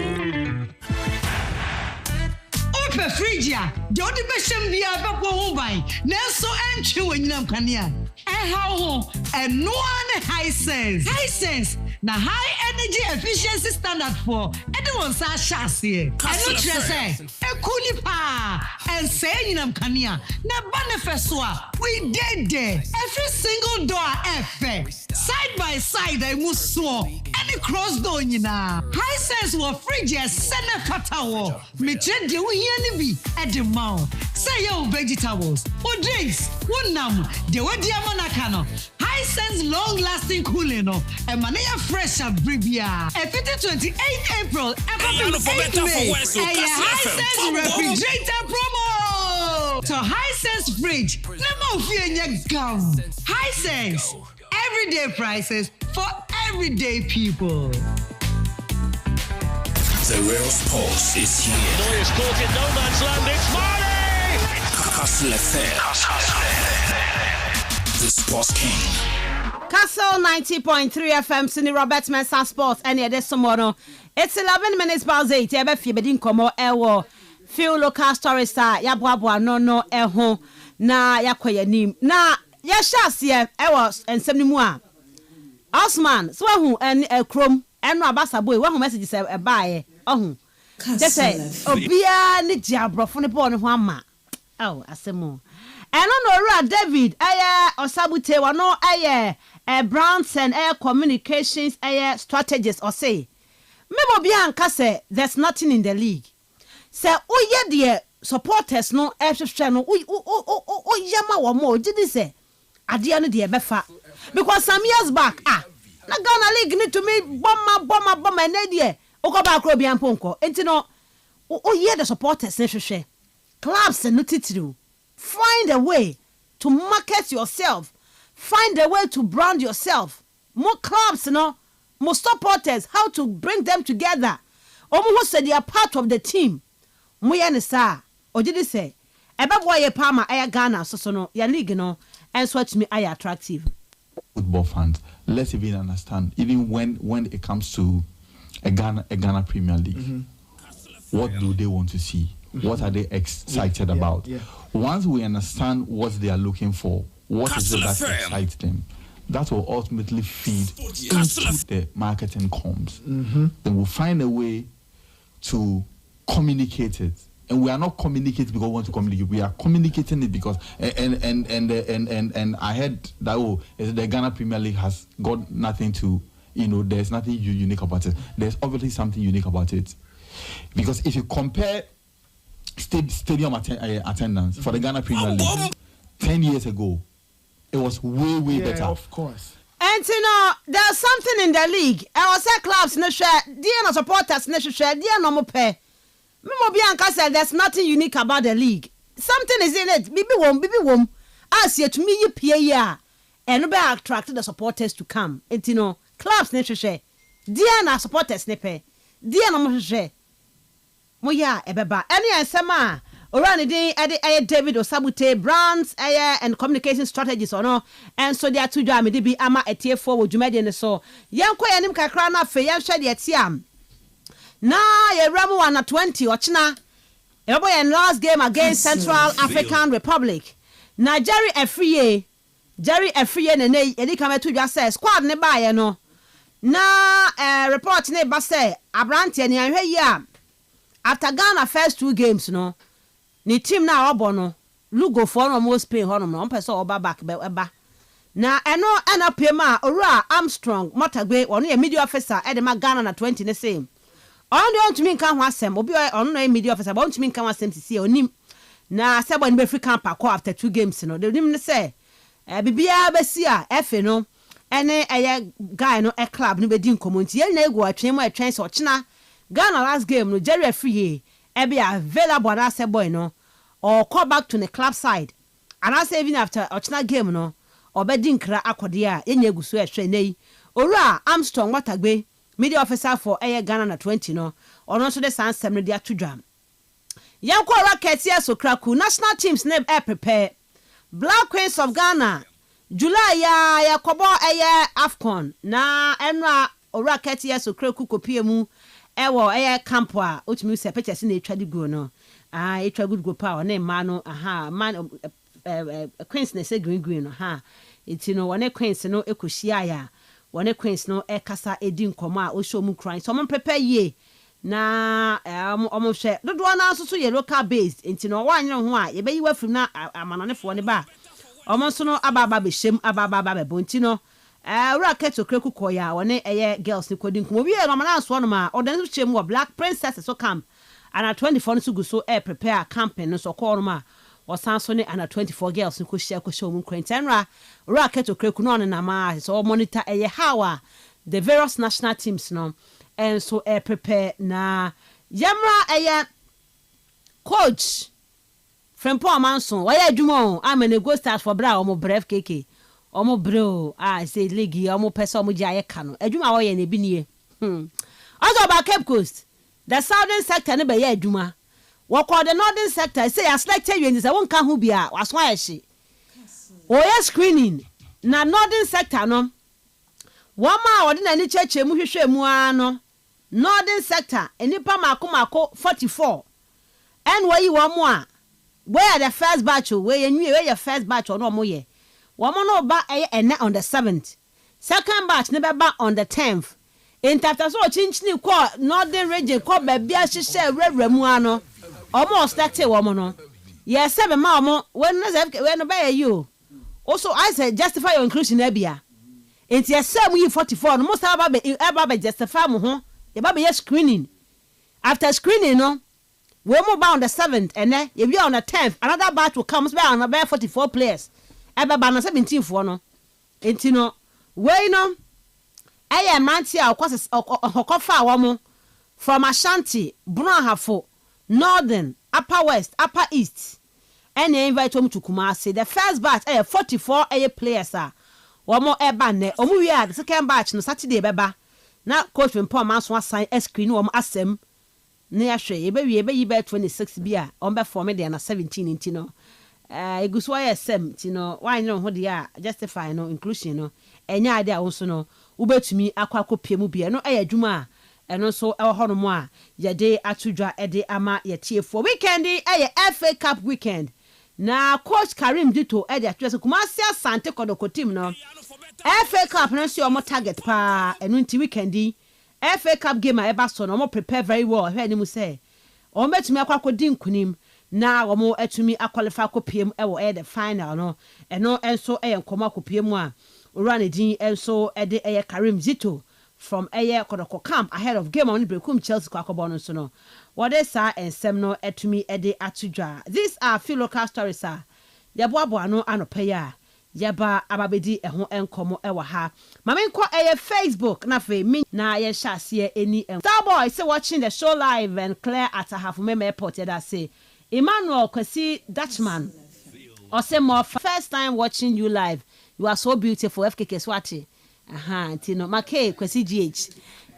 Ope Frigia, Jody Besham Bia Bako Hubai, Nelson and Chewinam Kania. How and no one high sense. High sense, the high energy efficiency standard for anyone such chassis. And not just say, a coolipa and saying them Kania. Na Banefeswa, we did there. Every single door effect. Side by side, I must saw any cross door in high sense were Frigia, Senna Fatawo. Mitchell, do we hear me at the mouth? Say your vegetables, or drinks, one nam, the Wadiamanakano. High sense long lasting cooling, and Mania fresh at Bribia. A 28 April, and May, a high sense refrigerator promo. So high sense fridge, never fear your gum. High sense, everyday prices for everyday people. The real sports is here. Neuer's caught in no man's land. It's Marley! Kastle FM. The Sports King. Kastle 90.3 FM, Sini Robert Mensah Sports, and this tomorrow. It's 11 minutes past 8. Ebe fi bedin komo ewo. Few local stories star. Ya boa no eho. Na ya kweye nim. Na ya shasiye ewo ensem ni mu a. Osman, so hu en krom. Eno abasa boy. Wa hu message say baaye. Ohun. Just say obia ni diabrofo ne bo ne ho ama. Oh, asemo. Eno no ra David osabute wano Brownson communications strategies or say mebo bia anka say there's nothing in the league. Say oye de supporters no hwehwe no oyama wo mo did say ade no de befa because some years back na Ghana league need to me bomba na de okoba akro bia mponko enti no oye the supporters hwehwe clubs no titiri. Find a way to market yourself. Find a way to brand yourself. More clubs, more supporters, how to bring them together. Almost said they are part of the team. Muyanisa, or did he say? About why a Palma, I Ghana, so ya league, and swatch me, I attractive. Football fans, let's even understand, even when it comes to a Ghana Premier League, what do they want to see? What are they excited about? Yeah. Once we understand what they are looking for, what is it that excites them, that will ultimately feed into the marketing comms. Then we'll find a way to communicate it. And we are not communicating because we want to communicate. We are communicating it because and I heard that the Ghana Premier League has got nothing to, there's nothing unique about it. There's obviously something unique about it. Because if you compare stadium attendance for the Ghana Premier League 10 years ago, it was way better. Of course. And you know, there's something in the league. I was at clubs no share, dear no supporters no share, dear no more pay. Mimo Bianca said there's nothing unique about the league. Something is in it. Bibi wom. As yet to me you PA and be attracted the supporters to come. And you know, clubs no share. Dear no supporters no pay. Dear no more share. Moya ebeba. Any ansema around the day David Osabute brands and communication strategies or no, and so they are two jam be ama etie forward jumedi and so yanko yanim kakra na fe yan hwe de etiam na ye ramu wana 20 ochina e boy in last game against Central African Republic na Jerry Afriye ne ne edi kama to dwa say squad ne ba ye no na report ne ba say abrante ne anhwe yi a after Ghana first 2 games no ni team na obo no lugo for no most pay hono no person oba back be eba na eno pema owura Armstrong Motagbe ono ye media officer e de ma Ghana na 20 ne same on dey ontumi nka ho asem obi ono na media officer but ontumi nka ho asem sisi onim na sebo ni be free camp akọ after 2 games no de nim ne say bibia be si a efe no ene guy no club no be di nkomonti ye na egu atwen mo atwen so china Ghana last game no Jerry Free be available as a boy no or call back to the club side and I say even after ochina game no or bedding kra akode a enye gusu ehwe nei owura Armstrong Watagbe media officer for Ghana na 20 no ono so the san sem de atudwam yanko rockets here so kraku national teams name prepare Black Queens of Ghana July ya kobo AFCON na enra rockets here so kraku kopie mu ewo camp a otumi se pictures na etwa di go no etwa good go pa na ma no man Queens na say green no enti no one Queens no ekohia ya one Queens no kasa edi nkomo a o show mu crying so mo prepare ye na omo hwe dodo na so ye local based enti no wanyere ho a ye be yi wafiri na amanonefo ne ba omo so no ababa be shem ababa be bonti no rocket to kreku koya one girls ni kodi nko obi e no mana so no ma odan so chem wo Black Princess so camp ana 24 no so go so prepare campaign no so call no ma osan so ne ana 24 girls ni ko show mu krentenra rocket to kreku no na ma so monitor how the various national teams no and so prepare na yamra coach Frempon Manson why adwuma amene go start for bra omo bref keke omo bro say league omo person omo jaye ka no adwuma wo ye na bi nie also about Cape Coast the southern sector ne be ye adwuma wo call the northern sector say ya selected you say won ka ho bia waso aye oye screening na northern sector no woma wo de na ni cheche mu hwehwe mu ano northern sector enipa mako 44 and where you want more where the first batch where your first batch or no more ye woman no ba on the 7th second batch never ba on the 10th in after so chinchini call northern region call baby ahye rewremu ano almost that woman no yes 7 ma omo when no ba you also I say justify your inclusion ebia it yes some you 44 no most about be justify mo ho ye ba be screening after screening no we move on the 7th and then if you on the 10th another batch will come on about 44 players ebe ba na 17 fo no enti no we no manti a okofa wo mo from Ashanti Brunhafo Northern Upper West Upper East and invite them to Kumasi the first batch 44 players are wo mo eba ne omu wi a the second batch no Saturday beba na coach Frempon Manson assign screen wo mo asem na ya hwe ebe yi be 26 bia on be form dey na 17 enti no eguso ya sem ti no wan no ho dey a justify no inclusion no enya ade a wonso no ubetumi akwa mu bia no adwuma a eno so e ho no mo a ye de atudwa e de ama ye tiefo weekend FA Cup weekend na coach Karim Dito e de atwese Kumasi Asante Kodoko team no FA Cup no si o mo target pa eno nti weekend FA Cup game a eba so no mo prepare very well he ani mu say o metumi akwa di nkunim na o mo etumi akwalify kopiem e wo the final no eno enso nkomo kopiem a run din enso de Karim Zito from Kodoko camp ahead of game on Brekum Chelsea kwakobo no so no what is ensem no etumi de atudwa. These are few local stories the boabo no anope ya yaba ababedi eho enkomo ewa ha mame nko Facebook na fe me na ye hyase eni Starboy say watching the show live and clear at Ahafumeme Airport that say Emmanuel Kwesi Dutchman or say more first time watching you live. You are so beautiful FKK Swati. Tino Make Kwesi GH.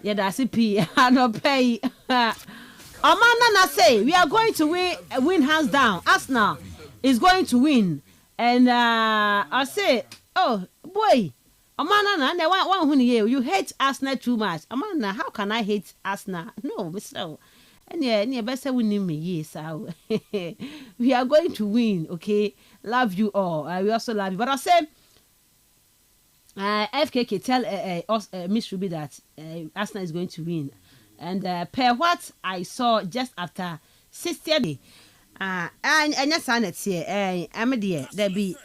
Yeah, that's P. No pay. Amanda na say we are going to win hands down. Arsenal is going to win. And I say, oh boy, Amanda na one who you hate Arsenal too much. Amanda, how can I hate Arsenal? No, Mr. And yeah, best we need me. Yes, we are going to win. Okay, love you all. We also love you. But I say, FKK tell Miss Ruby that Arsenal is going to win. And per what I saw just after 60 and yes, I here. I'm dear. There be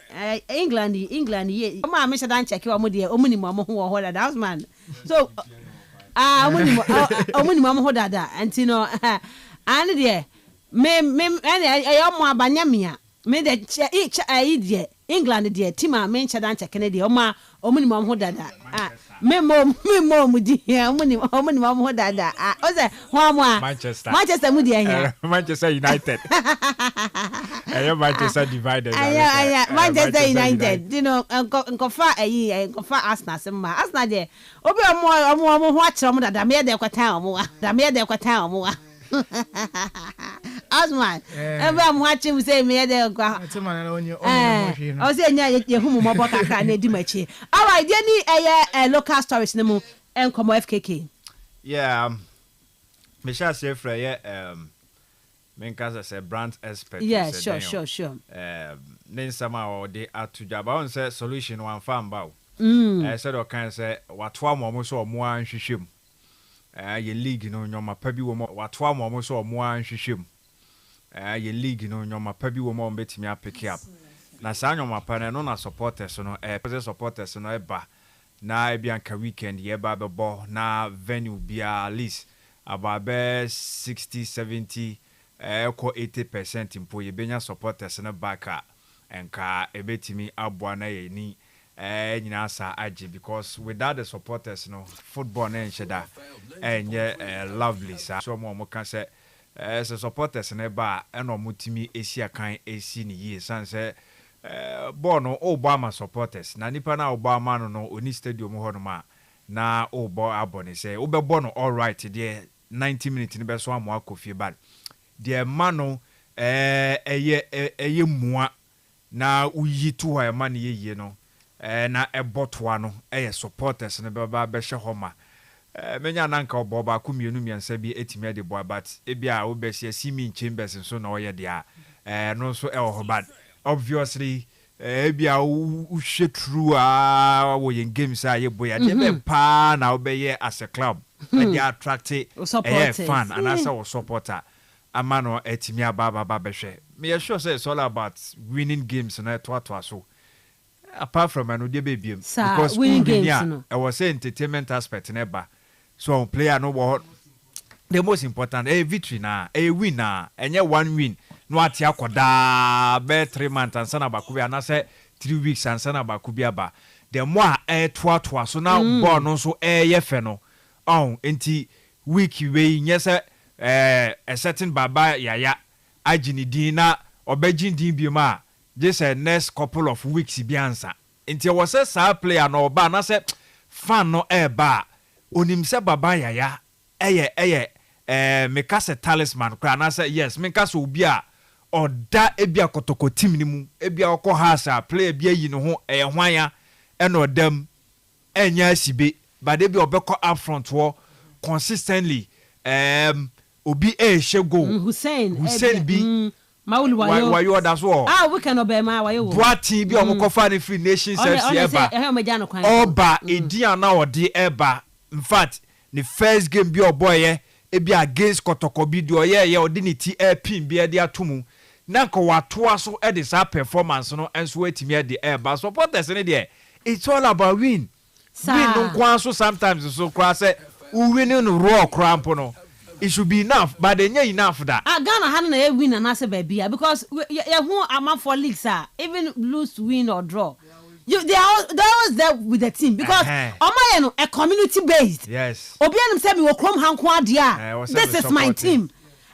England. Yeah. Ma, Mister Dan check you. I'm dear. Omuni mama who hold that house man. So. Omuni mama hold that. And you know, and dear. Me. I am more banyamia. Me the each idiot. England dear. Tima mention Dan check Kennedy. Oma omuni mama hold that. Me mom mudi here. Omuni mama hold that. Oze Wamwa. Manchester mudi here. Manchester United. Manchester divided. Manchester United. You know, Nkofa Arsenal semma. Arsenal there. Obi omo watch omo da me dey kwata omo. Da me dey kwata omo. Osman. Every am watching we say me dey kwa. O say nya ye humu mobo kakra na di machi. All right, there ni local stories nemu enkomo FKK. Yeah. Me sha say fra ye Mensah say brand expert. Yeah, sure. Mensah ma de atujaba on say solution one farm ba. Said o kan say watwa mo so mo anhwehwem. Ye league no nyoma pa bi wo mo watwa mo so mo anhwehwem. Ye league no nyoma pa bi wo mo betimi pick up. Na sa nyoma pa no na supporters no supporters no eba na ebianka weekend ye ba bebo na venue bia at least about 60-70 ko 80% impo ye benya supporters na backa enka ebetimi aboa na ye ni nyina sa age because without the supporters no football na ensheda enye lovely so mo kan say supporters na ba eno mutimi esi akan esi ni ye san say ball no Obama supporters na nipa na Obama no oni stadium ho no ma na Obo abone say obebo no all right there 90 minutes ni be so amo akofie bad the man eye mua na uyi to ho man ye no na ebotoa no supporters no be hye homa menya nanka obo ba ku mienu miensa bi etimi de boy but ebia obesi simi chambers so na oye dia no so ho bad obviously ebia uhwe true wo yen games a ye boy ade be pa na obeye as a club they attract fan and as a supporter amano etimi ababa behwe me sure say it's all about winning games na to so apart from another baby because winning games I was say entertainment aspect never so player no the most important victory na win na enye one win no ati akoda be 3 months and sana bakubi and say 3 weeks and sana bakubi aba the more to so now ball no so yefe no enti week we nyese a certain baba yaya agini dina obegin din bioma just a next couple of weeks bi answer enti was a star player no ba na say fan no ba onim se baba yaya me kase talisman kra na say yes me kase obi a oda ebia kotoko team ni mu ebia okọ hasa player bia yi no ho hwanya eno dam enya sibe but ebia obekọ up front wo consistently obi shego Hussein bi Maulu wayo that's all we can obey my wayo Boati bi omokofa the free nations eba oba edia na ode eba in fact the first game bi oboye ebi against Kotoko bi do ye ode ni ti pin bi de atomu na ko watoa so e de sa performance no enso atimi e de eba supporters ne de it's all about win no kwa so sometimes so kwa say win no raw cramp no it should be enough but they ain't enough that Ghana had na win and say baby because you who am for leagues even lose win or draw They are always there with the team because a community based. Yes. Obianim said me will come hankwadi. This is my team. And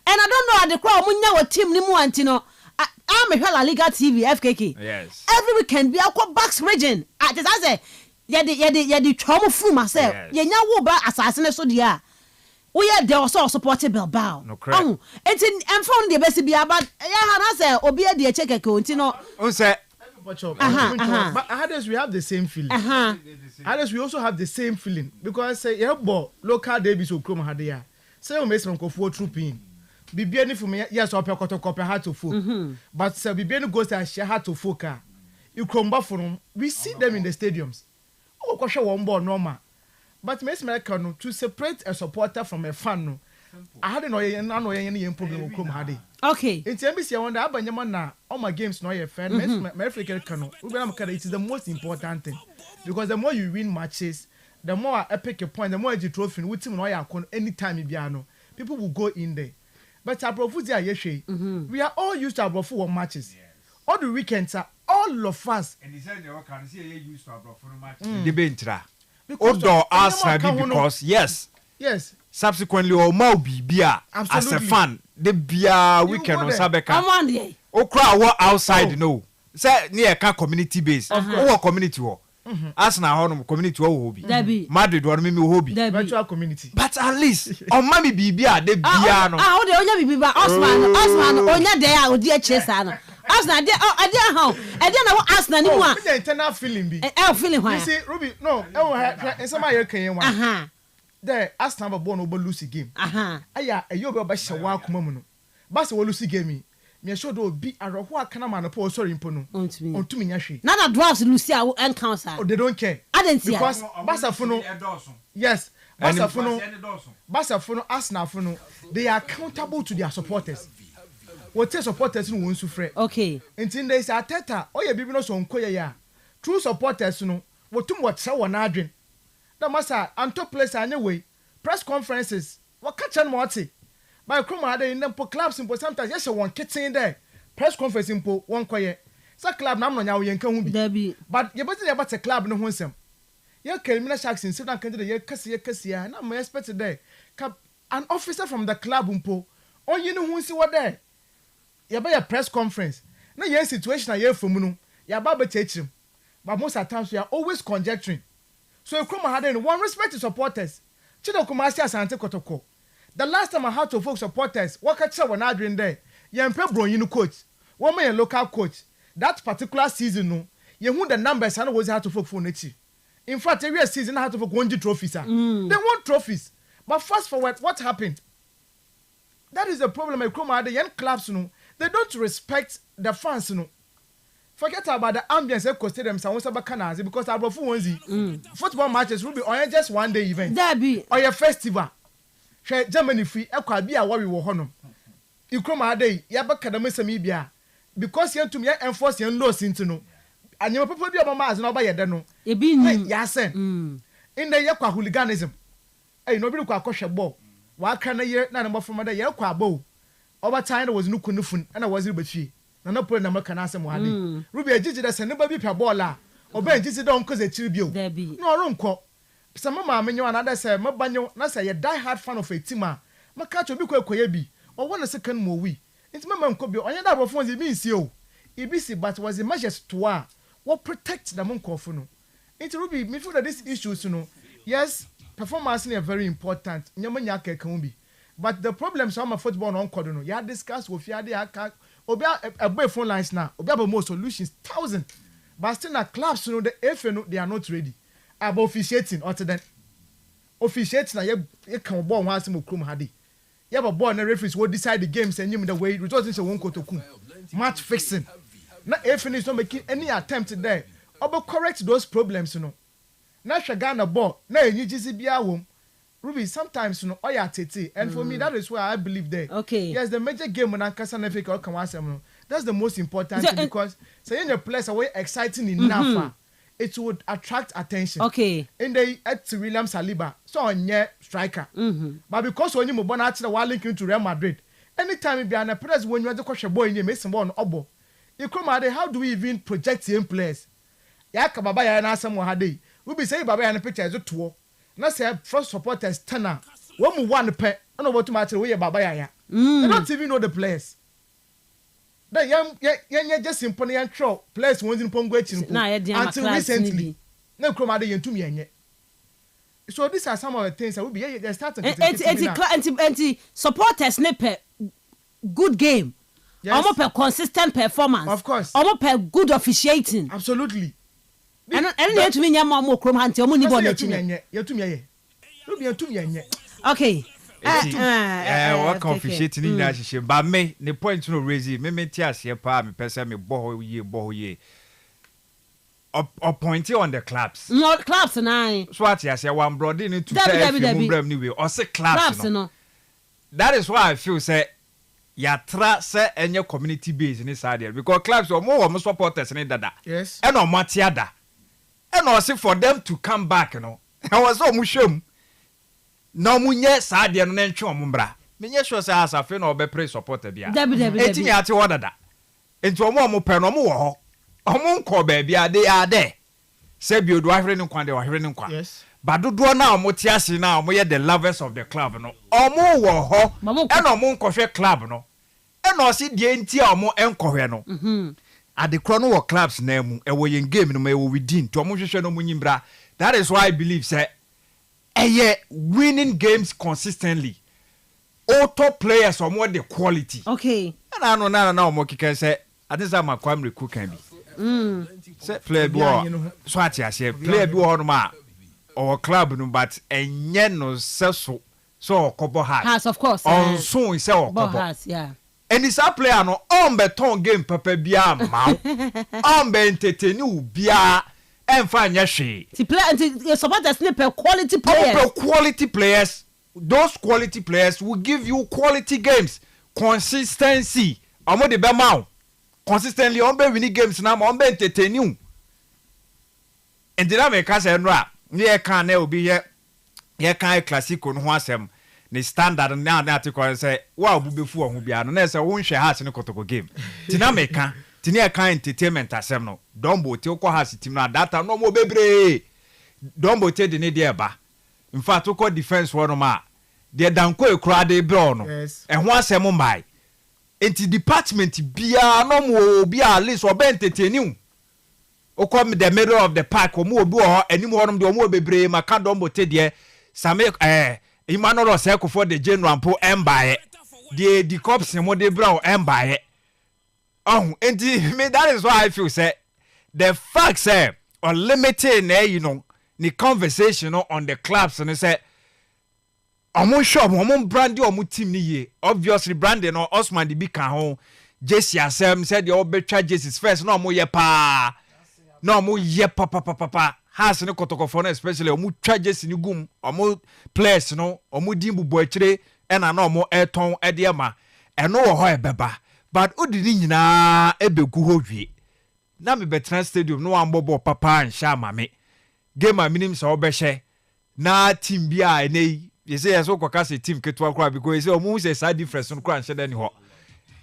I don't know at the crowd munya wa team ni mu antino. I'm a La Liga TV FKK. Yes. Every weekend we are called Bucks region. I say the trauma through myself. You nya wo ba assassin so dia. We are there also supporting Bilbao. No correct. And from the best be about I say obi e dey check continue. On say but others we have the same feeling. Others we also have the same feeling because say local derbys so chrome had there. Say o mesem ko for trooping. Bibia ni for me yes o pe hard to folk. But say bibia ni goes and share hard to folk. You crumba for them. We see them in the stadiums. Oh ko hwe one ball normal. But mesem to separate a supporter from a fan no. I had no any problem chrome had. Okay. It's NBC I wonder abanyama na all my games no your fan. My African cano. It is the most important thing because the more you win matches, the more epic a point, the more you trophy with team no your anytime you people will go in there. But we are all used to Abrofu matches. All the weekends are all of us. And he said they can see you used to Abrofu matches. The bentra. Outdoor Arsenal because yes. Subsequently, or Bia as a fan, the Bia weekend on Sabeka. Okra what outside no. Say near community base. Or community war. Arsenal community hobby. Madrid or me hobby. Virtual community. But at least on Mammy Bia, the Bia no. Oh, the only Biba Osman, Onya there, or dear Chesana. Arsenal, I didn't how. I didn't know Arsenal anymore. The internal feeling be. Feeling why? You see, Ruby, no, and somebody can one. There, Arsenal have born over Lucy game. Aya, a yoga by Shawa Kumamuno. Bassa will Lucy game me. Me sure do be a rohua canaman a poor sorry impono. On to me, Yashi. None of dwarfs Lucia and council. Oh, they don't care. I didn't see because Bassa Funo. Yes, Bassa Funo, Arsenal Funo. They are accountable to their supporters. What tell supporters no want to fret. Okay. Until they say Ateta, oh, you be no so unkoya. True supporters no. What too much so one adrin. The massa and top place anyway. Press conferences. What catch and morty? By Chroma in them po clubs simple sometimes yes one kitchen there. Press conference simple one quiet. So club na now yankan be. But you better about a club no honsem. You criminal sharks in Sudan country ye kasi na me expect there. An officer from the club umpo. On you know who see what there. You buy a press conference. Na your situation are here for muno. Ya baba teach him. But most of the times we are always conjecturing. So if Chroma had one respect to supporters. Chido Kumasi Asante Kotoko. The last time I had to folk supporters, what catch one adrin there. Yempe Bron coach. One man local coach. That particular season no. You who the numbers and always had to folk for nechi. In fact, every season I had to folk 1 trophies. They want trophies. But fast forward, what happened? That is the problem with Chroma. The young clubs no. They don't respect the fans no. Forget about the ambience of stadiums and what's about Canada because I brought football matches will be on just one day event. That be or your festival. Germany free, I could be a worry with honor. You come a day, Yabaka because you're to me enforce your laws into no. And your people be a mama as no by a deno. It be yasen. In the Yakwa hooliganism. Hey, nobody could coach a ball. Why can a year none more from a Yakwa bow? Over time there was no kunufun and I was able to. No put na maka na asem wade Ruby agiji da se ne ba bi pia ball a oba agiji don cause a tribute no ronko sama ma menyo another say mabanyo na say ye die hard fan of a team a maka cho bi kwakoye bi o wona second mo wi nti mama nko bi onye da brofo nzi bi nsi o ibisi but was the measures to what protect the monkofu no nti Ruby me feel that this issues no yes performance is very important nyama nya ka kan bi but the problem so am football no nkodo no ya discuss wo fiade aka obi a boy phone lines now obi have more solutions 1,000 but still na clubs you know the FA no they are not ready about officiating or then officiating na you can ball one sim okrum hade you have a ball na referees will decide the games and you the way results in one kotoku match fixing na FA is not making any attempt there obi correct those problems you know na Ghana ball na enyi gisi bia wom Ruby, sometimes you know, oya tete, and for me that is why I believe there. Okay. Yes, the major game when Kastle 90.3 that's the most important thing because saying your place away exciting enough, it would attract attention. Okay. And they at William Saliba, so on striker. But because when you move on to the while linking to Real Madrid, anytime you be an press when you have to coach a boy in your mason ball obo, you come out how do we even project young players? ya ka baba ya na asem wo hade we be say baba ya na picture zo to na say first supporters 10 wo mu one pe na obotu ma kire we baba ya they don't even know the players that yan just simple yan throw players won in pongo echi until recently na kroma de yentum yenye. So these are some of the things that we be they starting anti supporters sniper good game. Almost per consistent performance. Of course. Almost per good officiating. Absolutely. And you to me nyama mo krom hanti omo ni ball echi. Okay. What officiating in that shit but me the point no raise me tias here pa me person me boho ye appointed on the clubs. No clubs nine. So what you say one brother need to say anyway or say clubs no. That is why I feel say yatra say any community base in this area because clubs are more supporters in dada. Yes. And on matiada. And also for them to come back, you know. I was so mushum. No munye sadia no nentwe ombra. Menye sure say as afi na obepre supporter bia. Enti me ate wodada. Enti omo pe no mo wo ho. Omo nko ba bia they are there. Say bi odu ahwere ne nkwa de ahwere ne nkwa. Yes. Badodo na omo ti ase na omo ye the lovers of the club no. Omo wo ho. E na omo nkwohwe club no. E na osi die enti a omo enkohwe no. Adekro no wo clubs na mu e wo yen game no ma e wo within to omo hwehwe no mo nyimbra. That is why I believe say winning games consistently. Auto players are more the quality. Okay. And I know now more can say I think I'm a primary cook can be. Say play ball. Swati I say play ball ma or club no but no so couple has of course. On so is couple has yeah. And it's a player no on beton game pepe bia ma. On be entertain bia and find your shade. The supporters need quality players. Quality players. Those quality players will give you quality games. Consistency. I'm on the bemau. Consistently, on be winning games now. On be entertain you. And the name can say no. Here can there be here. Here can a classic on who the standard now that you can say wow before who be an answer won't share has in a kotoko game. Tinameka. Tinia kan entertainment asem no dombo te okọ has team na data no mo bebre dombo te de ne de ba in fact okọ defense one ma de danko ekura de bro no ho asem mbai enti department bia no mo obi at least obe entertain okọ the middle of the park omo obi ho anim ho no de omo bebre maka dombo te de same Emmanuel Oseko for the general po embaye the cops mo de bro embaye. Oh, and that is why I feel say the fact say unlimited the conversation on the clubs and they say omo shop omo brand omo team ni ye obviously branding no Osman the big can ho Jesse asem said the obetwa Jesus first no omo ye pa no omo ye pa has no kotoko no especially omo twa Jesse ni gum omo players no omo dimbu bo akire e na no omo eton e de ma e no wo ho e beba. But odidi nyina ebegu ho wie na me betra stadium no ambobo papa ansha mame game a minim so obehye na team bia enei ye say so kwaka say team ketwa kra because say omu say side difference no kra ansha dani ho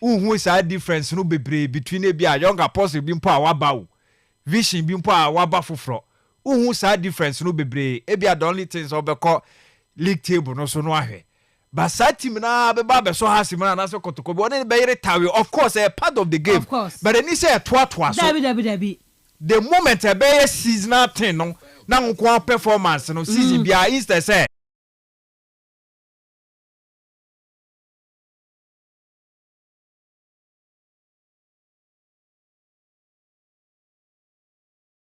uhu side difference no bebre between e bia younger person bi mpo a waba wo vision bi mpo a waba foforo uhu side difference no bebre e bia the only things obekọ league table no so no ahwe. But that team na be so has man na so kotoko one be retire of course a part of the game of course. But then he say twa so Dabi the moment a be seasonal thing no na nko performance no season bia instead say